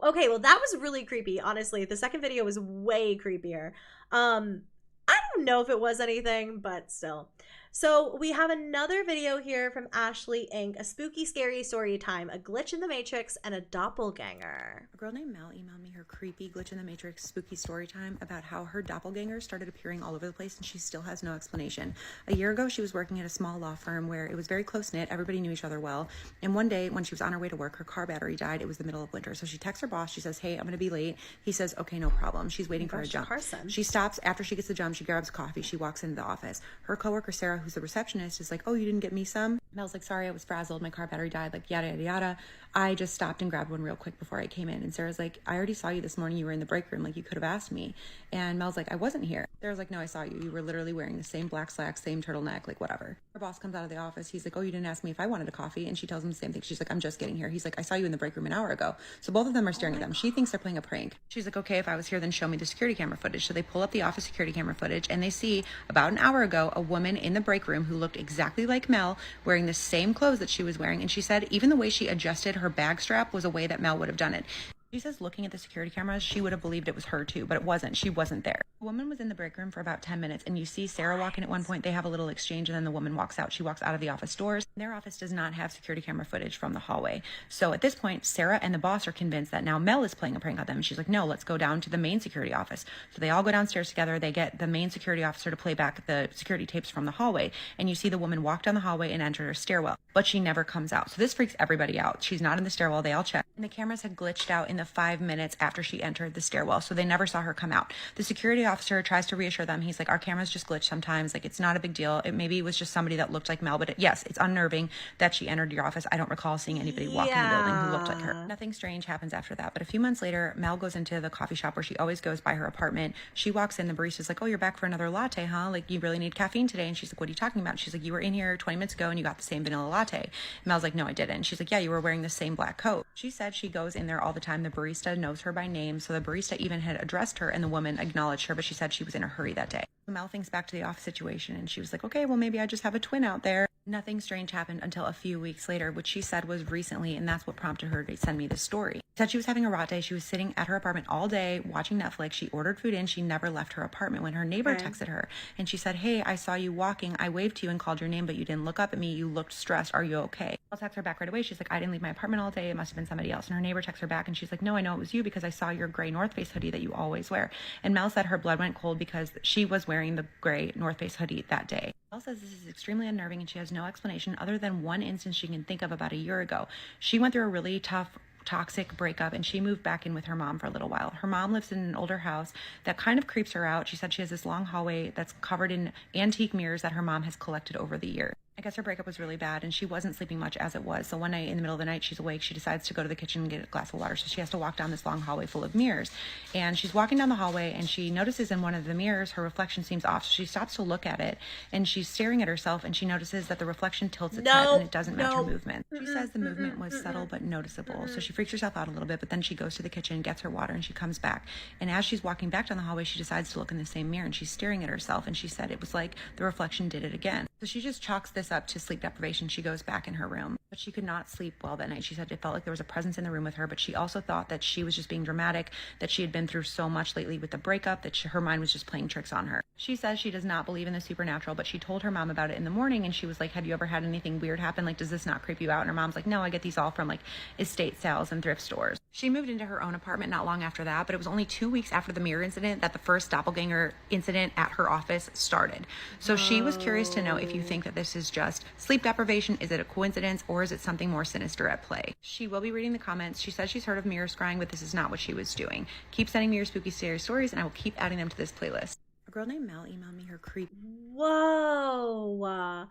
Okay, well that was really creepy, honestly. The second video was way creepier. I don't know if it was anything, but still. So we have another video here from Ashley Inc. A spooky, scary story time, a glitch in the Matrix, and a doppelganger. A girl named Mel emailed me her creepy glitch in the Matrix spooky story time about how her doppelganger started appearing all over the place and she still has no explanation. A year ago, she was working at a small law firm where it was very close-knit, everybody knew each other well, and one day when she was on her way to work, her car battery died. It was the middle of winter, so she texts her boss. She says, hey, I'm gonna be late. He says, okay, no problem. She's waiting for her jump. Carson. She stops after she gets the jump. She grabs grabs coffee. She walks into the office. Her coworker, Sarah, who's the receptionist, is like, oh, you didn't get me some? Mel's like, sorry, I was frazzled. My car battery died, like yada, yada, yada. I just stopped and grabbed one real quick before I came in. And Sarah's like, I already saw you this morning. You were in the break room. Like, you could have asked me. And Mel's like, I wasn't here. Sarah's like, no, I saw you. You were literally wearing the same black slacks, same turtleneck, like whatever. Her boss comes out of the office. He's like, oh, you didn't ask me if I wanted a coffee. And she tells him the same thing. She's like, I'm just getting here. He's like, I saw you in the break room an hour ago. So both of them are staring at them. She thinks they're playing a prank. She's like, okay, if I was here, then show me the security camera footage. So they pull up the office security camera footage and they see about an hour ago a woman in the break room who looked exactly like Mel, wearing the same clothes that she was wearing. And she said even the way she adjusted her bag strap was a way that Mel would have done it. She says looking at the security cameras, she would have believed it was her too, but it wasn't. She wasn't there. The woman was in the break room for about 10 minutes, and you see Sarah walk in at one point. They have a little exchange, and then the woman walks out. She walks out of the office doors. Their office does not have security camera footage from the hallway. So at this point, Sarah and the boss are convinced that now Mel is playing a prank on them. And she's like, no, let's go down to the main security office. So they all go downstairs together. They get the main security officer to play back the security tapes from the hallway, and you see the woman walk down the hallway and enter her stairwell, but she never comes out. So this freaks everybody out. She's not in the stairwell. They all check, and the cameras had glitched out in the 5 minutes after she entered the stairwell, so they never saw her come out. The security officer tries to reassure them. He's like, our cameras just glitch sometimes. Like, it's not a big deal. Maybe it was just somebody that looked like Mel, but yes, it's unnerving that she entered your office. I don't recall seeing anybody walk in the building who looked like her. Nothing strange happens after that. But a few months later, Mel goes into the coffee shop where she always goes by her apartment. She walks in. The barista's like, oh, you're back for another latte, huh? Like, you really need caffeine today? And she's like, what are you talking about? She's like, you were in here 20 minutes ago and you got the same vanilla latte. And Mel's like, no, I didn't. She's like, yeah, you were wearing the same black coat. She said she goes in there all the time. The barista knows her by name. So the barista even had addressed her and the woman acknowledged her, but she said she was in a hurry that day. Mel thinks back to the office situation and she was like, okay, well, maybe I just have a twin out there. Nothing strange happened until a few weeks later, which she said was recently, and that's what prompted her to send me this story. She said she was having a rot day. She was sitting at her apartment all day watching Netflix. She ordered food in. She never left her apartment when her neighbor texted her. And she said, hey, I saw you walking. I waved to you and called your name, but you didn't look up at me. You looked stressed. Are you okay? I'll text her back right away. She's like, I didn't leave my apartment all day. It must have been somebody else. And her neighbor texts her back and she's like, no, I know it was you because I saw your gray North Face hoodie that you always wear. And Mel said her blood went cold because she was wearing the gray North Face hoodie that day. Mel says this is extremely unnerving and she has no explanation other than one instance she can think of about a year ago. She went through a really toxic breakup and she moved back in with her mom for a little while. Her mom lives in an older house that kind of creeps her out. She said she has this long hallway that's covered in antique mirrors that her mom has collected over the years. I guess her breakup was really bad and she wasn't sleeping much as it was. So one night in the middle of the night, she's awake. She decides to go to the kitchen and get a glass of water. So she has to walk down this long hallway full of mirrors. And she's walking down the hallway and she notices in one of the mirrors, her reflection seems off. So she stops to look at it and she's staring at herself and she notices that the reflection tilts its head and it doesn't match her movement. She says the movement was subtle but noticeable. So she freaks herself out a little bit, but then she goes to the kitchen, gets her water, and she comes back. And as she's walking back down the hallway, she decides to look in the same mirror and she's staring at herself. And she said it was like the reflection did it again. So she just chalks this up to sleep deprivation. She goes back in her room, but she could not sleep well that night. She said it felt like there was a presence in the room with her, but she also thought that she was just being dramatic, that she had been through so much lately with the breakup that her mind was just playing tricks on her. She says she does not believe in the supernatural, but she told her mom about it in the morning and she was like, have you ever had anything weird happen? Like, does this not creep you out? And her mom's like, no, I get these all from like estate sales and thrift stores. She moved into her own apartment not long after that, but it was only 2 weeks after the mirror incident that the first doppelganger incident at her office started. So she was curious to know if you think that this is just sleep deprivation, is it a coincidence, or is it something more sinister at play? She will be reading the comments. She says she's heard of mirror scrying, but this is not what she was doing. Keep sending me your spooky scary stories and I will keep adding them to this playlist. A girl named Mel emailed me her creep. Whoa.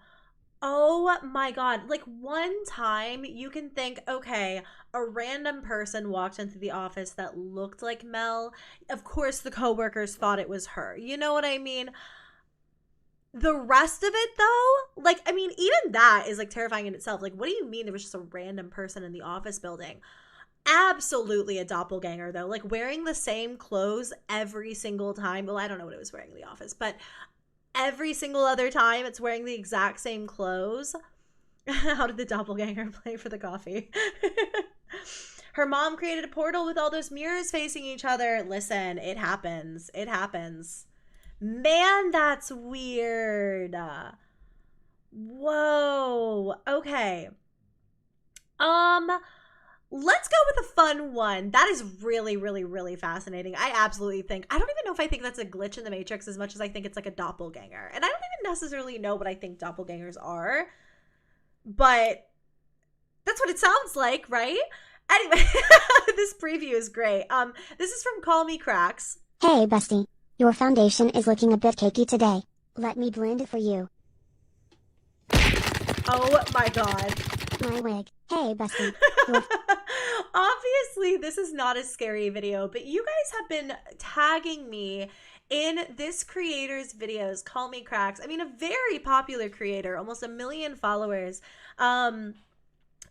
Oh my God. Like, one time you can think, okay, a random person walked into the office that looked like Mel. Of course, the coworkers thought it was her. You know what I mean? The rest of it, though, like, I mean, even that is like terrifying in itself. Like, what do you mean there was just a random person in the office building? Absolutely a doppelganger, though. Like, wearing the same clothes every single time. Well, I don't know what it was wearing in the office, but every single other time it's wearing the exact same clothes. How did the doppelganger play for the coffee? Her mom created a portal with all those mirrors facing each other. Listen, it happens. It happens. Man, that's weird. Whoa. Okay. Let's go with a fun one. That is really, really, really fascinating. I absolutely think, I don't even know if I think that's a glitch in the Matrix as much as I think it's like a doppelganger. And I don't even necessarily know what I think doppelgangers are, but that's what it sounds like, right? Anyway, this preview is great. This is from Call Me Cracks. Hey, bestie. Your foundation is looking a bit cakey today. Let me blend it for you. Oh my god. My wig. Hey, bestie. Obviously, this is not a scary video, but you guys have been tagging me in this creator's videos, Call Me Cracks. I mean, a very popular creator, almost 1 million followers.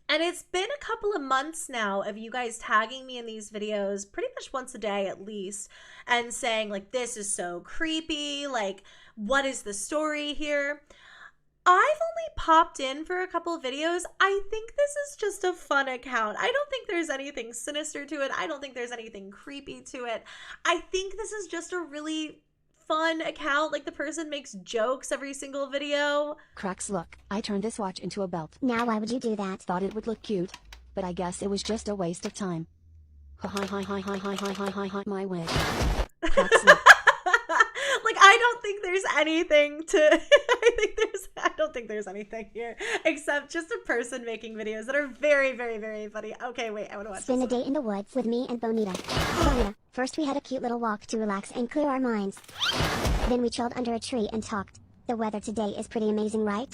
And it's been a couple of months now of you guys tagging me in these videos pretty much once a day at least and saying like, this is so creepy. Like, what is the story here? I've only popped in for a couple of videos. I think this is just a fun account. I don't think there's anything sinister to it. I don't think there's anything creepy to it. I think this is just a really fun account. Like, the person makes jokes every single video. Cracks, look, I turned this watch into a belt. Now why would you do that? Thought it would look cute, but I guess it was just a waste of time. My wig. Cracks, look. Like, I don't think there's anything to I don't think there's anything here except just a person making videos that are very, very, very funny. Okay, wait, I want to watch Spend this the day in the woods with me and Bonita. Bonita, first we had a cute little walk to relax and clear our minds. Then we chilled under a tree and talked. The weather today is pretty amazing, right?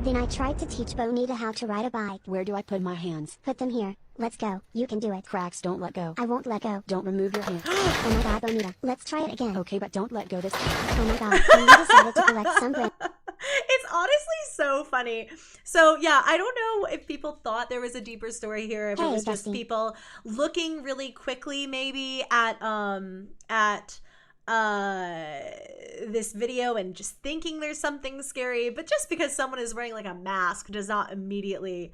Then I tried to teach Bonita how to ride a bike. Where do I put my hands? Put them here. Let's go. You can do it. Cracks, don't let go. I won't let go. Don't remove your hands. Oh my god, Bonita. Let's try it again. Okay, but don't let go this time. Oh my god. And we decided to collect some brand. It's honestly so funny. So yeah, I don't know if people thought there was a deeper story here, if it was just people looking really quickly maybe at this video and just thinking there's something scary, but just because someone is wearing like a mask does not immediately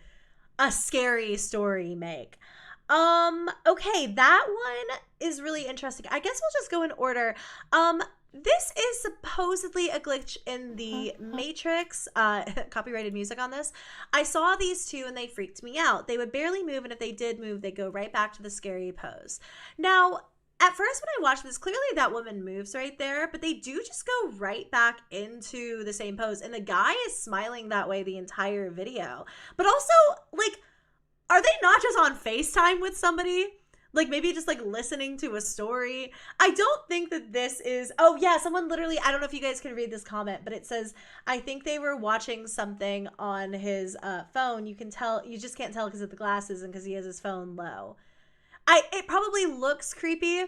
a scary story make. Okay, that one is really interesting. I guess we'll just go in order. This is supposedly a glitch in the Matrix, copyrighted music on this. I saw these two and they freaked me out. They would barely move, and if they did move, they'd go right back to the scary pose. Now, at first when I watched this, clearly that woman moves right there, but they do just go right back into the same pose. And the guy is smiling that way the entire video. But also, like, are they not just on FaceTime with somebody? Like, maybe just, like, listening to a story. I don't think that this is... Oh, yeah, someone literally... I don't know if you guys can read this comment, but it says, I think they were watching something on his phone. You can tell... You just can't tell because of the glasses and because he has his phone low. It probably looks creepy.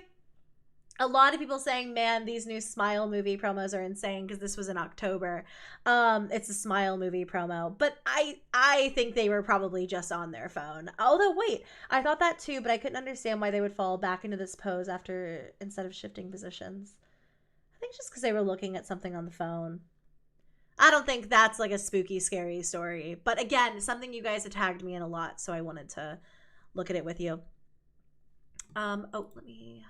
A lot of people saying, man, these new Smile movie promos are insane because this was in October. It's a Smile movie promo. But I think they were probably just on their phone. Although, wait, I thought that too, but I couldn't understand why they would fall back into this pose instead of shifting positions. I think just because they were looking at something on the phone. I don't think that's like a spooky, scary story. But again, something you guys had tagged me in a lot, so I wanted to look at it with you. Oh, let me...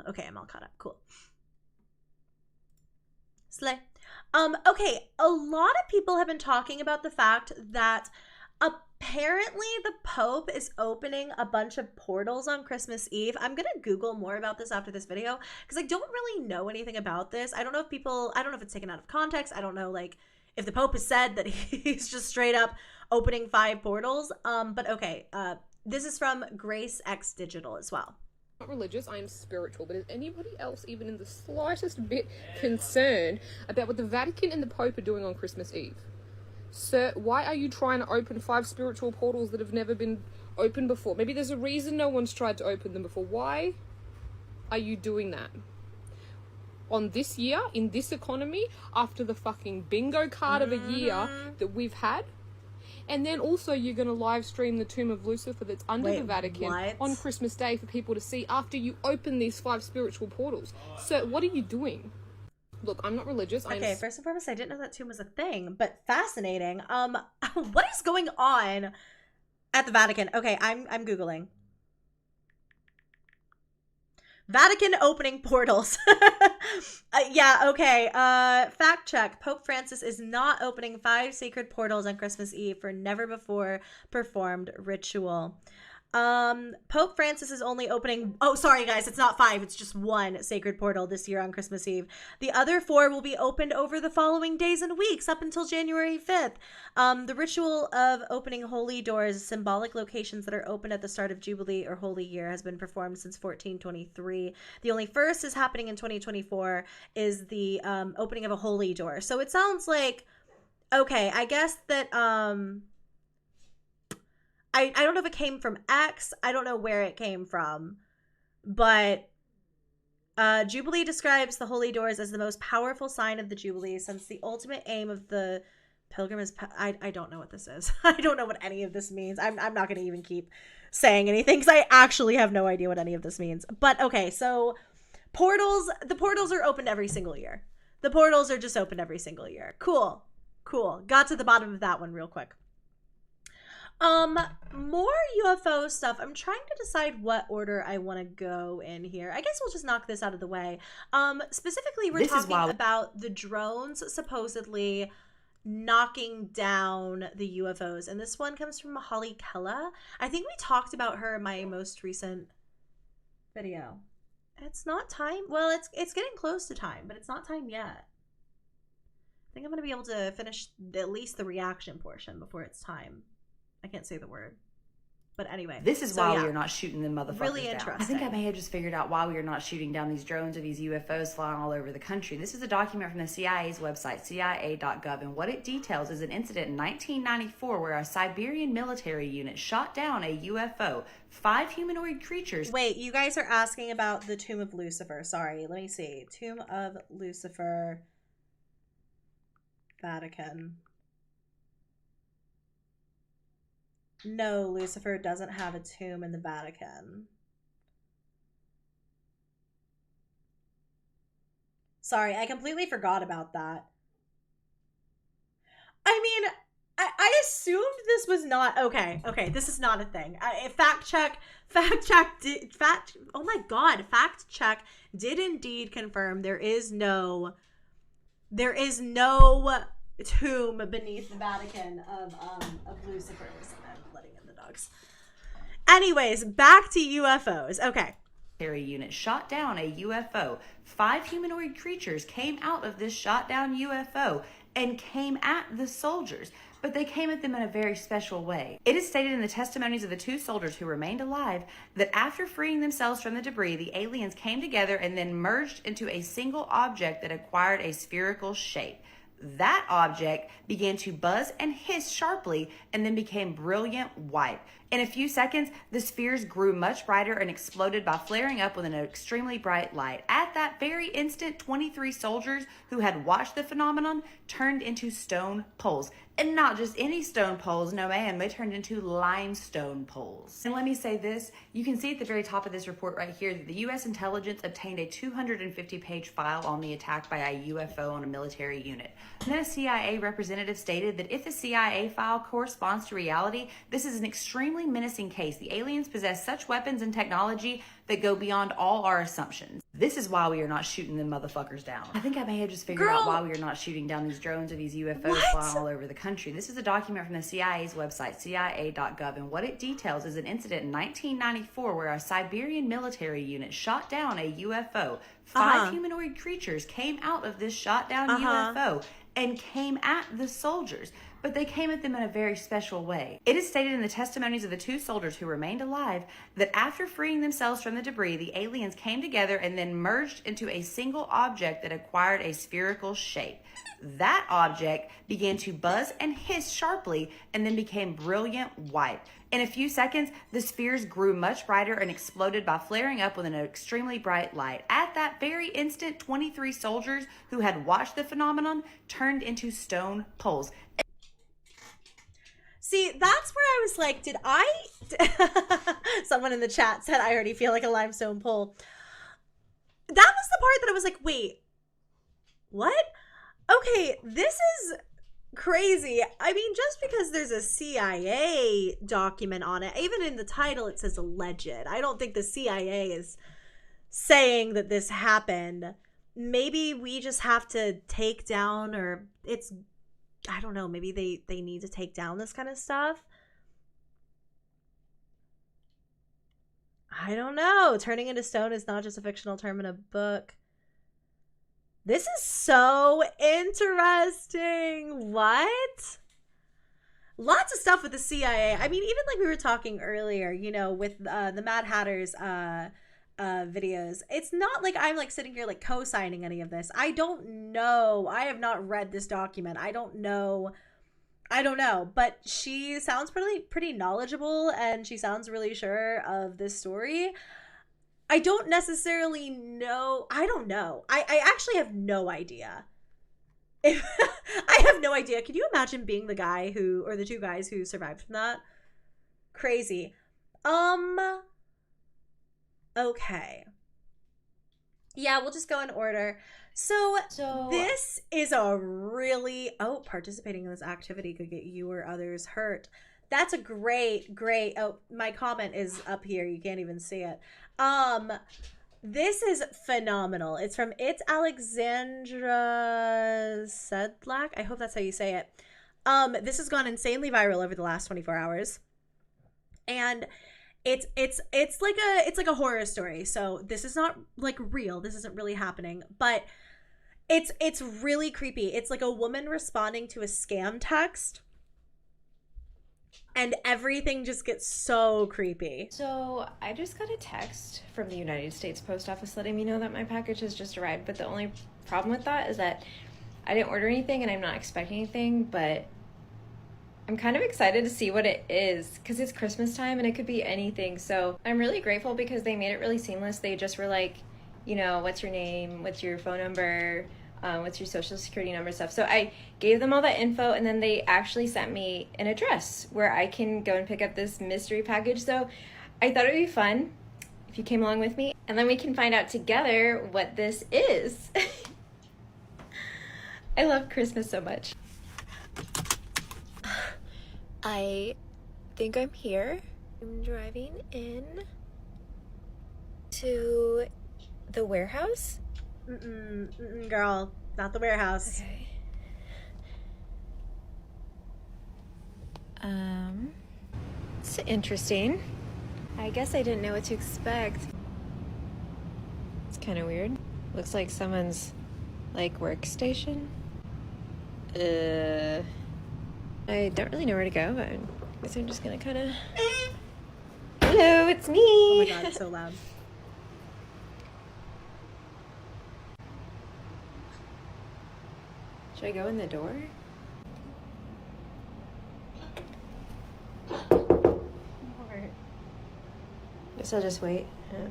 Okay, I'm all caught up. Cool. Slay. Okay, a lot of people have been talking about the fact that apparently the Pope is opening a bunch of portals on Christmas Eve. I'm gonna Google more about this after this video because I don't really know anything about this. I don't know if it's taken out of context. I don't know, like, if the Pope has said that he's just straight up opening 5 portals. But okay, this is from Grace X Digital as well. Not religious, I am spiritual, but is anybody else even in the slightest bit concerned about what the Vatican and the Pope are doing on Christmas Eve? Sir, why are you trying to open 5 spiritual portals that have never been opened before? Maybe there's a reason no one's tried to open them before. Why are you doing that? On this year, in this economy, after the fucking bingo card of a year that we've had? And then also you're going to live stream the Tomb of Lucifer that's under the Vatican on Christmas Day for people to see after you open these 5 spiritual portals. So what are you doing? Look, I'm not religious. Okay, first and foremost, I didn't know that tomb was a thing, but fascinating. What is going on at the Vatican? Okay, I'm Googling. Vatican opening portals. Yeah, okay. Fact check. Pope Francis is not opening 5 sacred portals on Christmas Eve for never before performed ritual. Pope Francis is only opening, oh, sorry guys, it's not 5, it's just 1 sacred portal this year on Christmas Eve. The other 4 will be opened over the following days and weeks up until January 5th. The ritual of opening holy doors, symbolic locations that are opened at the start of Jubilee or Holy Year, has been performed since 1423. The only first is happening in 2024 is the opening of a holy door. So it sounds like, okay, I guess that I don't know if it came from X. I don't know where it came from. But Jubilee describes the holy doors as the most powerful sign of the Jubilee, since the ultimate aim of the pilgrim is... I don't know what this is. I don't know what any of this means. I'm not going to even keep saying anything because I actually have no idea what any of this means. But okay, so the portals are opened every single year. The portals are just opened every single year. Cool. Got to the bottom of that one real quick. More UFO stuff. I'm trying to decide what order I want to go in here. I guess we'll just knock this out of the way. Specifically, we're talking about the drones supposedly knocking down the UFOs. And this one comes from Holly Kella. I think we talked about her in my most recent video. It's not time. Well, it's getting close to time, but it's not time yet. I think I'm going to be able to finish at least the reaction portion before it's time. I can't say the word. But anyway. This is why we are not shooting them motherfuckers really down. interesting. I think I may have just figured out why we are not shooting down these drones or these UFOs flying all over the country. This is a document from the CIA's website, cia.gov, and what it details is an incident in 1994 where a Siberian military unit shot down a UFO. 5 humanoid creatures. Wait, you guys are asking about the Tomb of Lucifer. Sorry, let me see. Tomb of Lucifer, Vatican. No, Lucifer doesn't have a tomb in the Vatican. Sorry, I completely forgot about that. I mean, I assumed this was not... Okay, this is not a thing. Fact check did indeed confirm there is no tomb beneath the Vatican of Lucifer. Anyways, back to UFOs. Okay. Unit shot down a UFO. 5 humanoid creatures came out of this shot down UFO and came at the soldiers, but they came at them in a very special way. It is stated in the testimonies of the 2 soldiers who remained alive that after freeing themselves from the debris, the aliens came together and then merged into a single object that acquired a spherical shape. That object began to buzz and hiss sharply and then became brilliant white. In a few seconds, the spheres grew much brighter and exploded by flaring up with an extremely bright light. At that very instant, 23 soldiers who had watched the phenomenon turned into stone poles. And not just any stone poles, no man, they turned into limestone poles. And let me say this, you can see at the very top of this report right here that the U.S. intelligence obtained a 250-page file on the attack by a UFO on a military unit. And then a CIA representative stated that if the CIA file corresponds to reality, this is an extremely menacing case. The aliens possess such weapons and technology that go beyond all our assumptions. This is why we are not shooting them motherfuckers down. I think I may have just figured out why we are not shooting down these drones or these UFOs flying all over the country. This is a document from the CIA's website, cia.gov, and what it details is an incident in 1994 where a Siberian military unit shot down a UFO. 5 humanoid creatures came out of this shot down UFO and came at the soldiers, but they came at them in a very special way. It is stated in the testimonies of the 2 soldiers who remained alive that after freeing themselves from the debris, the aliens came together and then merged into a single object that acquired a spherical shape. That object began to buzz and hiss sharply and then became brilliant white. In a few seconds, the spheres grew much brighter and exploded by flaring up with an extremely bright light. At that very instant, 23 soldiers who had watched the phenomenon turned into stone poles. See, that's where I was like, someone in the chat said, I already feel like a limestone pole. That was the part that I was like, wait, what? Okay, this is crazy. I mean, just because there's a CIA document on it, even in the title, it says alleged. I don't think the CIA is saying that this happened. Maybe we just have to take down, or I don't know, maybe they need to take down this kind of stuff. I don't know. Turning into stone is not just a fictional term in a book. This is so interesting. What? Lots of stuff with the CIA. I mean, even like we were talking earlier, you know, with the Mad Hatter's videos. It's not like I'm like sitting here like co-signing any of this. I don't know. I have not read this document. I don't know. But she sounds pretty knowledgeable, and she sounds really sure of this story. I don't necessarily know. I don't know. I actually have no idea. I have no idea. Can you imagine being the guy who, or the two guys who survived from that? Crazy. Okay. Yeah, we'll just go in order. So this is a really, participating in this activity could get you or others hurt. That's a great, my comment is up here. You can't even see it. This is phenomenal. It's from It's Alexandra Sedlak. I hope that's how you say it. This has gone insanely viral over the last 24 hours. And it's like a horror story. So this is not like real. This isn't really happening, but it's really creepy. It's like a woman responding to a scam text, and everything just gets so creepy. So I just got a text from the United States Post Office letting me know that my package has just arrived, but the only problem with that is that I didn't order anything and I'm not expecting anything, but I'm kind of excited to see what it is because it's Christmas time and it could be anything. So I'm really grateful because they made it really seamless. They just were like, you know, what's your name? What's your phone number? What's your social security number stuff. So I gave them all that info, and then they actually sent me an address where I can go and pick up this mystery package. So I thought it'd be fun if you came along with me, and then we can find out together what this is. I love Christmas so much. I think I'm here. I'm driving in to the warehouse. Girl, not the warehouse. Okay. It's interesting. I guess I didn't know what to expect. It's kind of weird. Looks like someone's, like, workstation. I don't really know where to go, but I guess I'm just gonna kind of... Hello, it's me! Oh my god, it's so loud. Should I go in the door? Guess I'll just wait. Yeah.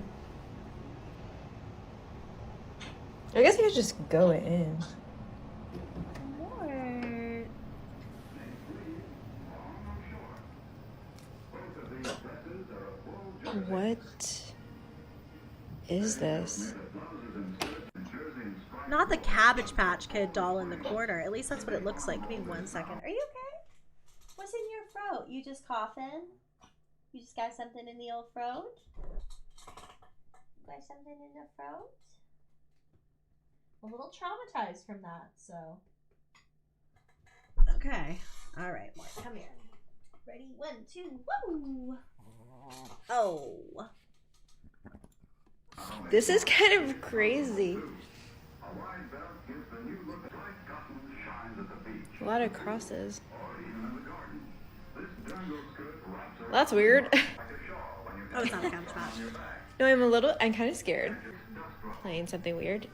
I guess I could just go in. What is this? Not the Cabbage Patch Kid doll in the corner. At least that's what it looks like. Give me 1 second. Are you okay? What's in your throat? You just coughing? You just got something in the old throat? Got something in the throat? A little traumatized from that, so. Okay. All right, Mark, come here. Ready? 1, 2, woo! Oh. This is kind of crazy. A lot of crosses. Well, that's weird. Oh, it's not a Cabbage Patch. No, I'm kind of scared. Playing something weird.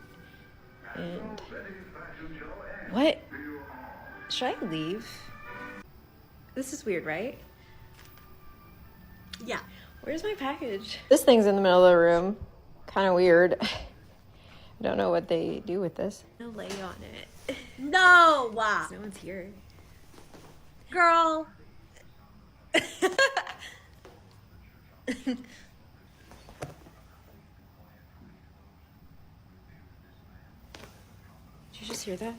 And what? Should I leave? This is weird, right? Yeah. Where's my package? This thing's in the middle of the room. Kind of weird. I don't know what they do with this. I'll lay on it. No! No one's here. Girl. Did you just hear that?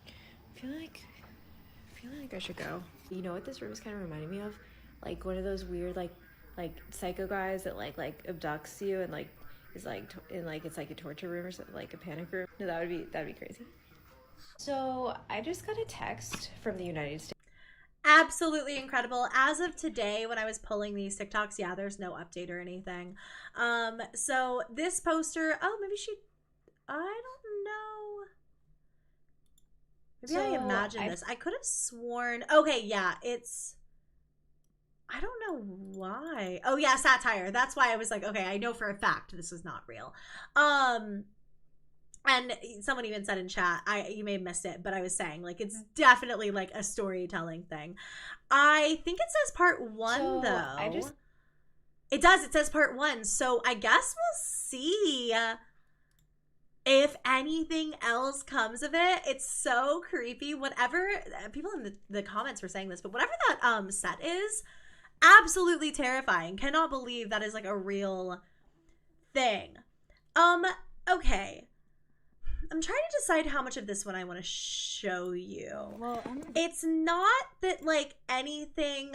I feel like I should go. You know what this room is kind of reminding me of? Like one of those weird like psycho guys that like abducts you and like is like it's like a torture room or something, like a panic room. No, that'd be crazy. So I just got a text from the United States. Absolutely incredible. As of today, when I was pulling these TikToks, yeah, there's no update or anything. So this poster, oh, maybe I don't know. Maybe I imagined this. I could have sworn, okay, yeah, I don't know why. Oh yeah, satire. That's why I was like, okay, I know for a fact this is not real. And someone even said in chat, you may have missed it, but I was saying like it's definitely like a storytelling thing. I think it says part 1 though. It does. It says part 1. So I guess we'll see if anything else comes of it. It's so creepy. Whatever people in the comments were saying this, but whatever that set is, absolutely terrifying. Cannot believe that is like a real thing. Okay. I'm trying to decide how much of this one I want to show you. Well, it's not that like anything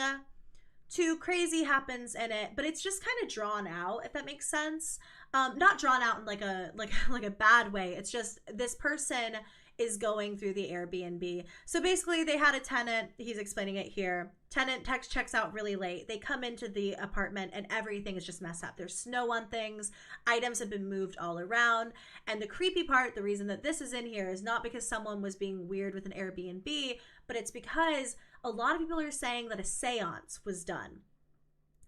too crazy happens in it, but it's just kind of drawn out, if that makes sense. Not drawn out in like a bad way. It's just this person is going through the Airbnb. So basically they had a tenant, he's explaining it here. Tenant checks out really late. They come into the apartment and everything is just messed up. There's snow on things. Items have been moved all around. And the creepy part, the reason that this is in here is not because someone was being weird with an Airbnb, but it's because a lot of people are saying that a seance was done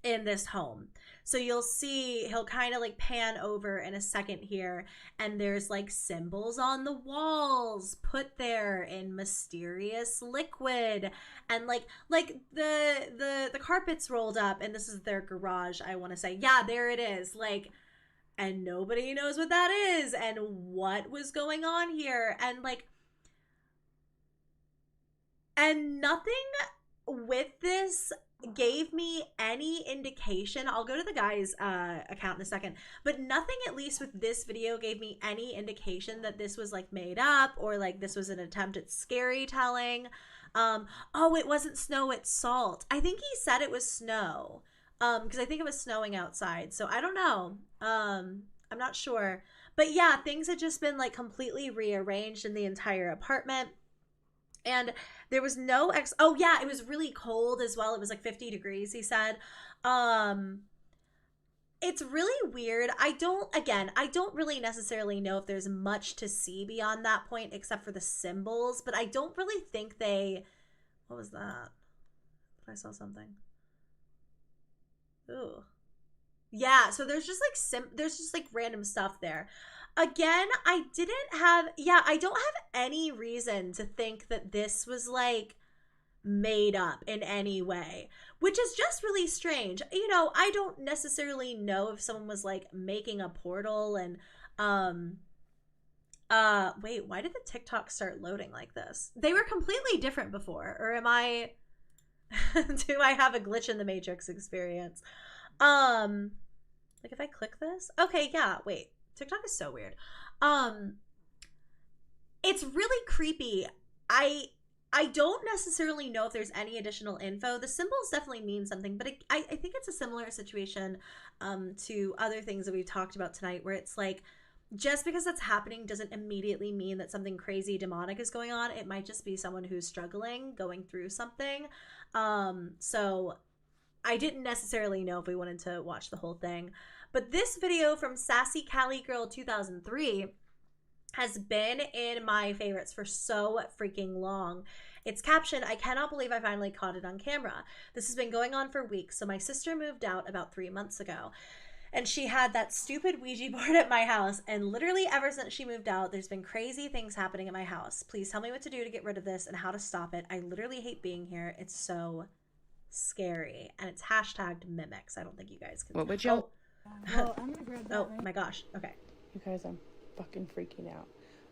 in this home. So you'll see he'll kind of like pan over in a second here, and there's like symbols on the walls put there in mysterious liquid, and like the carpets rolled up, and this is their garage, I want to say. Yeah, there it is. Like, and nobody knows what that is and what was going on here, and like, and nothing with this gave me any indication. I'll go to the guy's account in a second, but nothing, at least with this video, gave me any indication that this was like made up or like this was an attempt at scary telling. Oh, it wasn't snow, it's salt. I think he said it was snow, because I think it was snowing outside, so I don't know. I'm not sure, but yeah, things had just been like completely rearranged in the entire apartment. And there was no oh yeah, it was really cold as well. It was like 50 degrees, he said. It's really weird. I don't really necessarily know if there's much to see beyond that point except for the symbols, but I don't really think what was that? I saw something. Ooh. Yeah, so there's just like random stuff there. Again, I don't have any reason to think that this was like made up in any way, which is just really strange. You know, I don't necessarily know if someone was like making a portal and wait, why did the TikTok start loading like this? They were completely different before, or am I do I have a glitch in the Matrix experience? Like if I click this, okay, yeah, wait. TikTok is so weird. It's really creepy. I don't necessarily know if there's any additional info. The symbols definitely mean something, but I think it's a similar situation to other things that we've talked about tonight, where it's like, just because that's happening doesn't immediately mean that something crazy demonic is going on. It might just be someone who's struggling, going through something. So I didn't necessarily know if we wanted to watch the whole thing. But this video from Sassy Cali Girl 2003 has been in my favorites for so freaking long. It's captioned, "I cannot believe I finally caught it on camera. This has been going on for weeks. So my sister moved out about 3 months ago. And she had that stupid Ouija board at my house. And literally ever since she moved out, there's been crazy things happening at my house. Please tell me what to do to get rid of this and how to stop it. I literally hate being here. It's so scary." And it's hashtagged mimics. I don't think you guys can. What would you? Well, I'm gonna grab that. Oh my gosh. Okay. You guys, I'm fucking freaking out.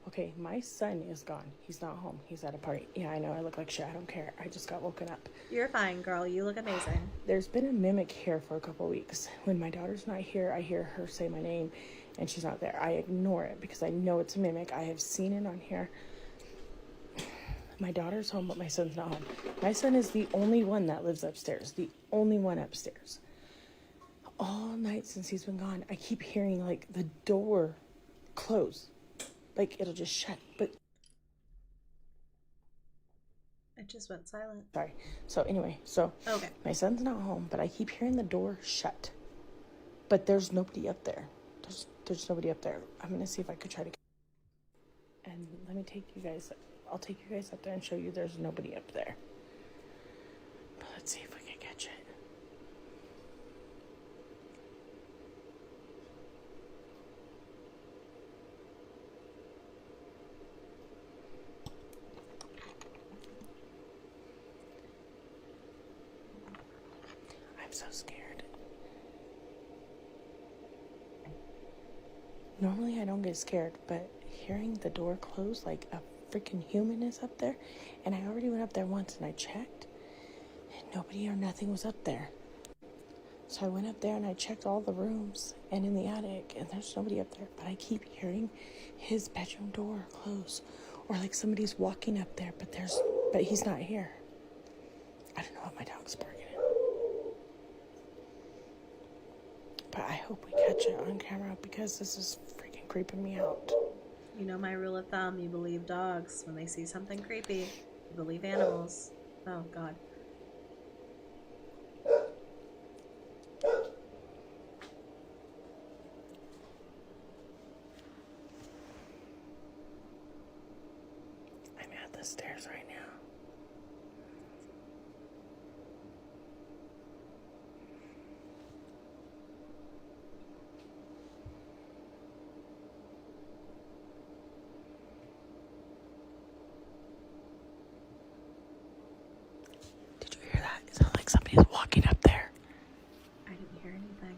Okay, my son is gone. He's not home. He's at a party. Yeah, I know I look like shit. I don't care. I just got woken up. You're fine, girl. You look amazing. There's been a mimic here for a couple weeks. When my daughter's not here, I hear her say my name and she's not there. I ignore it because I know it's a mimic. I have seen it on here. My daughter's home, but my son's not home. My son is the only one that lives upstairs. The only one upstairs. All night since he's been gone, I keep hearing like the door close. Like it'll just shut. But It just went silent. Sorry. So anyway, so okay. My son's not home, but I keep hearing the door shut. But there's nobody up there. There's nobody up there. I'm gonna see if I could try to. And let me take you guys. I'll take you guys up there and show you there's nobody up there. But let's see if we can catch it. I'm so scared. Normally I don't get scared, but hearing the door close like a freaking human is up there, and I already went up there once and I checked, and nobody or nothing was up there. So I went up there and I checked all the rooms and in the attic, and there's nobody up there, but I keep hearing his bedroom door close, or like somebody's walking up there, but he's not here. I don't know what my dog's barking. But I hope we catch it on camera because this is freaking creeping me out. You know my rule of thumb, you believe dogs. When they see something creepy, you believe animals. Oh, God. I'm at the stairs right now. Did you hear that? It sounds like somebody's walking up there. I didn't hear anything.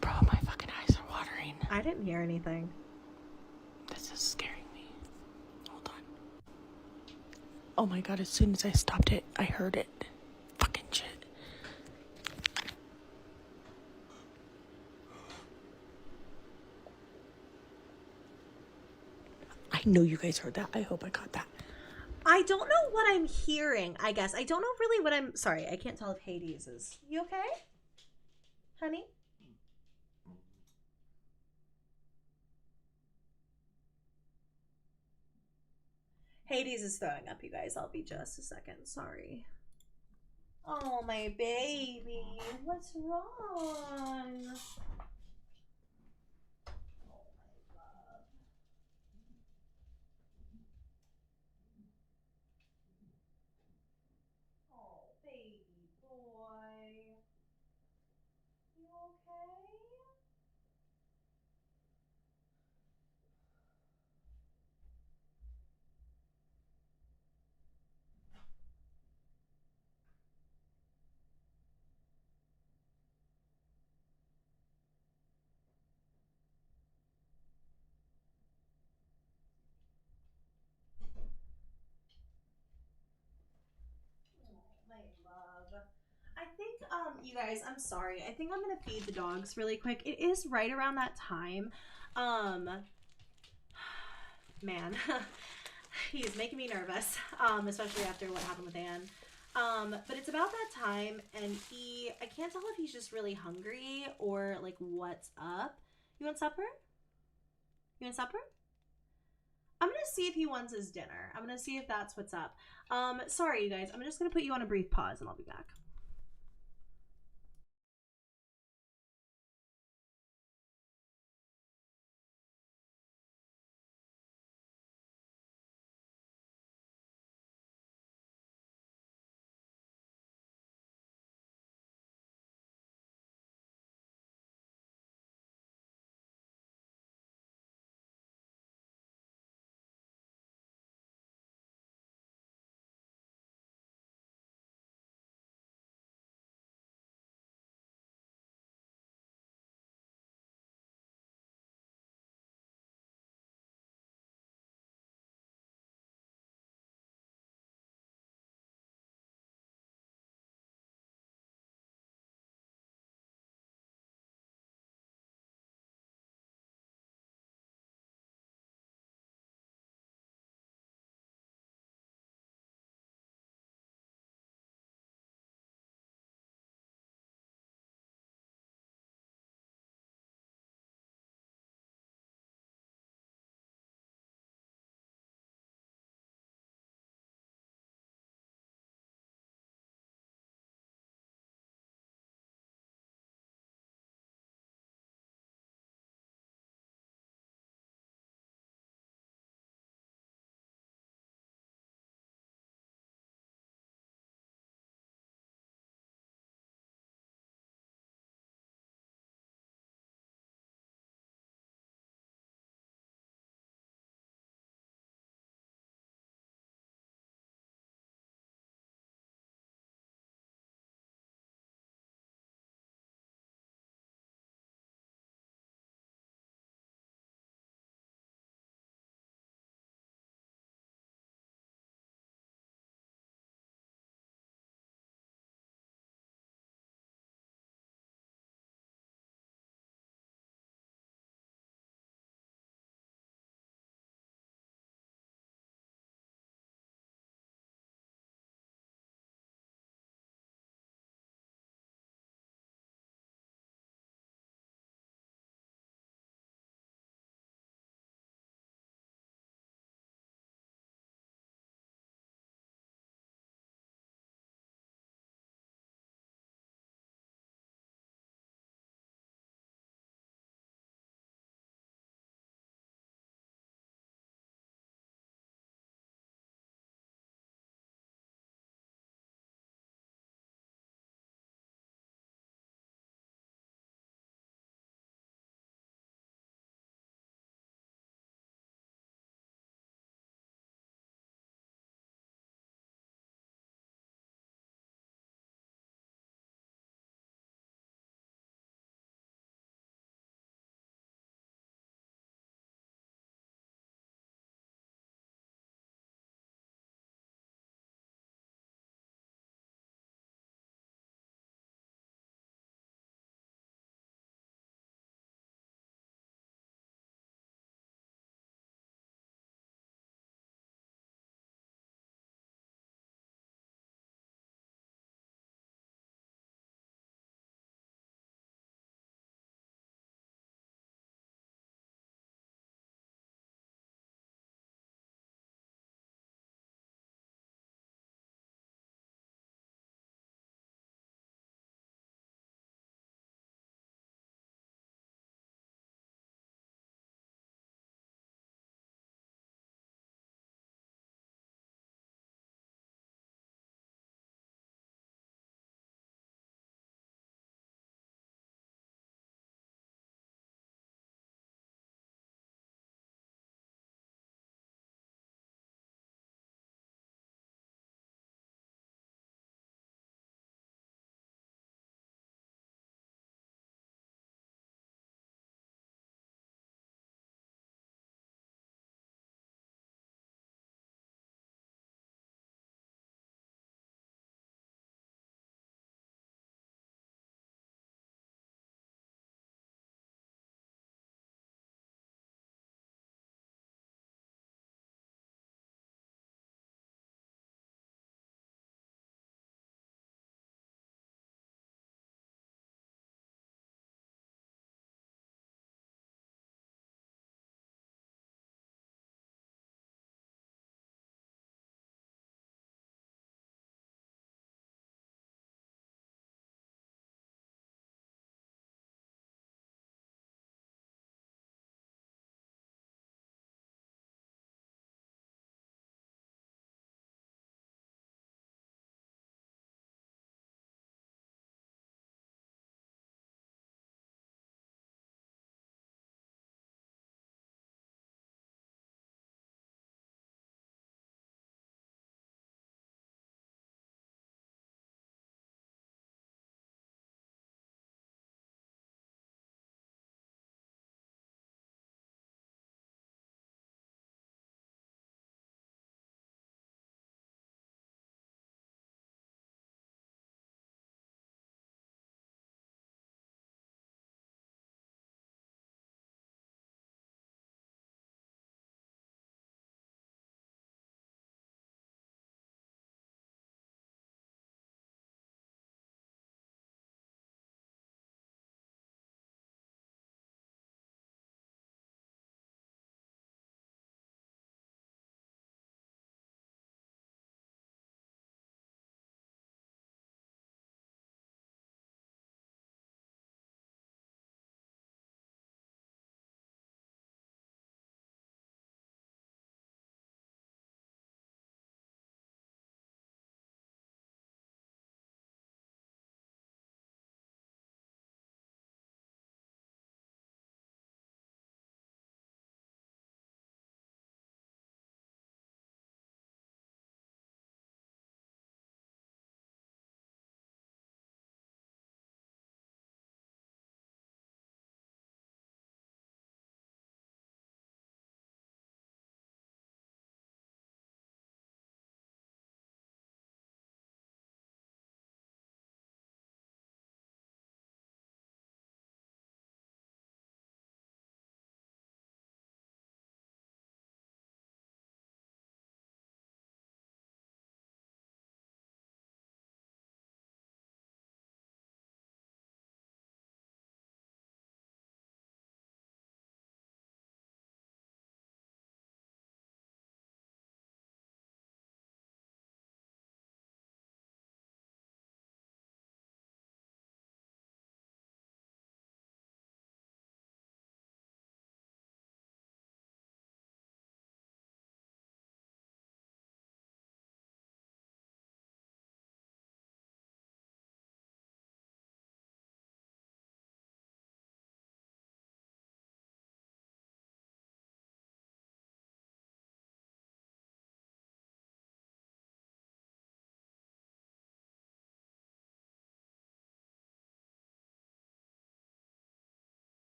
Bro, my fucking eyes are watering. I didn't hear anything. This is scaring me. Hold on. Oh my God, as soon as I stopped it, I heard it. Fucking shit. I know you guys heard that. I hope I caught that. I don't know what I'm hearing, I guess. I don't know really what I'm... Sorry, I can't tell if Hades is... You okay? Honey? Hades is throwing up, you guys. I'll be just a second. Sorry. Oh, my baby. What's wrong? Baby boy. You okay? My love. I think, you guys, I'm sorry. I think I'm gonna feed the dogs really quick. It is right around that time. Man, he's making me nervous, especially after what happened with Anne. But it's about that time, and I can't tell if he's just really hungry or, like, what's up. You want supper? You want supper? I'm gonna see if he wants his dinner. I'm gonna see if that's what's up. Sorry, you guys. I'm just gonna put you on a brief pause, and I'll be back.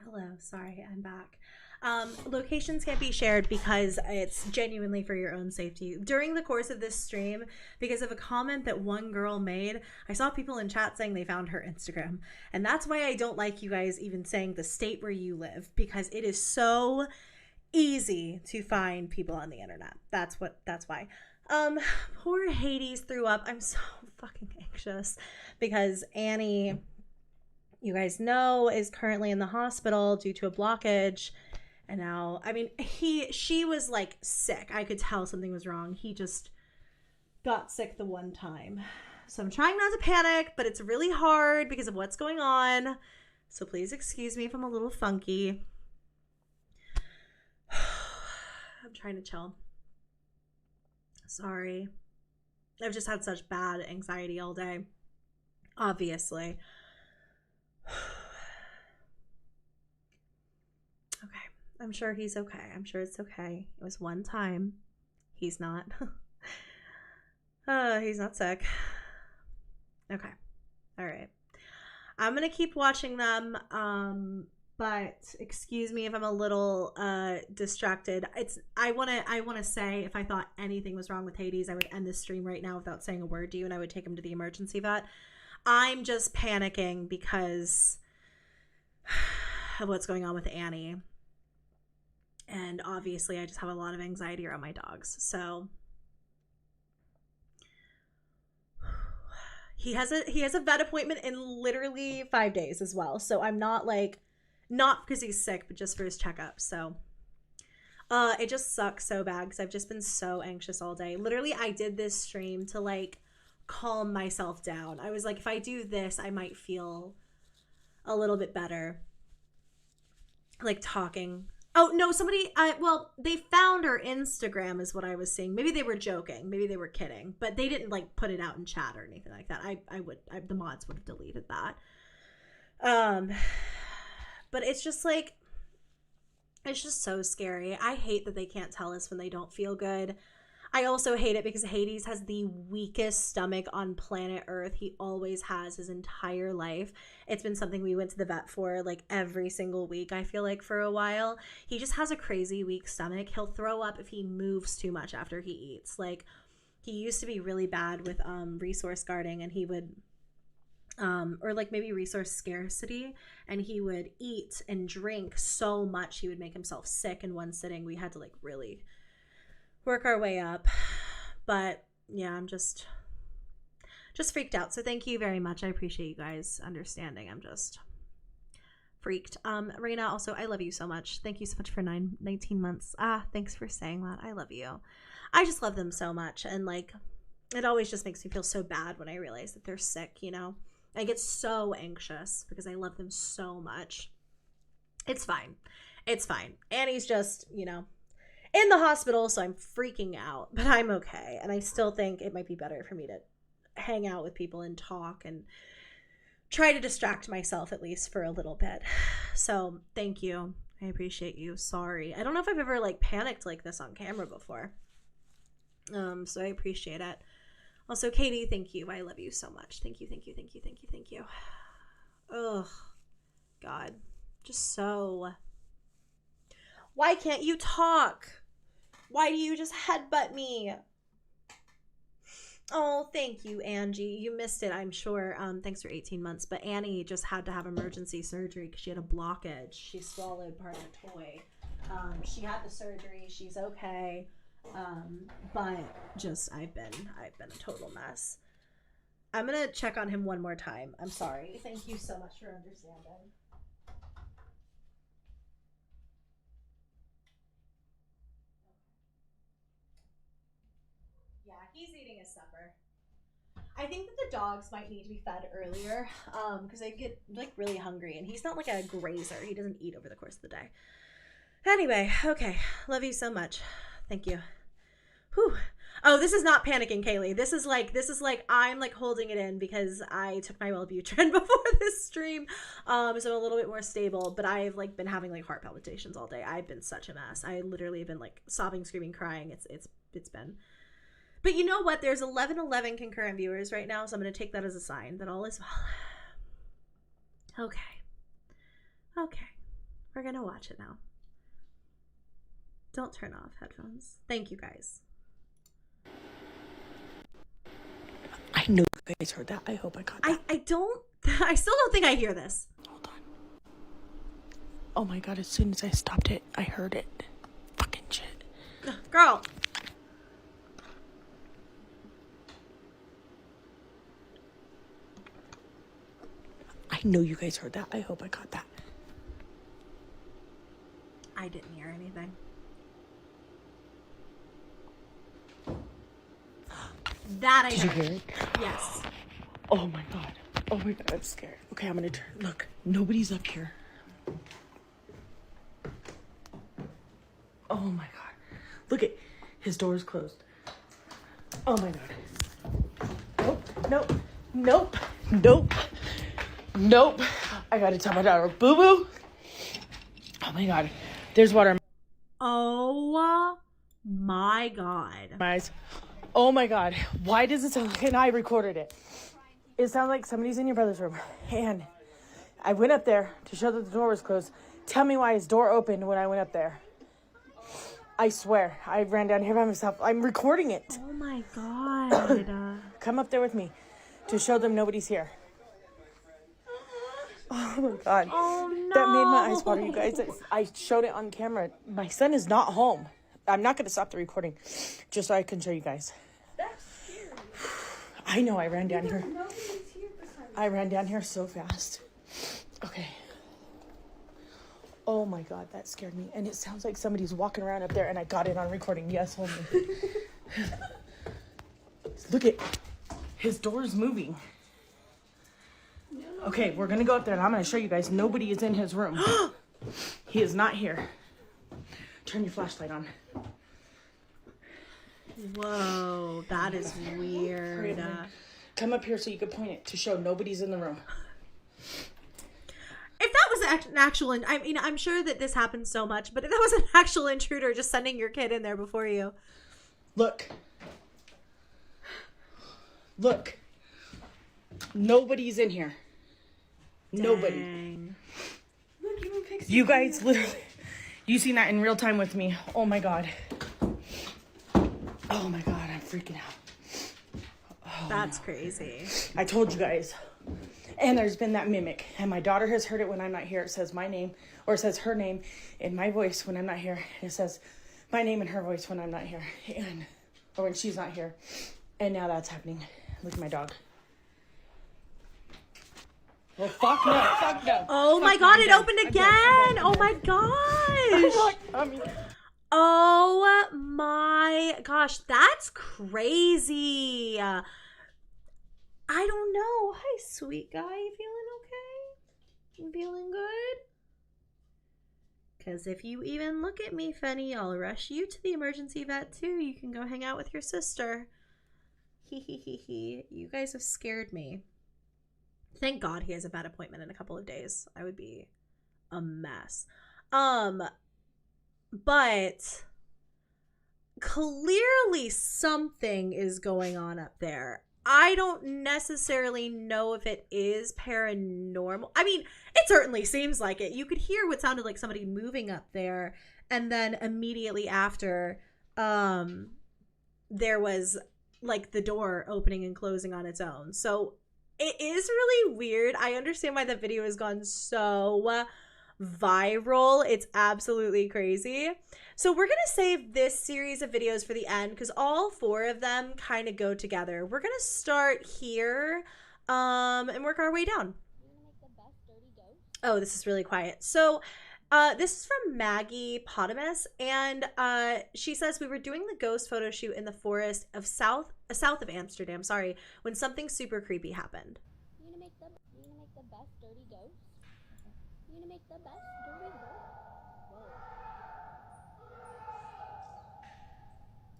Hello, sorry, I'm back. Locations can't be shared because it's genuinely for your own safety. During the course of this stream, because of a comment that one girl made, I saw people in chat saying they found her Instagram. And that's why I don't like you guys even saying the state where you live, because it is so easy to find people on the internet. That's why. Poor Hades threw up. I'm so fucking anxious because Annie, you guys know, is currently in the hospital due to a blockage. And now, I mean, she was like sick. I could tell something was wrong. He just got sick the one time. So I'm trying not to panic, but it's really hard because of what's going on. So please excuse me if I'm a little funky. I'm trying to chill. Sorry. I've just had such bad anxiety all day. Obviously. Okay. I'm sure he's okay. I'm sure it's okay. It was one time. He's not. He's not sick. Okay. All right. I'm going to keep watching them. But excuse me if I'm a little distracted. I want to say if I thought anything was wrong with Hades, I would end this stream right now without saying a word to you and I would take him to the emergency vet. I'm just panicking because of what's going on with Annie. And obviously I just have a lot of anxiety around my dogs. So he has a vet appointment in literally 5 days as well. So I'm not because he's sick, but just for his checkup. So it just sucks so bad because I've just been so anxious all day. Literally, I did this stream to calm myself down. I was like, if I do this, I might feel a little bit better. Talking. Oh, no, they found her Instagram is what I was seeing. Maybe they were joking. Maybe they were kidding. But they didn't, put it out in chat or anything like that. The mods would have deleted that. But it's just it's just so scary. I hate that they can't tell us when they don't feel good. I also hate it because Hades has the weakest stomach on planet Earth. He always has his entire life. It's been something we went to the vet for every single week, I feel like, for a while. He just has a crazy weak stomach. He'll throw up if he moves too much after he eats. He used to be really bad with resource guarding, and he would or maybe resource scarcity, and he would eat and drink so much he would make himself sick in one sitting. We had to really work our way up, but yeah, I'm just freaked out. So thank you very much. I appreciate you guys understanding. I'm just freaked. Raina, also, I love you so much. Thank you so much for 19 months. Thanks for saying that. I love you. I just love them so much, and it always just makes me feel so bad when I realize that they're sick, I get so anxious because I love them so much. It's fine. Annie's just, in the hospital, so I'm freaking out, but I'm okay. And I still think it might be better for me to hang out with people and talk and try to distract myself at least for a little bit. So thank you. I appreciate you. Sorry. I don't know if I've ever panicked like this on camera before. So I appreciate it. Also, Katie, thank you. I love you so much. Thank you. Ugh. God. Just so... Why can't you talk? Why do you just headbutt me? Oh, thank you, Angie. You missed it, I'm sure. Thanks for 18 months. But Annie just had to have emergency surgery because she had a blockage. She swallowed part of a toy. She had the surgery. She's okay. But just I've been a total mess. I'm gonna check on him one more time. I'm sorry. Thank you so much for understanding. Yeah, he's eating his supper. I think that the dogs might need to be fed earlier, because they get really hungry, and he's not a grazer. He doesn't eat over the course of the day. Anyway, okay. Love you so much. Thank you. Whew. Oh, this is not panicking, Kaylee. This is I'm holding it in because I took my Wellbutrin before this stream. So I'm a little bit more stable, but I've been having heart palpitations all day. I've been such a mess. I literally have been sobbing, screaming, crying. It's been. But you know what? There's 11 concurrent viewers right now, so I'm going to take that as a sign that all is well. Okay. We're gonna watch it now. Don't turn off headphones. Thank you guys. I know you guys heard that. I hope I caught that. I still don't think I hear this. Hold on. Oh my god, as soon as I stopped it, I heard it. Fucking shit. Girl. I know you guys heard that. I hope I caught that. I didn't hear anything. That I Did heard. you hear it? Yes. Oh my god. Oh my god, I'm scared. Okay, I'm gonna turn. Look, nobody's up here. Oh my god. Look at his door is closed. Oh my god. Nope. Nope. Nope. Nope. Nope. I gotta tell my daughter, boo boo. Oh my god. There's water. Oh my god. My eyes. Oh my god. Why does it sound like, and I recorded it. It sounds like somebody's in your brother's room. And I went up there to show that the door was closed. Tell me why his door opened when I went up there. I swear. I ran down here by myself. I'm recording it. Oh my god. Come up there with me to show them nobody's here. Oh my god. Oh no. That made my eyes water, you guys. I showed it on camera. My son is not home. I'm not going to stop the recording just so I can show you guys. That's scary. I know, I ran down here. I ran down here so fast. Okay. Oh my god, that scared me. And it sounds like somebody's walking around up there and I got it on recording. Yes, hold me. Look at his door is moving. Okay, we're gonna go up there and I'm gonna show you guys nobody is in his room. He is not here. Turn your flashlight on. Whoa, that is weird. Come up here so you can point it to show nobody's in the room. If that was an actual, I mean, I'm sure that this happens so much, but if that was an actual intruder just sending your kid in there before you. Look. Look. Nobody's in here. Dang. Nobody. Look, you guys literally, you seen that in real time with me. Oh my god. Oh my god, I'm freaking out. Oh, that's crazy. I told you guys. And there's been that mimic. And my daughter has heard it when I'm not here. It says my name, or it says her name in my voice when I'm not here. And it says my name in her voice when I'm not here. Or when she's not here. And now that's happening. Look at my dog. Well, fuck no. Fuck no. Oh my god, it opened again. Oh my gosh. Oh my gosh, that's crazy. I don't know. Hi, sweet guy. You feeling okay? You feeling good? Because if you even look at me funny, I'll rush you to the emergency vet too. You can go hang out with your sister. You guys have scared me. Thank God he has a vet appointment in a couple of days. I would be a mess. But clearly something is going on up there. I don't necessarily know if it is paranormal. I mean, it certainly seems like it. You could hear what sounded like somebody moving up there, and then immediately after, there was like the door opening and closing on its own. So it is really weird. I understand why the video has gone so viral. It's absolutely crazy. So we're gonna save this series of videos for the end because all four of them kind of go together. We're gonna start here and work our way down. Oh, this is really quiet. So this is from Maggie Potamus, and she says we were doing the ghost photo shoot in the forest of south of Amsterdam, sorry, when something super creepy happened. You gonna make the best dirty ghost? You gonna make the best dirty ghost?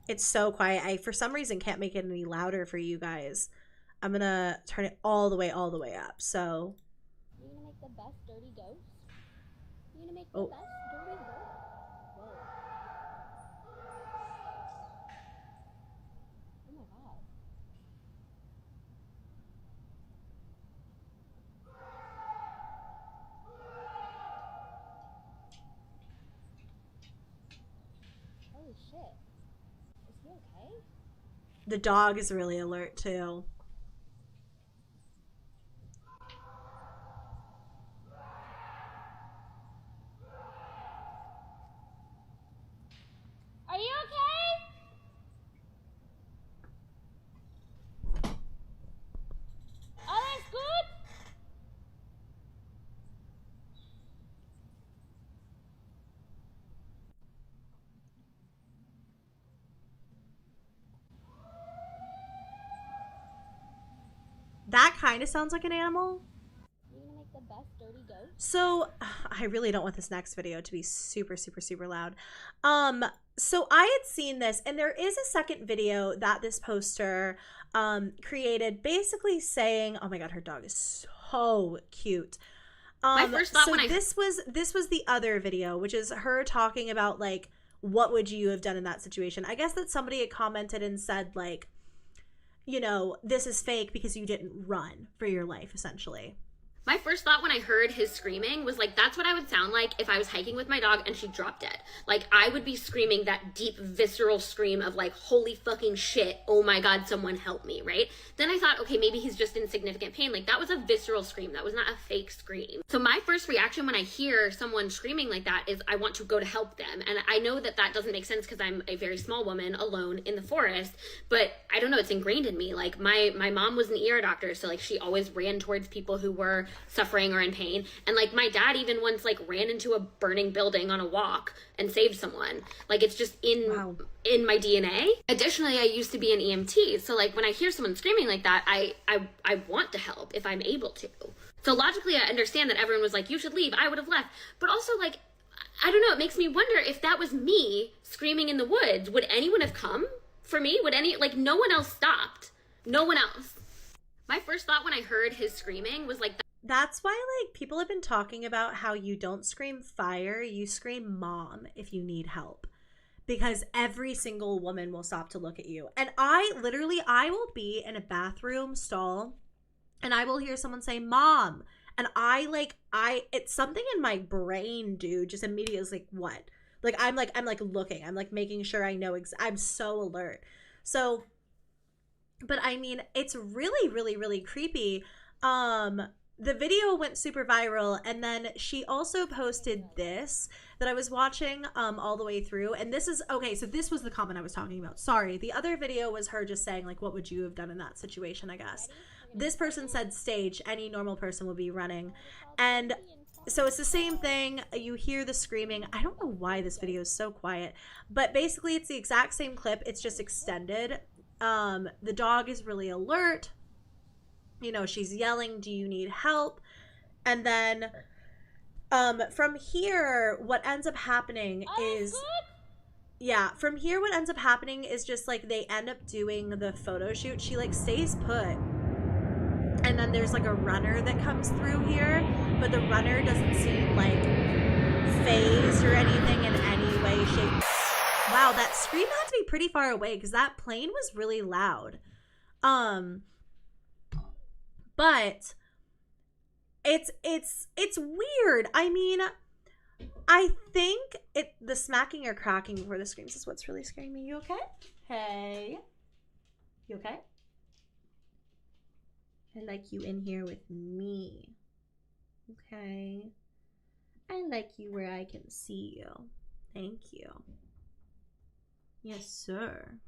It's so quiet. I, for some reason, can't make it any louder for you guys. I'm gonna turn it all the way up. So. You gonna make the best dirty ghost? You gonna make the best dirty ghost? Whoa. Oh my god. Holy shit. Is he okay? The dog is really alert too. Are you okay? All is good? That kind of sounds like an animal. You gonna make the best dirty ghost? So I really don't want this next video to be super, super, super loud. So I had seen this, and there is a second video that this poster created, basically saying, oh my god, her dog is so cute. My first thought so when I this was the other video, which is her talking about like, what would you have done in that situation? I guess that somebody had commented and said like, you know, this is fake because you didn't run for your life, essentially. My first thought when I heard his screaming was like, that's what I would sound like if I was hiking with my dog and she dropped dead. Like, I would be screaming that deep, visceral scream of like, holy fucking shit, oh my god, someone help me, right? Then I thought, okay, maybe he's just in significant pain. Like, that was a visceral scream. That was not a fake scream. So my first reaction when I hear someone screaming like that is I want to go to help them. And I know that that doesn't make sense because I'm a very small woman alone in the forest, but I don't know, it's ingrained in me. Like, my mom was an ER doctor, so like, she always ran towards people who were suffering or in pain, and like my dad even once like ran into a burning building on a walk and saved someone. Like, it's just in my DNA. Additionally, I used to be an EMT, so like when I hear someone screaming like that, I want to help if I'm able to. So logically I understand that everyone was like, you should leave. I would have left, but also like, I don't know, it makes me wonder if that was me screaming in the woods, would anyone have come for me? Would any, like, no one else stopped. No one else. My first thought when I heard his screaming was like, That's why, like, people have been talking about how you don't scream fire, you scream mom if you need help. Because every single woman will stop to look at you. And I will be in a bathroom stall and I will hear someone say, mom. And it's something in my brain, dude, just immediately is like, what? Like, I'm looking, I'm like making sure I know, I'm so alert. So, but I mean, it's really, really, really creepy. The video went super viral, and then she also posted this that I was watching all the way through, and this is, okay, so this was the comment I was talking about. Sorry, the other video was her just saying, like, what would you have done in that situation, I guess. This person said stage, any normal person would be running, and so it's the same thing. You hear the screaming. I don't know why this video is so quiet, but basically it's the exact same clip, it's just extended. The dog is really alert. You know, she's yelling, do you need help? And then from here, what ends up happening is, yeah, from here what ends up happening is just like they end up doing the photo shoot. She like stays put. And then there's like a runner that comes through here, but the runner doesn't seem like phased or anything in any way, shape. Wow, that scream had to be pretty far away because that plane was really loud. But it's weird. I mean, I think the smacking or cracking before the screams is what's really scaring me. You okay? Hey. You okay? I like you in here with me. Okay. I like you where I can see you. Thank you. Yes, sir.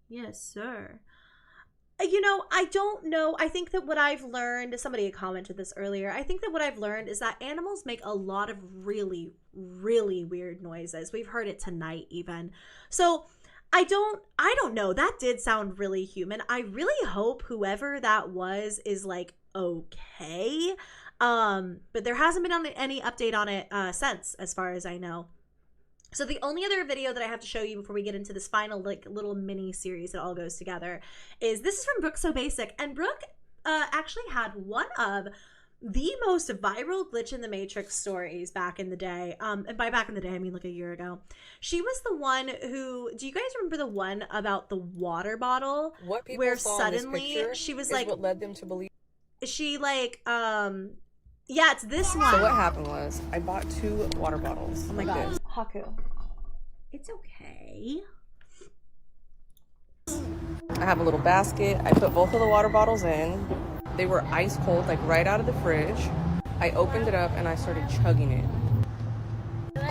Yes, sir. You know, I don't know. I think that what I've learned, somebody had commented this earlier, I think that what I've learned is that animals make a lot of really, really weird noises. We've heard it tonight even. So I don't know. That did sound really human. I really hope whoever that was is like okay. But there hasn't been any update on it since, as far as I know. So the only other video that I have to show you before we get into this final like little mini series that all goes together is this is from Brooke So Basic, and Brooke actually had one of the most viral glitch in the Matrix stories back in the day. And by back in the day, I mean like a year ago. She was the one who, do you guys remember the one about the water bottle? What people where saw suddenly in this picture she was is like, what led them to believe. She like, yeah, it's this one. So what happened was I bought 2 water bottles. Oh my like god. this. Haku. It's okay. I have a little basket. I put both of the water bottles in. They were ice cold, like right out of the fridge. I opened it up and I started chugging it.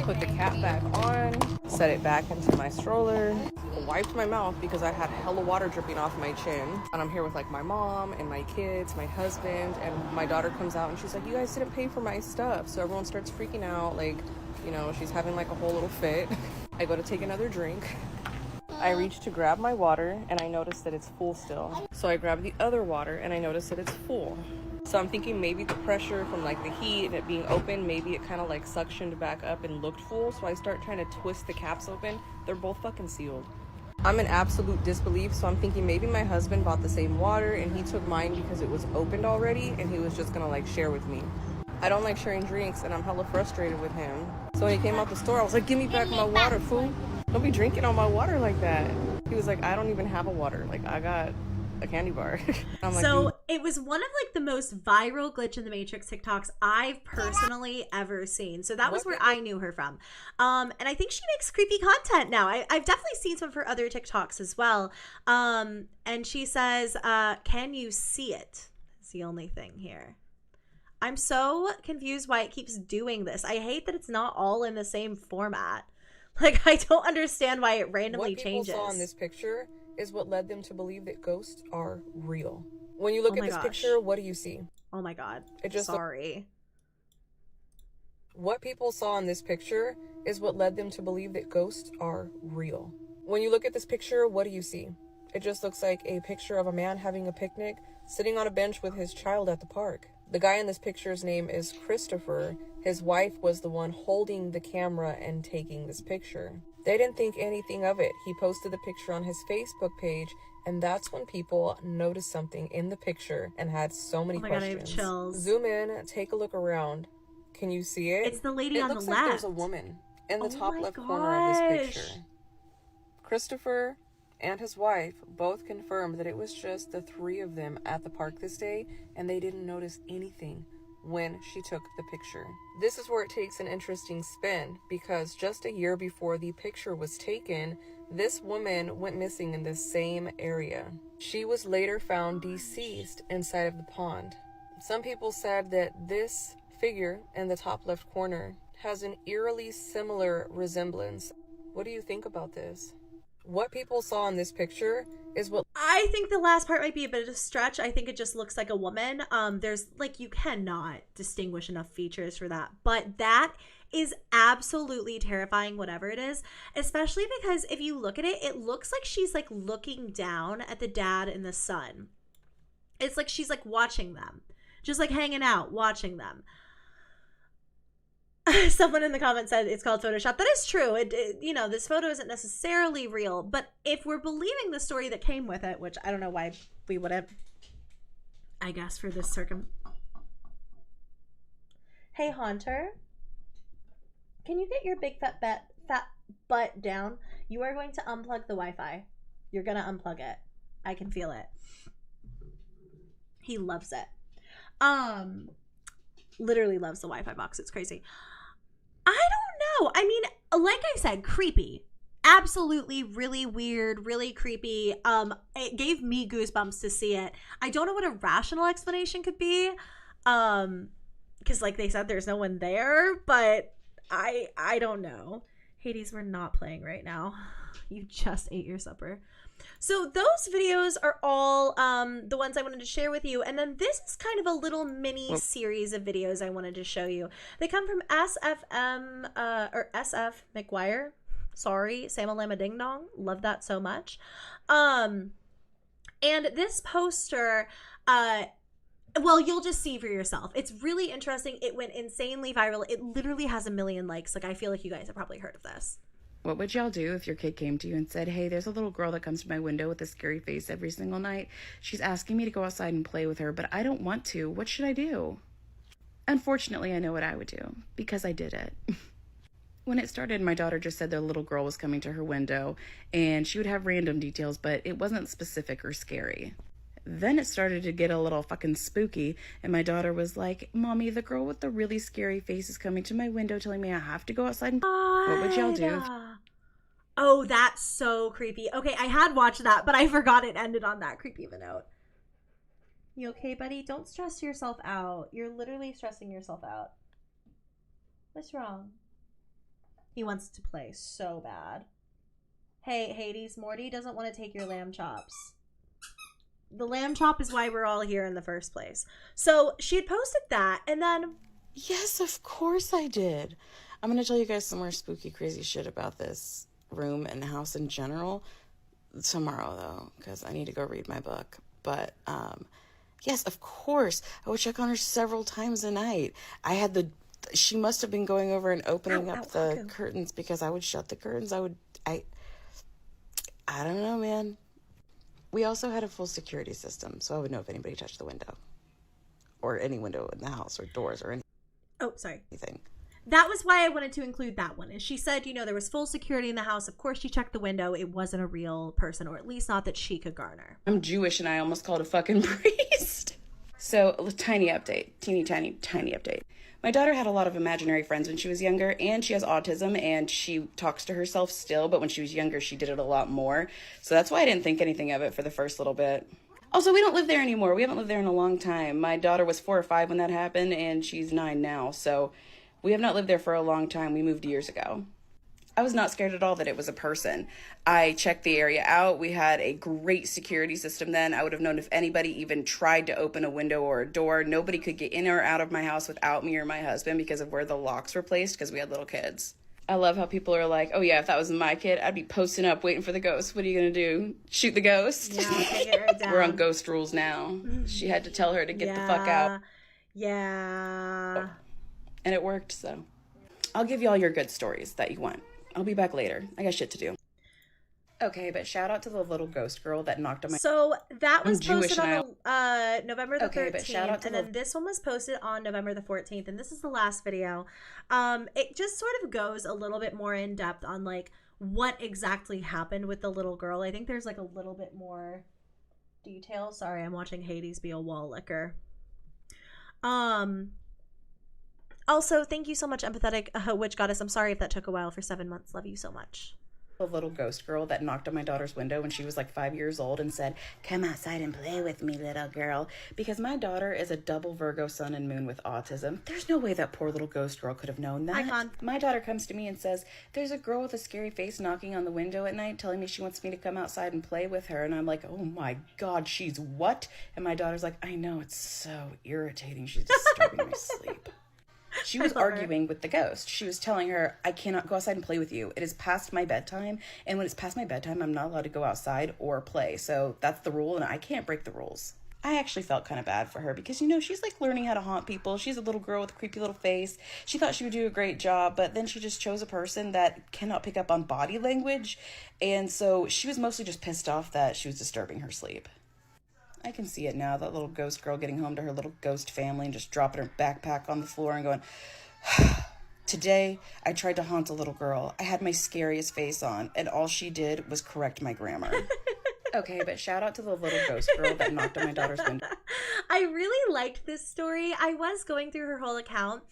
Put the cap back on, set it back into my stroller, wiped my mouth because I had hella water dripping off my chin. And I'm here with like my mom and my kids, my husband, and my daughter comes out and she's like, you guys didn't pay for my stuff. So everyone starts freaking out, like, you know, she's having like a whole little fit. I go to take another drink. I reach to grab my water and I notice that it's full still. So I grab the other water and I notice that it's full. So I'm thinking maybe the pressure from like the heat and it being open, maybe it kind of like suctioned back up and looked full. So I start trying to twist the caps open. They're both fucking sealed. I'm in absolute disbelief. So I'm thinking maybe my husband bought the same water and he took mine because it was opened already and he was just gonna like share with me. I don't like sharing drinks and I'm hella frustrated with him. So when he came out the store, I was like, give me back my water, fool. Don't be drinking all my water like that. He was like, I don't even have a water. Like, I got a candy bar. I'm like, so it was one of like the most viral glitch in the Matrix TikToks I've personally ever seen. So that was where I knew her from. And I think she makes creepy content now. I've definitely seen some of her other TikToks as well. And she says, can you see it? It's the only thing here. I'm so confused why it keeps doing this. I hate that it's not all in the same format. Like, I don't understand why it randomly changes. What people saw in this picture is what led them to believe that ghosts are real. When you look at this picture, what do you see? Oh my god. It just Sorry. What people saw in this picture is what led them to believe that ghosts are real. When you look at this picture, what do you see? It just looks like a picture of a man having a picnic, sitting on a bench with his child at the park. The guy in this picture's name is Christopher. His wife was the one holding the camera and taking this picture. They didn't think anything of it. He posted the picture on his Facebook page, and that's when people noticed something in the picture and had so many questions. God, I have chills. Zoom in, take a look around. Can you see it? It's the lady on the left. It looks like there's a woman in the top left corner of this picture. Christopher and his wife both confirmed that it was just the three of them at the park this day, and they didn't notice anything when she took the picture. This is where it takes an interesting spin, because just a year before the picture was taken, this woman went missing in the same area. She was later found deceased inside of the pond. Some people said that this figure in the top left corner has an eerily similar resemblance. What do you think about this? What people saw in this picture is what... I think the last part might be a bit of a stretch. I think it just looks like a woman. There's, like, you cannot distinguish enough features for that. But that is absolutely terrifying, whatever it is. Especially because if you look at it, it looks like she's, like, looking down at the dad and the son. It's like she's, like, watching them. Just, like, hanging out, watching them. Someone in the comments said it's called Photoshop. That is true. You know, this photo isn't necessarily real, but if we're believing the story that came with it, which I don't know why we would have, I guess for this Hey, Haunter, can you get your big fat butt down? You are going to unplug the Wi-Fi. You're going to unplug it. I can feel it. He loves it. Literally loves the Wi-Fi box. It's crazy. I don't know. I mean, like I said, creepy. Absolutely really weird, really creepy. It gave me goosebumps to see it. I don't know what a rational explanation could be. Because like they said, there's no one there, but I don't know. Hades, we're not playing right now. You just ate your supper. So those videos are all the ones I wanted to share with you. And then this is kind of a little mini series of videos I wanted to show you. They come from SFM or SF McGuire. Sorry, Samalama Ding Dong. Love that so much. And this poster, well, you'll just see for yourself. It's really interesting. It went insanely viral. It literally has 1 million likes. Like, I feel like you guys have probably heard of this. What would y'all do if your kid came to you and said, hey, there's a little girl that comes to my window with a scary face every single night. She's asking me to go outside and play with her, but I don't want to. What should I do? Unfortunately, I know what I would do, because I did it. When it started, my daughter just said their little girl was coming to her window, and she would have random details, but it wasn't specific or scary. Then it started to get a little fucking spooky, and my daughter was like, Mommy, the girl with the really scary face is coming to my window telling me I have to go outside and... What would y'all do? Oh, that's so creepy. Okay, I had watched that, but I forgot it ended on that creepy of a note. You okay, buddy? Don't stress yourself out. You're literally stressing yourself out. What's wrong? He wants to play so bad. Hey, Hades, Morty doesn't want to take your lamb chops. The lamb chop is why we're all here in the first place. So she had posted that, and then... Yes, of course I did. I'm going to tell you guys some more spooky, crazy shit about this room and house in general tomorrow, though, because I need to go read my book. But, yes, of course, I would check on her several times a night. She must have been going over and opening up the curtains, because I would shut the curtains. I don't know, man. We also had a full security system, so I would know if anybody touched the window. Or any window in the house, or doors, or anything. Oh, sorry. That was why I wanted to include that one. And she said, you know, there was full security in the house. Of course, she checked the window. It wasn't a real person, or at least not that she could garner. I'm Jewish, and I almost called a fucking priest. So, a tiny update. Teeny, tiny update. My daughter had a lot of imaginary friends when she was younger, and she has autism, and she talks to herself still, but when she was younger, she did it a lot more. So that's why I didn't think anything of it for the first little bit. Also, we don't live there anymore. We haven't lived there in a long time. My daughter was 4 or 5 when that happened, and she's 9 now, so we have not lived there for a long time. We moved years ago. I was not scared at all that it was a person. I checked the area out. We had a great security system then. I would have known if anybody even tried to open a window or a door. Nobody could get in or out of my house without me or my husband because of where the locks were placed, because we had little kids. I love how people are like, oh yeah, if that was my kid, I'd be posting up waiting for the ghost. What are you going to do? Shoot the ghost? Yeah, take it right down. We're on ghost rules now. She had to tell her to get the fuck out. Yeah. And it worked, so. I'll give you all your good stories that you want. I'll be back later. I got shit to do. Okay, but shout out to the little ghost girl that knocked on my... So that was posted on November the 13th, but shout out to and then this one was posted on November the 14th, and this is the last video. It just sort of goes a little bit more in depth on like what exactly happened with the little girl. I think there's like a little bit more detail. Sorry, I'm watching Hades be a wall licker. Also, thank you so much, empathetic witch goddess. I'm sorry if that took a while for 7 months. Love you so much. The little ghost girl that knocked on my daughter's window when she was like 5 years old and said, come outside and play with me, little girl. Because my daughter is a double Virgo sun and moon with autism. There's no way that poor little ghost girl could have known that. Icon. My daughter comes to me and says, there's a girl with a scary face knocking on the window at night telling me she wants me to come outside and play with her. And I'm like, oh my God, she's what? And my daughter's like, I know, it's so irritating. She's disturbing my sleep. She was arguing with the ghost. She was telling her, I cannot go outside and play with you. It is past my bedtime. And when it's past my bedtime, I'm not allowed to go outside or play. So that's the rule, and I can't break the rules. I actually felt kind of bad for her because, you know, she's like learning how to haunt people. She's a little girl with a creepy little face. She thought she would do a great job, but then she just chose a person that cannot pick up on body language. And so she was mostly just pissed off that she was disturbing her sleep. I can see it now, that little ghost girl getting home to her little ghost family and just dropping her backpack on the floor and going, today I tried to haunt a little girl. I had my scariest face on, and all she did was correct my grammar. Okay, but shout out to the little ghost girl that knocked on my daughter's window. I really liked this story. I was going through her whole account.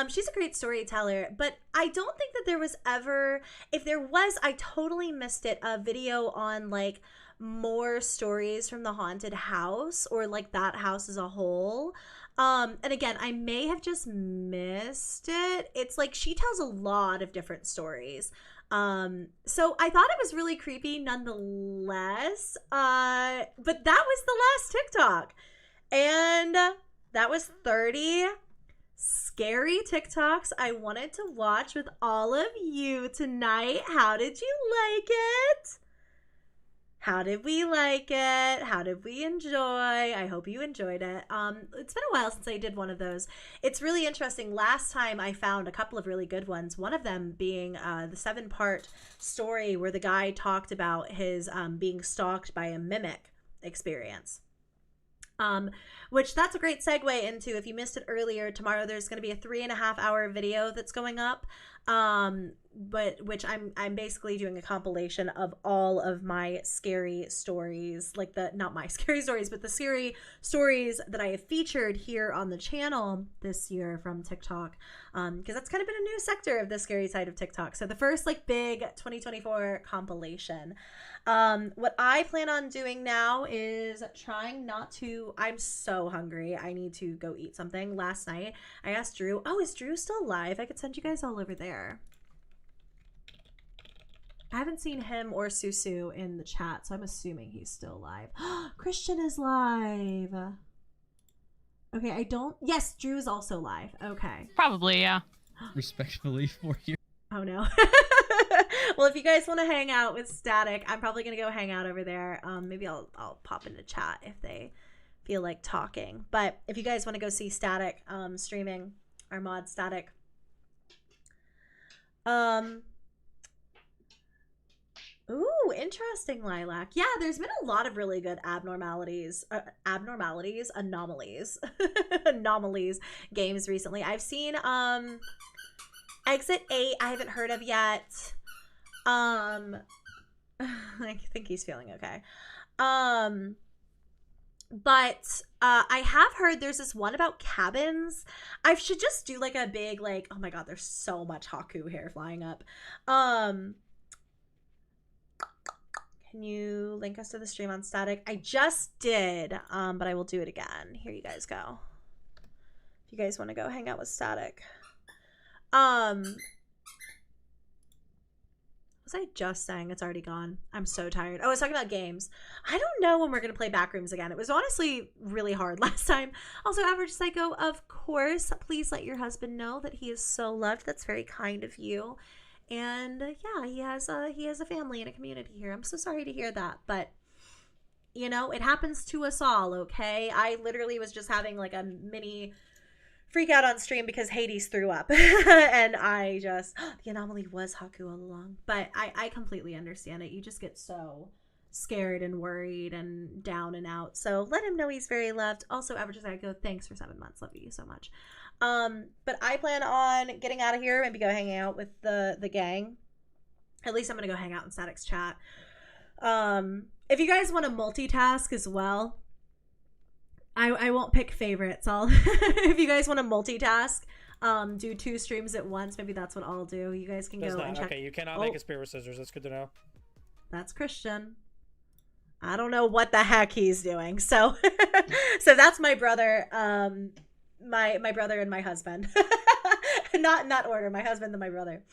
She's a great storyteller, but I don't think that there was ever, if there was, I totally missed it, a video on like more stories from the haunted house or like that house as a whole. And again, I may have just missed it. It's like she tells a lot of different stories. So I thought it was really creepy nonetheless. But that was the last TikTok. And that was 30 scary TikToks I wanted to watch with all of you tonight. How did you like it? How did we like it? How did we enjoy? I hope you enjoyed it. It's been a while since I did one of those. It's really interesting. Last time I found a couple of really good ones. One of them being the 7-part story where the guy talked about his being stalked by a mimic experience. Which that's a great segue into, if you missed it earlier, tomorrow there's going to be a 3.5-hour video that's going up but which I'm basically doing a compilation of all of my scary stories, like not my scary stories, but the scary stories that I have featured here on the channel this year from TikTok, because that's kind of been a new sector of the scary side of TikTok. So the first like big 2024 compilation. What I plan on doing now is trying not to, I'm so hungry, I need to go eat something. Last night I asked Drew, oh, is Drew still alive? I could send you guys all over there. I haven't seen him or Susu in the chat, so I'm assuming he's still alive. Christian is live. Okay, I don't... Yes, Drew is also live. Okay. Probably, yeah. Respectfully for you. Oh, no. Well, if you guys want to hang out with Static, I'm probably going to go hang out over there. Maybe I'll pop into chat if they feel like talking. But if you guys want to go see Static streaming, our mod Static. Ooh, interesting, Lilac. Yeah, there's been a lot of really good anomalies games recently. I've seen Exit 8 I haven't heard of yet. I think he's feeling okay. But I have heard there's this one about cabins. I should just do like a big like, oh my god, there's so much Haku hair flying up. Can you link us to the stream on Static? I just did, but I will do it again. Here you guys go. If you guys want to go hang out with Static. Was I just saying? It's already gone. I'm so tired. Oh, I was talking about games. I don't know when we're going to play Backrooms again. It was honestly really hard last time. Also, Average Psycho, of course, please let your husband know that he is so loved. That's very kind of you. And yeah, he has a family and a community here. I'm so sorry to hear that, but you know, it happens to us all, okay? I literally was just having like a mini freak out on stream because Hades threw up. And I just, the anomaly was Haku all along. But I completely understand it. You just get so scared and worried and down and out. So let him know he's very loved. Also, Average Psycho, thanks for 7 months. Love you so much. But I plan on getting out of here, maybe go hang out with the gang. At least I'm gonna go hang out in Static's chat. If you guys want to multitask as well, I won't pick favorites. If you guys want to multitask, do 2 streams at once, maybe that's what I'll do. You guys can go and check. Okay, you cannot make a spear with scissors. That's good to know. That's Christian. I don't know what the heck he's doing. So so that's my brother. My brother and my husband. not order, my husband and my brother.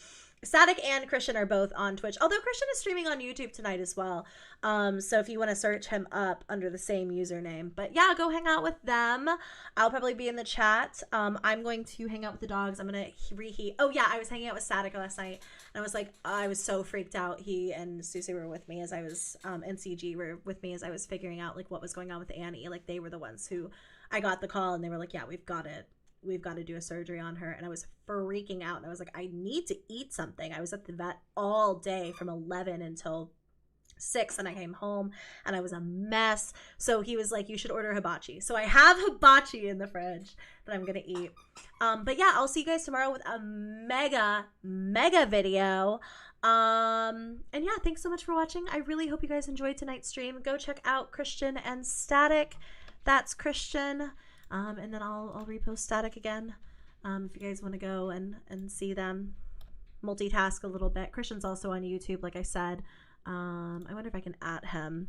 Static and Christian are both on Twitch, although Christian is streaming on YouTube tonight as well. So if you want to search him up under the same username. But yeah, go hang out with them. I'll probably be in the chat. I'm going to hang out with the dogs. I'm going to reheat. Oh yeah, I was hanging out with Static last night. And I was like, I was so freaked out. He and Susie were with me as I was, and CG were with me as I was figuring out like what was going on with Annie. Like they were the ones who, I got the call and they were like, yeah, we've got to do a surgery on her. And I was freaking out. And I was like, I need to eat something. I was at the vet all day from 11 until 6 and I came home and I was a mess. So he was like, you should order hibachi. So I have hibachi in the fridge that I'm going to eat. But yeah, I'll see you guys tomorrow with a mega video. And yeah, thanks so much for watching. I really hope you guys enjoyed tonight's stream. Go check out Christian and Static. That's Christian. And then I'll repost Static again. If you guys want to go and see them multitask a little bit. Christian's also on YouTube, like I said. I wonder if I can @ him.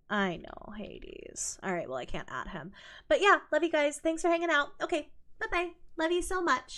I know, Hades. All right, well, I can't @ him. But yeah, love you guys. Thanks for hanging out. Okay, bye-bye. Love you so much.